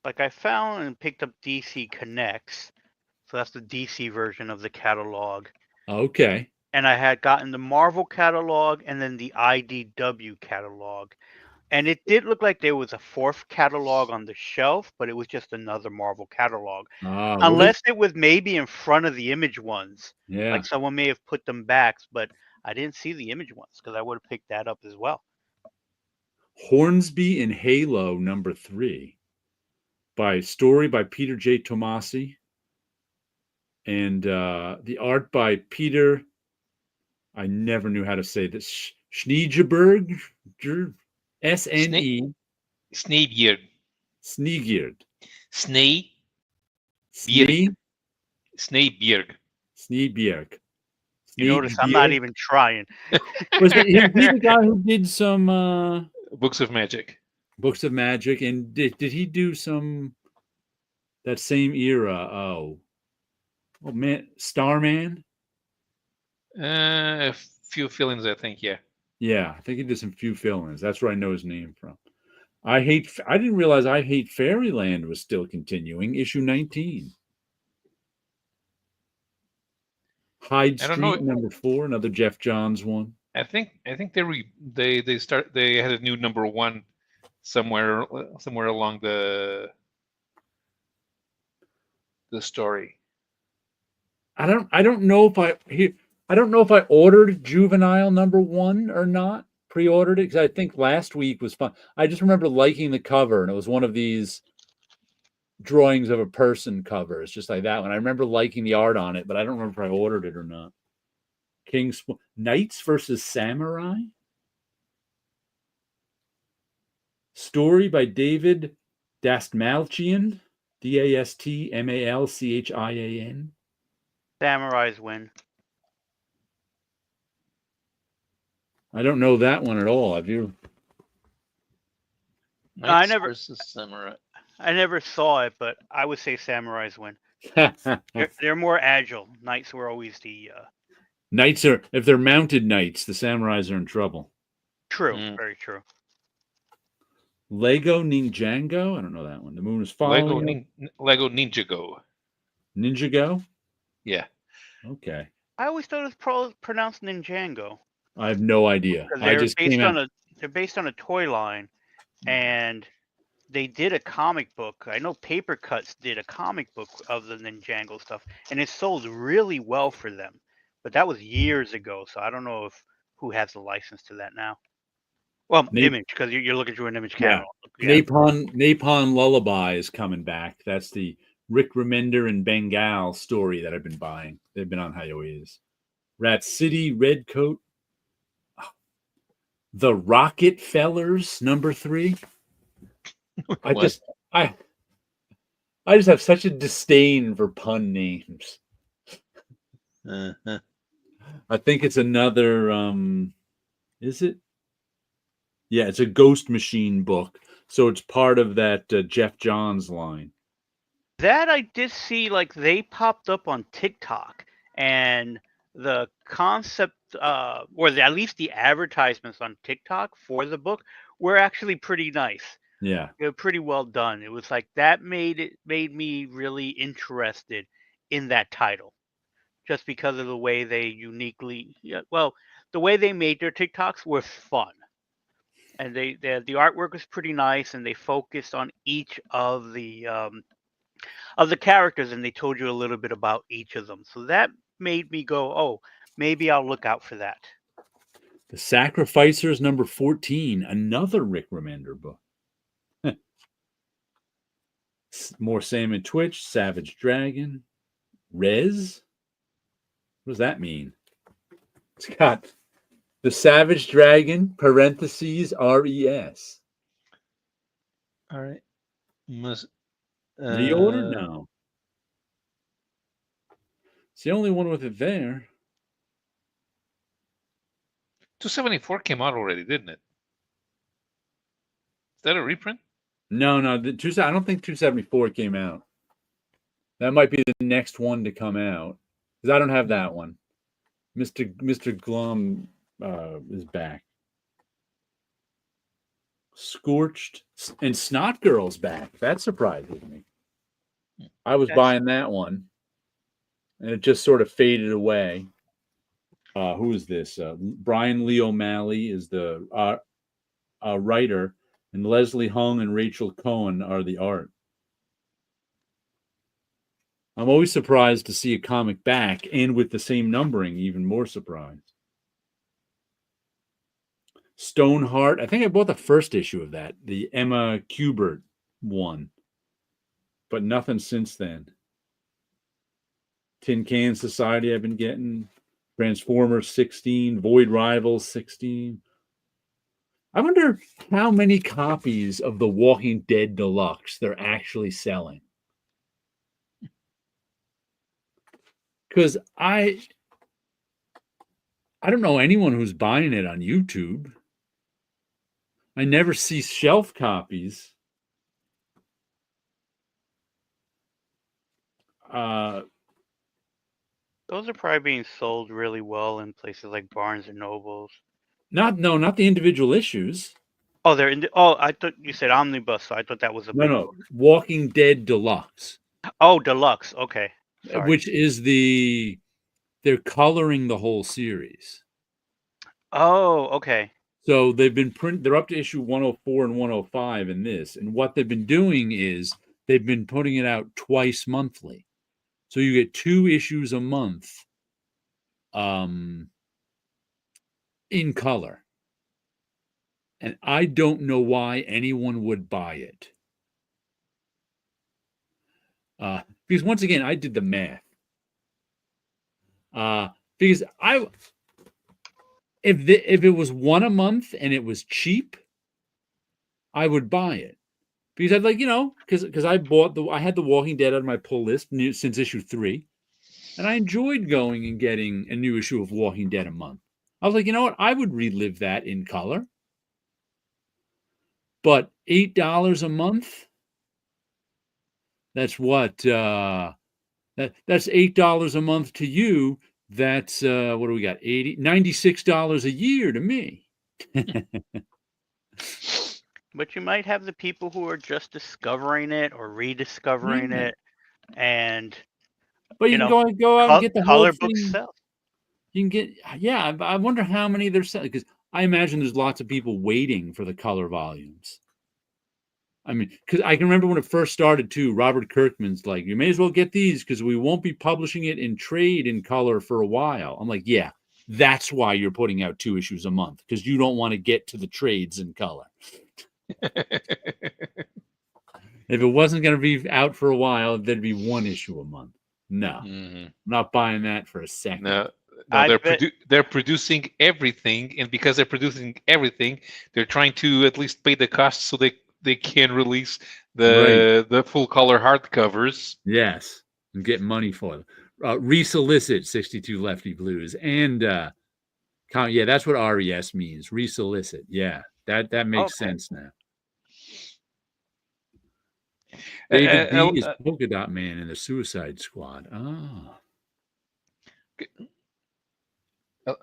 Like I found and picked up DC Connects. So that's the DC version of the catalog. Okay. And I had gotten the Marvel catalog and then the IDW catalog. And it did look like there was a 4th catalog on the shelf, but it was just another Marvel catalog. Unless it was maybe in front of the Image ones. Yeah. Like someone may have put them back, but I didn't see the Image ones because I would have picked that up as well. Hornsby and Halo number 3. Story by Peter J. Tomasi. And the art by Peter, I never knew how to say this, Schneegeberg, S-N-E. Sneegerd. Sneegerd. Sneebjerg. Sneebjerg. You notice I'm not even trying. Was he the guy who did some Books of Magic? Books of Magic, and did he do some that same era? Oh man, Starman. A few fill-ins, I think. Yeah, I think he did some few fill-ins. That's where I know his name from. I didn't realize I Hate Fairyland was still continuing. Issue 19. Hyde Street number 4, another Jeff Johns one. I think they had a new number 1 somewhere along the story. I don't know if I ordered Juvenile number 1 or not. Pre-ordered it because I think last week was fun. I just remember liking the cover, and it was one of these drawings of a person covers, just like that one. I remember liking the art on it, but I don't remember if I ordered it or not. Knights versus Samurai. Story by David Dastmalchian, Dastmalchian. Samurais win. I don't know that one at all. Have you? I never saw it, but I would say Samurais win. They're more agile. Knights were always the Knights are, if they're mounted knights, the samurais are in trouble. true, Mm. very true. Lego Ninjago? I don't know that one. The moon is following Lego Ninjago. Ninjago? Yeah. Okay. I always thought it was pronounced Ninjago. I have no idea. Because I just came out. they're based on a toy line, and they did a comic book. I know Paper Cuts did a comic book of the Ninjago stuff, and it sold really well for them. But that was years ago, so I don't know who has the license to that now. Well, Image, because you're looking through an Image camera. Yeah. Napalm Lullaby is coming back. That's the Rick Remender and Bengal story that I've been buying. They've been on hiatus. Rat City, Redcoat. The Rocket Fellers, number 3. I just have such a disdain for pun names. I think it's another is it? Yeah, it's a Ghost Machine book. So it's part of that Jeff Johns line. That I did see, like, they popped up on TikTok, and the concept, or at least the advertisements on TikTok for the book were actually pretty nice. Yeah. They were pretty well done. It was like that made me really interested in that title, just because of the way they the way they made their TikToks were fun, and the artwork was pretty nice, and they focused on each of the characters, and they told you a little bit about each of them. So that made me go, oh, maybe I'll look out for that. The Sacrificers, number 14, another Rick Remender book. More Sam and Twitch, Savage Dragon, Res. What does that mean? It's got the Savage Dragon, parentheses, RES. All right. Reorder? No. It's the only one with it there. 274 came out already, didn't it? Is that a reprint? No. I don't think 274 came out. That might be the next one to come out, because I don't have that one. Mr. Glum is back. Scorched and Snot Girl's back. That surprises me. I was buying that one, and it just sort of faded away. Who is this? Brian Lee O'Malley is the writer, and Leslie Hung and Rachel Cohen are the art. I'm always surprised to see a comic back, and with the same numbering, even more surprised. Stoneheart. I think I bought the first issue of that, the Emma Kubert one, but nothing since then. Tin Can Society I've been getting. Transformers 16, Void Rivals 16. I wonder how many copies of The Walking Dead Deluxe they're actually selling. Because I don't know anyone who's buying it on YouTube. I never see shelf copies. Those are probably being sold really well in places like Barnes and Nobles. Not the individual issues. Oh, I thought you said omnibus, so I thought that was a big book. Walking Dead Deluxe. Oh, Deluxe. Okay. Sorry. Which is they're coloring the whole series. Oh, okay. So they've been they're up to issue 104 and 105 in this. And what they've been doing is they've been putting it out twice monthly. So you get 2 issues a month in color. And I don't know why anyone would buy it. Because once again, I did the math. Because if it was one a month and it was cheap, I would buy it. Because I'd because I had The Walking Dead on my pull list since issue 3, and I enjoyed going and getting a new issue of Walking Dead a month. I was like, you know what? I would relive that in color. But $8 a month, that's what, That's $8 a month to you. That's what do we got? $96 a year to me. But you might have the people who are just discovering it or rediscovering Yeah. it, and But you can go out and get the whole color books thing. sell. You can get, yeah. I wonder how many they're selling, because I imagine there's lots of people waiting for the color volumes. I mean, because I can remember when it first started too. Robert Kirkman's like, you may as well get these because we won't be publishing it in trade in color for a while. I'm like, yeah, that's why you're putting out 2 issues a month, because you don't want to get to the trades in color. If it wasn't going to be out for a while, there'd be 1 issue a month. No, I'm not buying that for a second. No, they're producing everything, and because they're producing everything, they're trying to at least pay the cost so they can release the full color hardcovers. Yes, and get money for them. Resolicit 62 Lefty Blues, and yeah, that's what RES means. Resolicit. Yeah, that makes sense now. David B is Polka Dot Man in the Suicide Squad. Oh.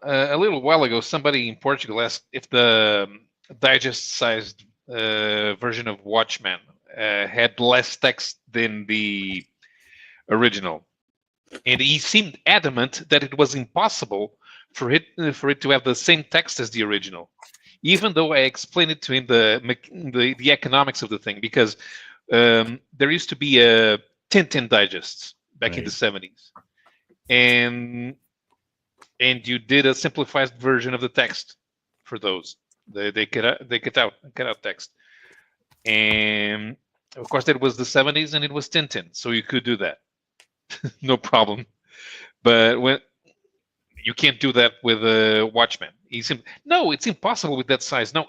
A little while ago, somebody in Portugal asked if the digest-sized version of Watchmen had less text than the original, and he seemed adamant that it was impossible for it to have the same text as the original, even though I explained it to him the economics of the thing, because there used to be a Tintin digests back in the 70s, and you did a simplified version of the text for those. They cut out text, and of course that was the 70s and it was Tintin, so you could do that, no problem. But when you can't do that with Watchmen, no, it's impossible with that size. No,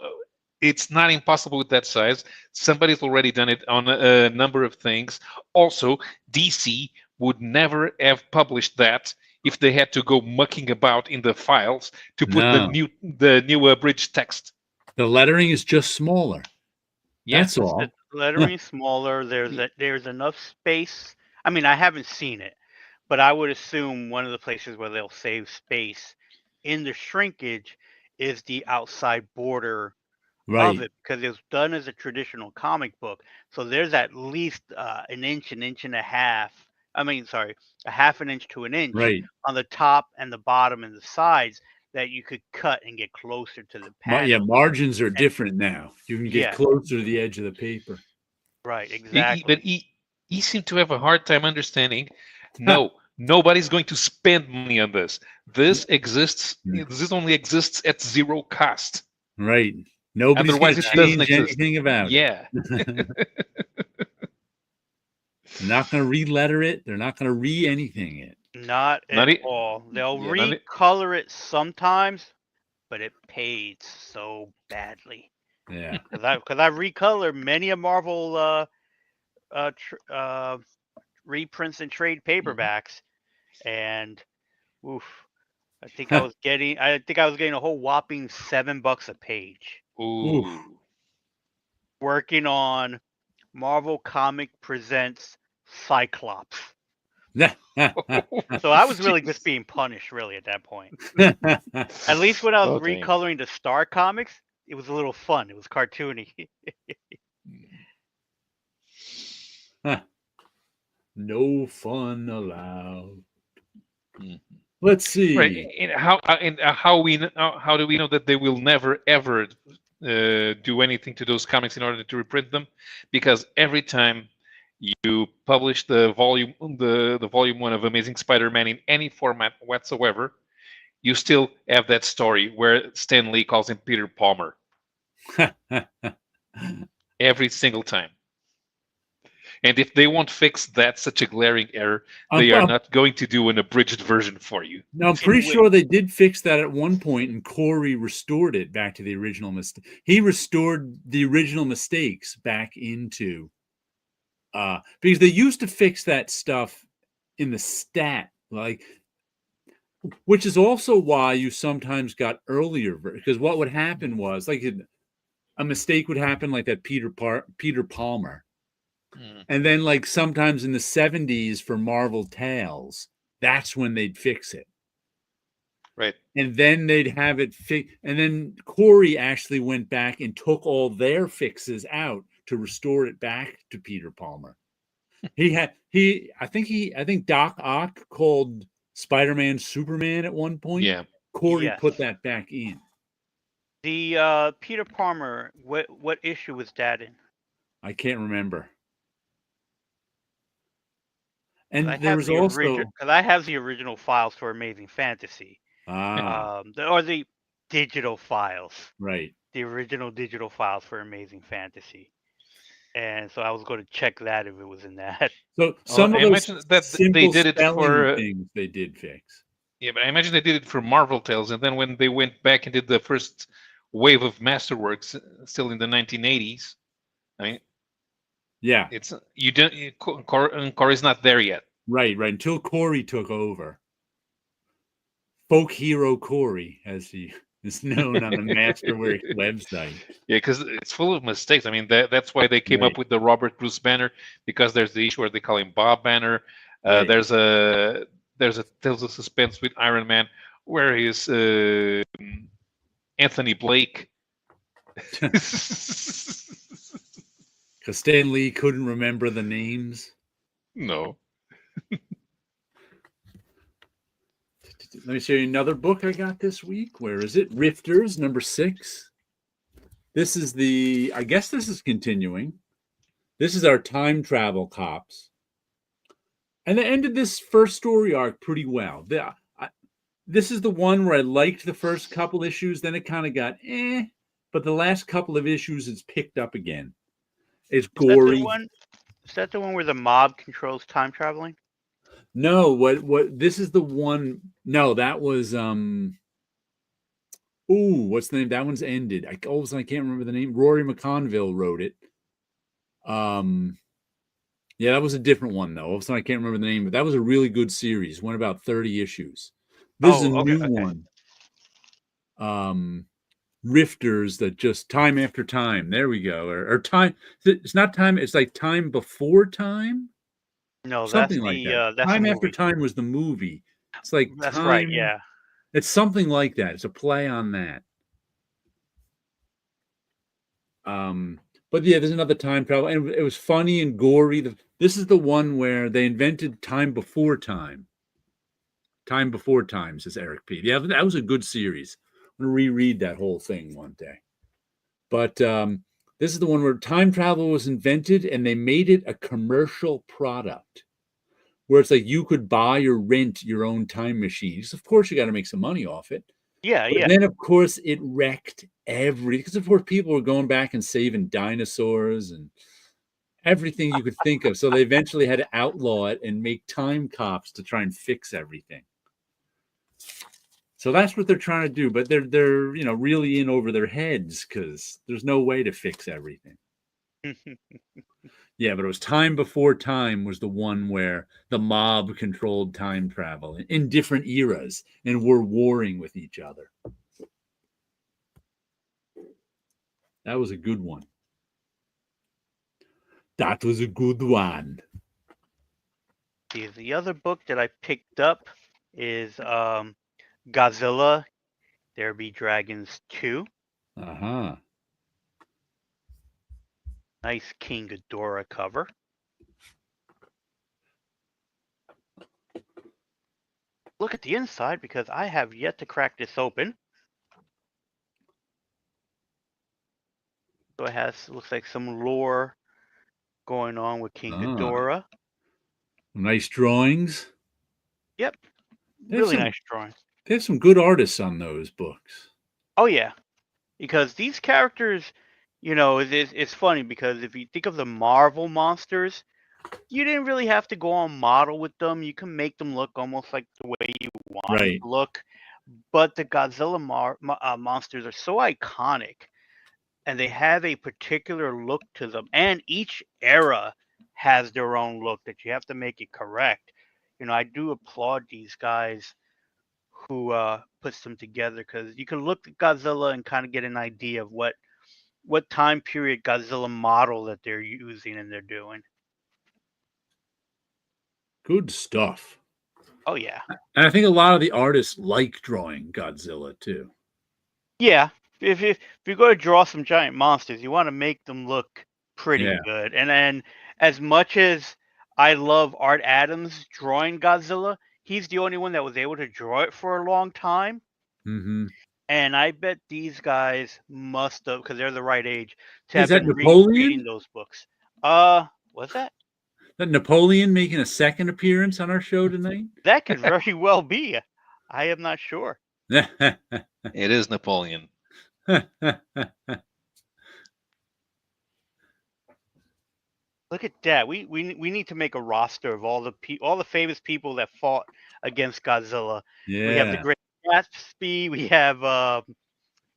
it's not impossible with that size. Somebody's already done it on a number of things. Also, DC would never have published that if they had to go mucking about in the files to put the new abridged text. The lettering is just smaller. Yes, that's all. The lettering is smaller. There's enough space. I mean, I haven't seen it, but I would assume one of the places where they'll save space in the shrinkage is the outside border of it, because it's done as a traditional comic book. So there's at least an inch and a half. I mean, sorry, a half an inch to an inch on the top and the bottom and the sides that you could cut and get closer to the panel. Yeah, margins are different now. You can get closer to the edge of the paper. Right, exactly. But he seemed to have a hard time understanding. No, nobody's going to spend money on this. This exists. This only exists at zero cost. Right. Nobody's going to change anything about it. They're not going to re-letter it. They're not going to re-anything it. Not at all. They'll recolor it sometimes, but it pays so badly. Yeah. Because I recolor many a Marvel reprints and trade paperbacks, and oof, I think I was getting a whole whopping $7 a page. Ooh. Working on Marvel Comic Presents Cyclops. So I was really just being punished, really, at that point. At least when I was recoloring the Star Comics, it was a little fun. It was cartoony. No fun allowed. Let's see. Right. And how do we know that they will never ever do anything to those comics in order to reprint them? Because every time you publish the volume 1 of Amazing Spider-Man in any format whatsoever, you still have that story where Stan Lee calls him Peter Palmer. Every single time. And if they won't fix that, such a glaring error, they are not going to do an abridged version for you. No, I'm pretty sure they did fix that at one point, and Corey restored it back to the original mistake. He restored the original mistakes back into, because they used to fix that stuff in the stat, which is also why you sometimes got earlier, because what would happen was, a mistake would happen like that Peter Palmer. And then, like, sometimes in the 70s for Marvel Tales, that's when they'd fix it. Right. And then they'd have it fixed. And then Corey actually went back and took all their fixes out to restore it back to Peter Palmer. I think Doc Ock called Spider-Man Superman at one point. Yeah. Corey Yes. put that back in. The Peter Palmer, what issue was that in? I can't remember. And I there have was the also because I have the original files for Amazing Fantasy, ah or the digital files, right. the original digital files for Amazing Fantasy, and so I was going to check that if it was in that. So some I of those imagine that they simple did it spelling for things they did fix. yeah, but I imagine they did it for Marvel Tales, and then when they went back and did the first wave of Masterworks, still in the 1980s. I mean, Yeah, it's you don't Corey's not there yet. right. Until Corey took over. Folk hero Corey, as he is known on the Masterworks website. Yeah, because it's full of mistakes. I mean, that's why they came Right. up with the Robert Bruce Banner, because there's the issue where they call him Bob Banner. Right. There's a Tales of Suspense with Iron Man where he's Anthony Blake. Because Stan Lee couldn't remember the names. No. Let me show you another book I got this week. Where is it? Rifters, number 6. This is I guess this is continuing. This is our time travel cops. And they ended this first story arc pretty well. This is the one where I liked the first couple issues, then it kind of got but the last couple of issues it's picked up again. It's gory. Is that the one where the mob controls time traveling? No, what this is the one. No, that was what's the name? That one's ended. I can't remember the name. Rory McConville wrote it. Yeah, that was a different one though. All of a sudden I can't remember the name, but that was a really good series. Went about 30 issues. This is a new one. Rifters that just time after time. There we go. Or time. It's not time. It's like time before time. No, something like that. That's Time After Time was the movie. It's like that's time, right. Yeah. It's something like that. It's a play on that. But yeah, there's another time travel, and it was funny and gory. This is the one where they invented time before time. Time Before Time, says Eric P. Yeah, that was a good series. I'm gonna reread that whole thing one day. But this is the one where time travel was invented, and they made it a commercial product, where it's like you could buy or rent your own time machines. Of course, you got to make some money off it. Yeah, but then, of course, it wrecked everything. Because, of course, people were going back and saving dinosaurs and everything you could think of. So they eventually had to outlaw it and make time cops to try and fix everything. So that's what they're trying to do. But they're really in over their heads because there's no way to fix everything. Yeah, but it was Time Before Time was the one where the mob controlled time travel in different eras and were warring with each other. That was a good one. That was a good one. The other book that I picked up is Godzilla, There Be Dragons 2. Uh-huh. Nice King Ghidorah cover. Look at the inside because I have yet to crack this open. So it looks like some lore going on with King Ghidorah. Nice drawings. Yep. Really nice drawings. They have some good artists on those books. Oh, yeah. Because these characters, it's funny because if you think of the Marvel monsters, you didn't really have to go on model with them. You can make them look almost like the way you want them to look. But the Godzilla monsters are so iconic, and they have a particular look to them. And each era has their own look that you have to make it correct. I do applaud these guys who puts them together because you can look at Godzilla and kind of get an idea of what time period Godzilla model that they're using and they're doing. Good stuff. Oh yeah. And I think a lot of the artists like drawing Godzilla too. Yeah. If you're going to draw some giant monsters, you want to make them look pretty Yeah. good. And then, as much as I love Art Adams drawing Godzilla, he's the only one that was able to draw it for a long time. Mm-hmm. And I bet these guys must have, because they're the right age, to Is have that been reading Napoleon? those books. What's that? That Napoleon making a second appearance on our show tonight? That could very well be. I am not sure. It is Napoleon. Look at that. We need to make a roster of all the famous people that fought against Godzilla. We have the Yeah. Great Gatsby. We have Did you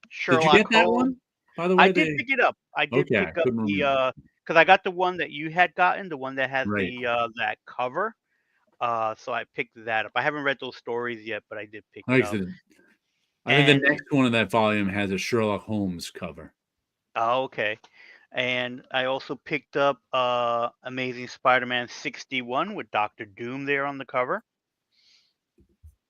Sherlock get that Holmes. one? By the I way, did pick it up. I did okay, pick I up couldn't remember. because I got the one that you had gotten, the one that has Right. that cover. So I picked that up. I haven't read those stories yet, but I did pick it Like I up. said, I think the And next one in that volume has a Sherlock Holmes cover. oh, okay. And I also picked up Amazing Spider-Man 61 with Doctor Doom there on the cover.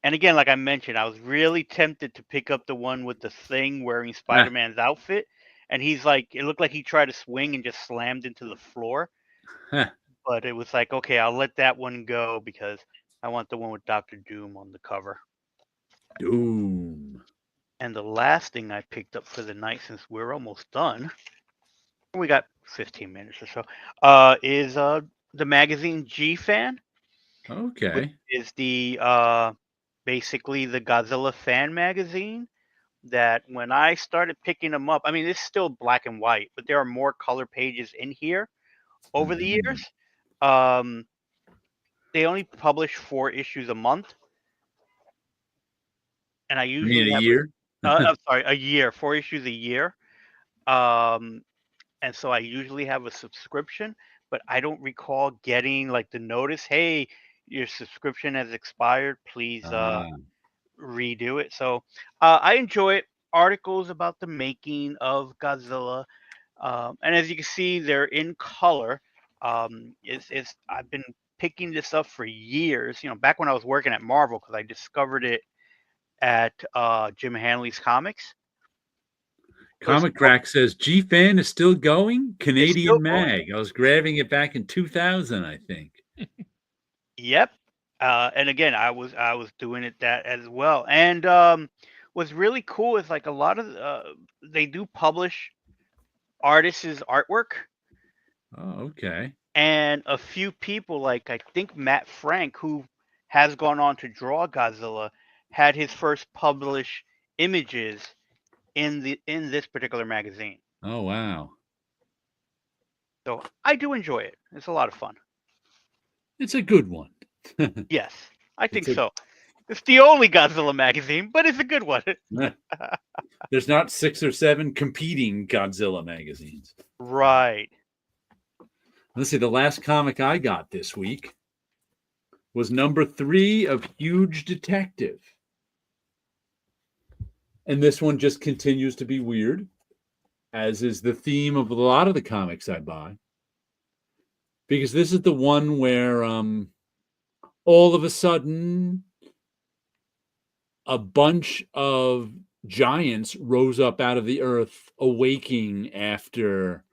And again, like I mentioned, I was really tempted to pick up the one with the Thing wearing Spider-Man's outfit. And he's like, it looked like he tried to swing and just slammed into the floor. But it was like, okay, I'll let that one go because I want the one with Doctor Doom on the cover. Doom. And the last thing I picked up for the night, since we're almost done, we got 15 minutes or so, is the magazine G Fan, which Okay. is the basically the Godzilla fan magazine. That when I started picking them up, I mean, it's still black and white, but there are more color pages in here over the Mhm. years. They only publish 4 issues a month, and I You mean usually a have year? I'm sorry, a year, 4 issues a year. Um, and so I usually have a subscription, but I don't recall getting like the notice, hey, your subscription has expired. Please Ah, redo it. So I enjoy it. Articles about the making of Godzilla, and as you can see, they're in color. It's I've been picking this up for years. You know, back when I was working at Marvel, because I discovered it at Jim Hanley's Comics. But Comic Crack says G Fan is still going. it's still Canadian going. Mag. I was grabbing it back in 2000, I think. Yep. And again, I was doing it that as well. And what's really cool is like a lot of they do publish artists' artwork, Oh, okay. and a few people like I think Matt Frank, who has gone on to draw Godzilla, had his first published images in this particular magazine. Oh, wow. So I do enjoy it. It's a lot of fun. It's a good one. Yes, I It's think a so. It's the only Godzilla magazine, but it's a good one. There's not 6 or 7 competing Godzilla magazines. Right. Let's see, the last comic I got this week was number 3 of Huge Detective. And this one just continues to be weird, as is the theme of a lot of the comics I buy. Because this is the one where all of a sudden a bunch of giants rose up out of the earth, awaking after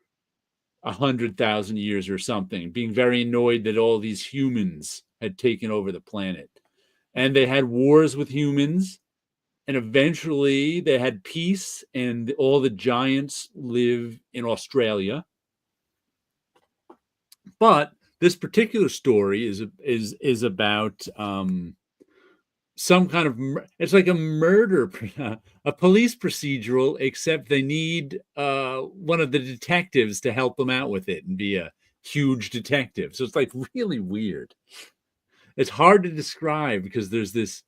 100,000 years or something, being very annoyed that all these humans had taken over the planet. And they had wars with humans, and eventually they had peace, and all the giants live in Australia. But this particular story is about some kind of it's like a murder, a police procedural, except they need one of the detectives to help them out with it and be a huge detective. So it's like really weird. It's hard to describe because there's this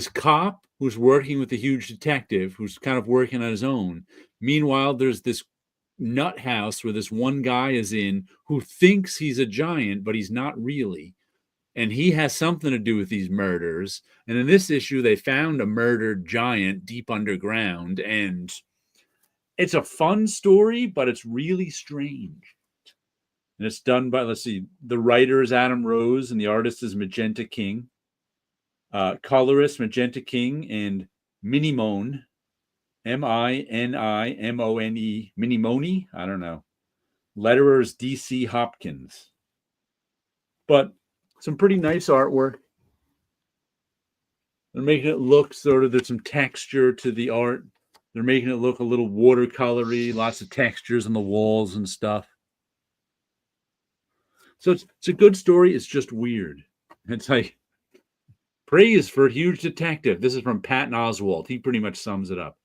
cop who's working with the huge detective who's kind of working on his own. Meanwhile, there's this nut house where this one guy is in who thinks he's a giant, but he's not really. And he has something to do with these murders. And in this issue, they found a murdered giant deep underground. And it's a fun story, but it's really strange. And it's done by, let's see, the writer is Adam Rose and the artist is Magenta King. Colorist Magenta King and Minimone, Minimone, Minimone, I don't know. Letterers DC Hopkins. But some pretty nice artwork. They're making it look sort of, there's some texture to the art. They're making it look a little watercolory, lots of textures on the walls and stuff. So it's a good story. It's just weird. It's like, praise for a huge detective. This is from Patton Oswalt. He pretty much sums it up.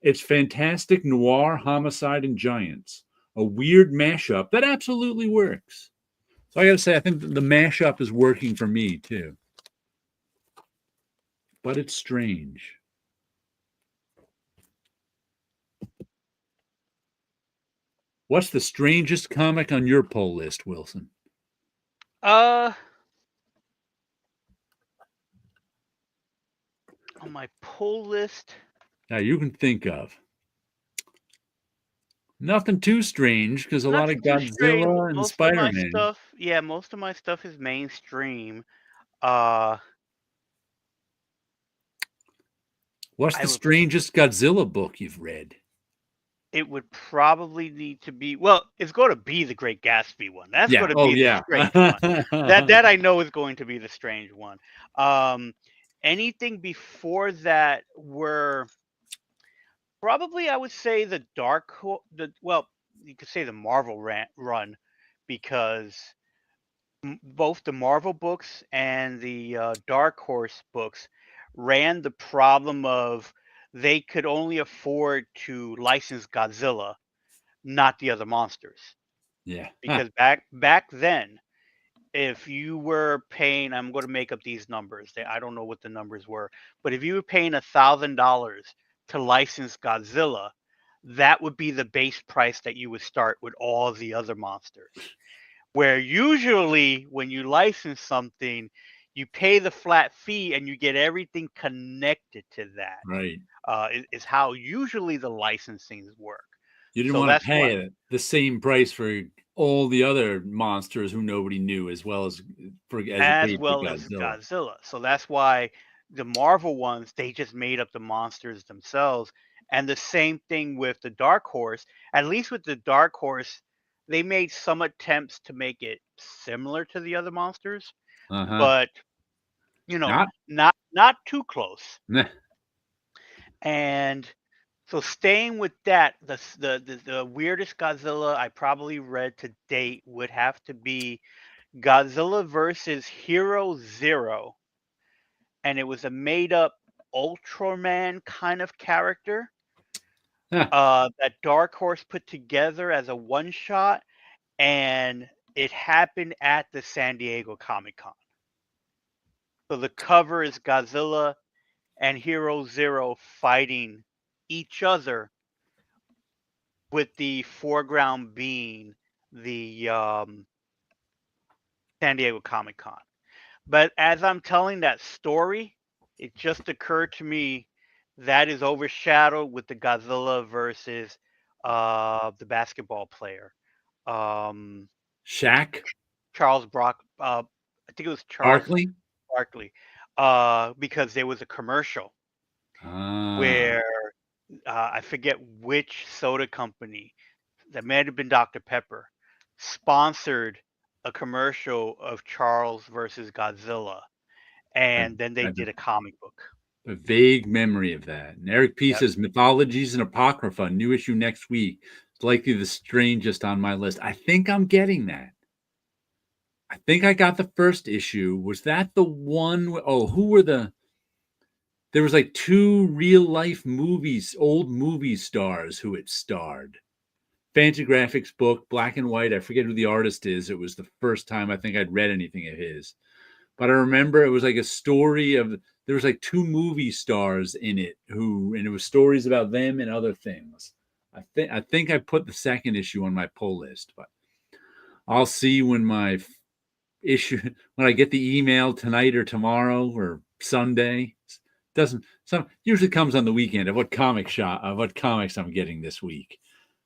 It's fantastic noir, homicide, and giants. A weird mashup that absolutely works. So I got to say, I think the mashup is working for me too. But it's strange. What's the strangest comic on your poll list, Wilson? On my pull list. Now you can think of. Nothing too strange because a lot of Godzilla and Spider-Man. Most of my stuff is mainstream. What's the strangest Godzilla book you've read? It would probably need to be, well, it's going to be the Great Gatsby one. That's going to be the strange one. That I know is going to be the strange one. Anything before that were probably, I would say, you could say the Marvel run, because both the Marvel books and the Dark Horse books ran the problem of they could only afford to license Godzilla, not the other monsters. Yeah. Because back then, if you were paying, I'm going to make up these numbers. I don't know what the numbers were, but if you were paying $1,000 to license Godzilla, that would be the base price that you would start with all the other monsters. Where usually when you license something, you pay the flat fee and you get everything connected to that. Right. Is how usually the licensings work. You didn't want to pay the same price for all the other monsters who nobody knew, as well as Godzilla. So that's why the Marvel ones, they just made up the monsters themselves. And the same thing with the Dark Horse. At least with the Dark Horse, they made some attempts to make it similar to the other monsters, but not too close. And so staying with that, the weirdest Godzilla I probably read to date would have to be Godzilla versus Hero Zero. And it was a made-up Ultraman kind of character that Dark Horse put together as a one-shot, and it happened at the San Diego Comic-Con. So the cover is Godzilla and Hero Zero fighting each other, with the foreground being the San Diego Comic-Con. But as I'm telling that story, it just occurred to me that is overshadowed with the Godzilla versus the basketball player. Shaq? Charles I think it was Charles Barkley. Because there was a commercial where I forget which soda company, that may have been Dr. Pepper, sponsored a commercial of Charles versus Godzilla, and then they did a comic book. A vague memory of that. And Eric P says Mythologies and Apocrypha, new issue next week. It's likely the strangest on my list. I think I'm getting that. I think I got the first issue. Was that the one? Who were there was like two real life movies, old movie stars who it starred. Fantagraphics book, black and white. I forget who the artist is. It was the first time I think I'd read anything of his. But I remember it was like a story of, there was like two movie stars in it and it was stories about them and other things. I think I put the second issue on my pull list, but I'll see when I get the email tonight or tomorrow or Sunday. Usually comes on the weekend of what comics I'm getting this week.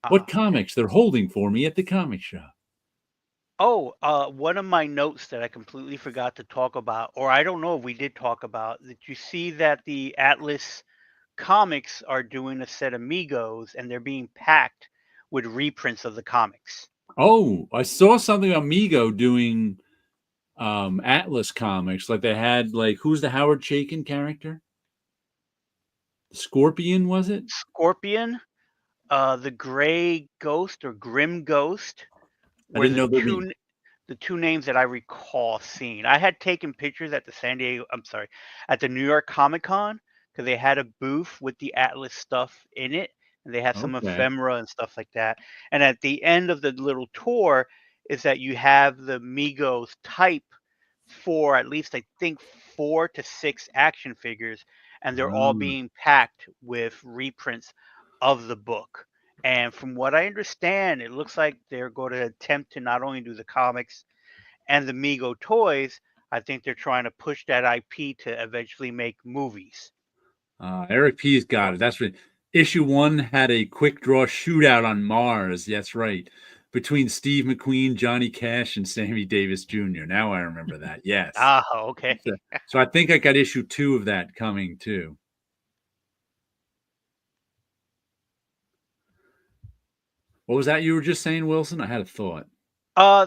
What comics they're holding for me at the comic shop. Oh, one of my notes that I completely forgot to talk about, or I don't know if we did talk about, that you see that the Atlas Comics are doing a set of Migos and they're being packed with reprints of the comics. Oh, I saw something about Mego doing Atlas comics. Like they had like who's the Howard Chaykin character? Scorpion, was it? Scorpion, the Gray Ghost or Grim Ghost I were didn't know there'd be. the two names that I recall seeing. I had taken pictures at the at the New York Comic Con because they had a booth with the Atlas stuff in it, and they had some Okay. ephemera and stuff like that. And at the end of the little tour is that you have the Migos type for at least I think 4 to 6 action figures, and they're all Ah, being packed with reprints of the book. And from what I understand, it looks like they're going to attempt to not only do the comics and the Mego toys, I think they're trying to push that IP to eventually make movies. Eric P's got it. That's right. Issue 1 had a quick draw shootout on Mars. That's right. Between Steve McQueen, Johnny Cash, and Sammy Davis Jr. Now I remember that. Yes. Ah, okay. So, so I think I got issue 2 of that coming too. What was that you were just saying, Wilson? I had a thought.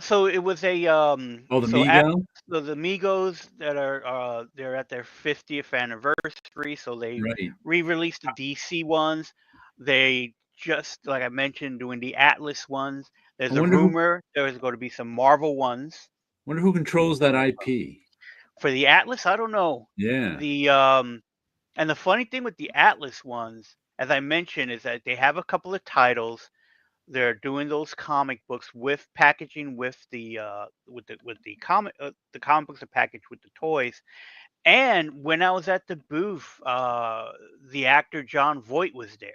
So it was a Oh, the Mego? so the Migos that are they're at their 50th anniversary, so they Right. re-released the DC ones. They just like I mentioned doing the Atlas ones. I There's a wonder who rumor there's going to be some Marvel ones controls that IP. for the Atlas. I don't know. Yeah. The and the funny thing with the Atlas ones, as I mentioned, is that they have a couple of titles. They're doing those comic books with packaging with the comic books are packaged with the toys. And when I was at the booth, the actor John Voight was there.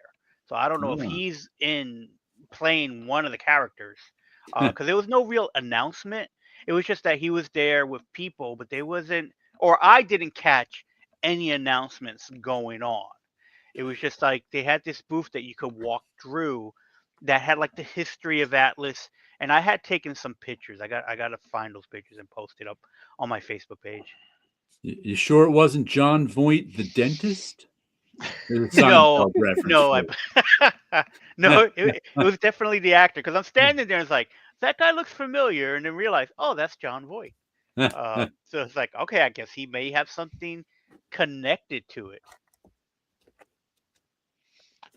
So I don't know if he's in playing one of the characters because there was no real announcement. It was just that he was there with people, but they wasn't, or I didn't catch any announcements going on. It was just like they had this booth that you could walk through that had like the history of Atlas, and I had taken some pictures. I got to find those pictures and post it up on my Facebook page. You sure it wasn't John Voight, the dentist? There's a No, Seinfeld reference no, for no, it. it was definitely the actor because I'm standing there and it's like that guy looks familiar, and then realize, oh, that's John Voight. So it's like, okay, I guess he may have something connected to it.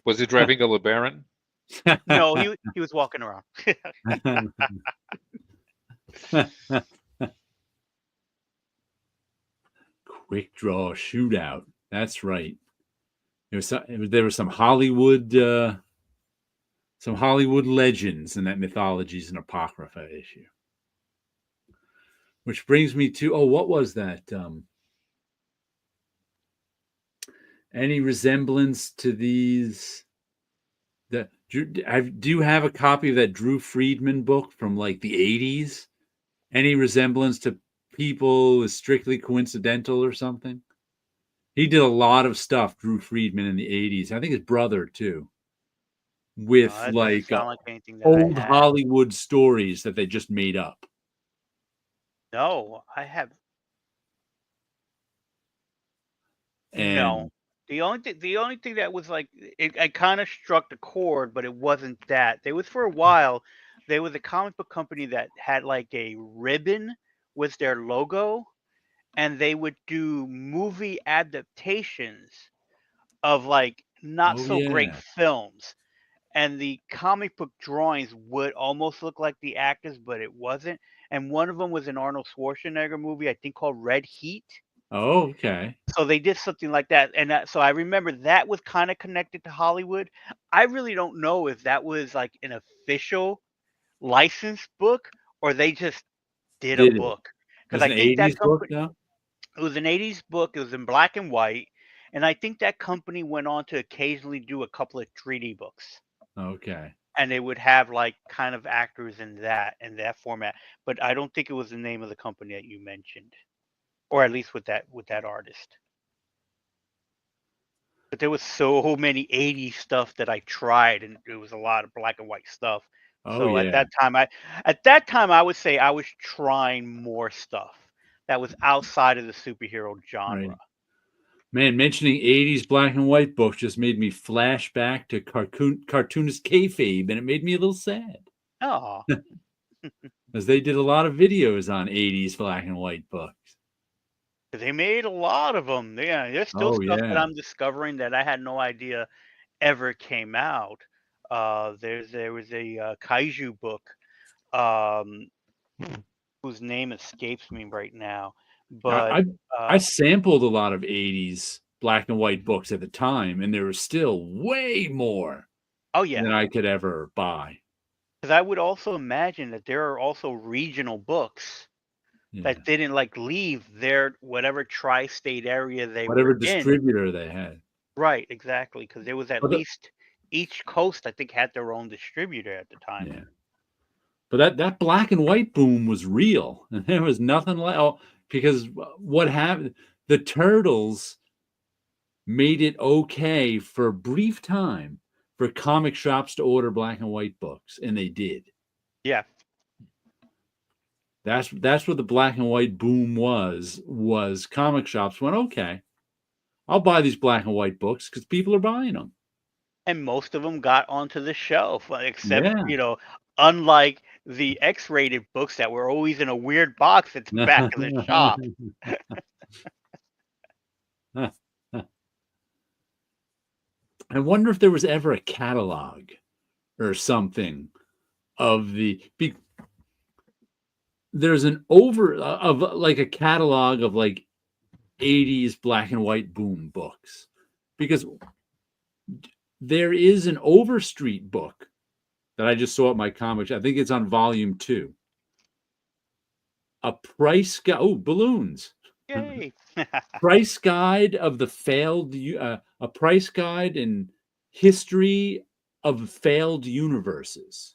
Was he driving a LeBaron? No, he was walking around. Quick draw shootout. That's right. There was some Hollywood legends in that mythologies and apocrypha issue. Which brings me to what was that? Any resemblance to these? Do you have a copy of that Drew Friedman book from like the 80s? Any resemblance to people is strictly coincidental or something? He did a lot of stuff, Drew Friedman, in the 80s. I think his brother too, with That doesn't like sound like anything that I old had. Hollywood stories that they just made up. No, I have no. And The only thing that was like I kind of struck the chord, but it wasn't that. There was for a while, there was a comic book company that had like a ribbon with their logo, and they would do movie adaptations of like not oh so great yeah, films. And the comic book drawings would almost look like the actors, but it wasn't. And one of them was an Arnold Schwarzenegger movie, I think called Red Heat. oh okay, So they did something like that, and so I remember that was kind of connected to Hollywood. I really don't know if that was like an official licensed book or they just did a did it? book It because was I an think that 80s book company though. it was an 80s book. It was in black and white, and I think that company went on to occasionally do a couple of 3D books. Okay, And they would have like kind of actors in that format, but I don't think it was the name of the company that you mentioned, or at least with that artist. But there was so many 80s stuff that I tried, and it was a lot of black and white stuff. Oh So yeah, at that time I would say I was trying more stuff that was outside of the superhero genre. right. Man, mentioning 80s black and white books just made me flash back to cartoonist kayfabe, and it made me a little sad. Oh, As they did a lot of videos on 80s black and white books. they made a lot of them. Yeah, there's still Oh stuff that yeah. I'm discovering that I had no idea ever came out. There was a kaiju book um, whose name escapes me right now, I, but I I uh, sampled a lot of 80s black and white books at the time, and there was still way more oh yeah, than I could ever buy. because I would also imagine that there are also regional books Yeah. that didn't like leave their whatever tri-state area they Whatever were in. distributor they had. Right, exactly, because there was at But least each coast I think had their own distributor at the time. yeah. But that black and white boom was real. And there was nothing like because what happened, the Turtles made it okay for a brief time for comic shops to order black and white books, and they did. Yeah, That's what the black and white boom was comic shops went, okay, I'll buy these black and white books because people are buying them. and most of them got onto the shelf, except Yeah. unlike the X-rated books that were always in a weird box at the back of the shop. I wonder if there was ever a catalog or something of there's an over of like a catalog of like 80s black and white boom books, because there is an Overstreet book that I just saw at my comics. I think it's on volume 2. A price guide. Oh, balloons. Yay! Price guide of the failed. A price guide in history of failed universes.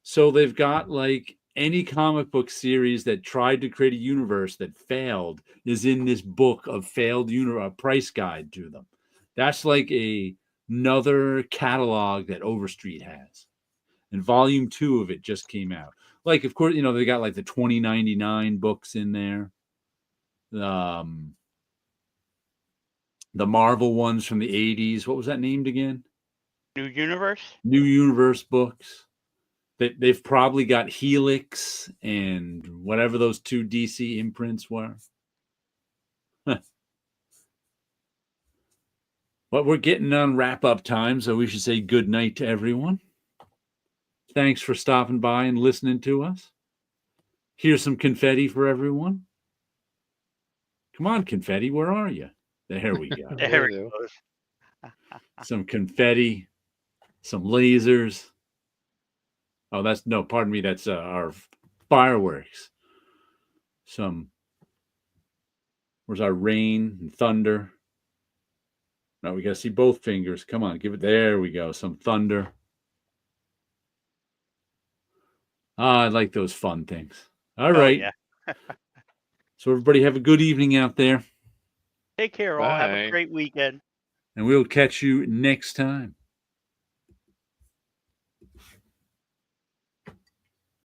So they've got like any comic book series that tried to create a universe that failed is in this book of failed universe, a price guide to them. That's like another catalog that Overstreet has. And volume 2 of it just came out. Like, of course, they got like the 2099 books in there. The Marvel ones from the 80s. What was that named again? New Universe? New Universe books. They've probably got Helix and whatever those 2 DC imprints were. But we're getting on wrap-up time, so we should say good night to everyone. Thanks for stopping by and listening to us. Here's some confetti for everyone. Come on, confetti, where are you? There we go. There it goes. Some confetti, some lasers. Oh, pardon me, that's our fireworks. Where's our rain and thunder? No, we got to see both fingers. Come on, there we go. Some thunder. I like those fun things. All right. Yeah. So everybody have a good evening out there. Take care, all. Have a great weekend. And we'll catch you next time.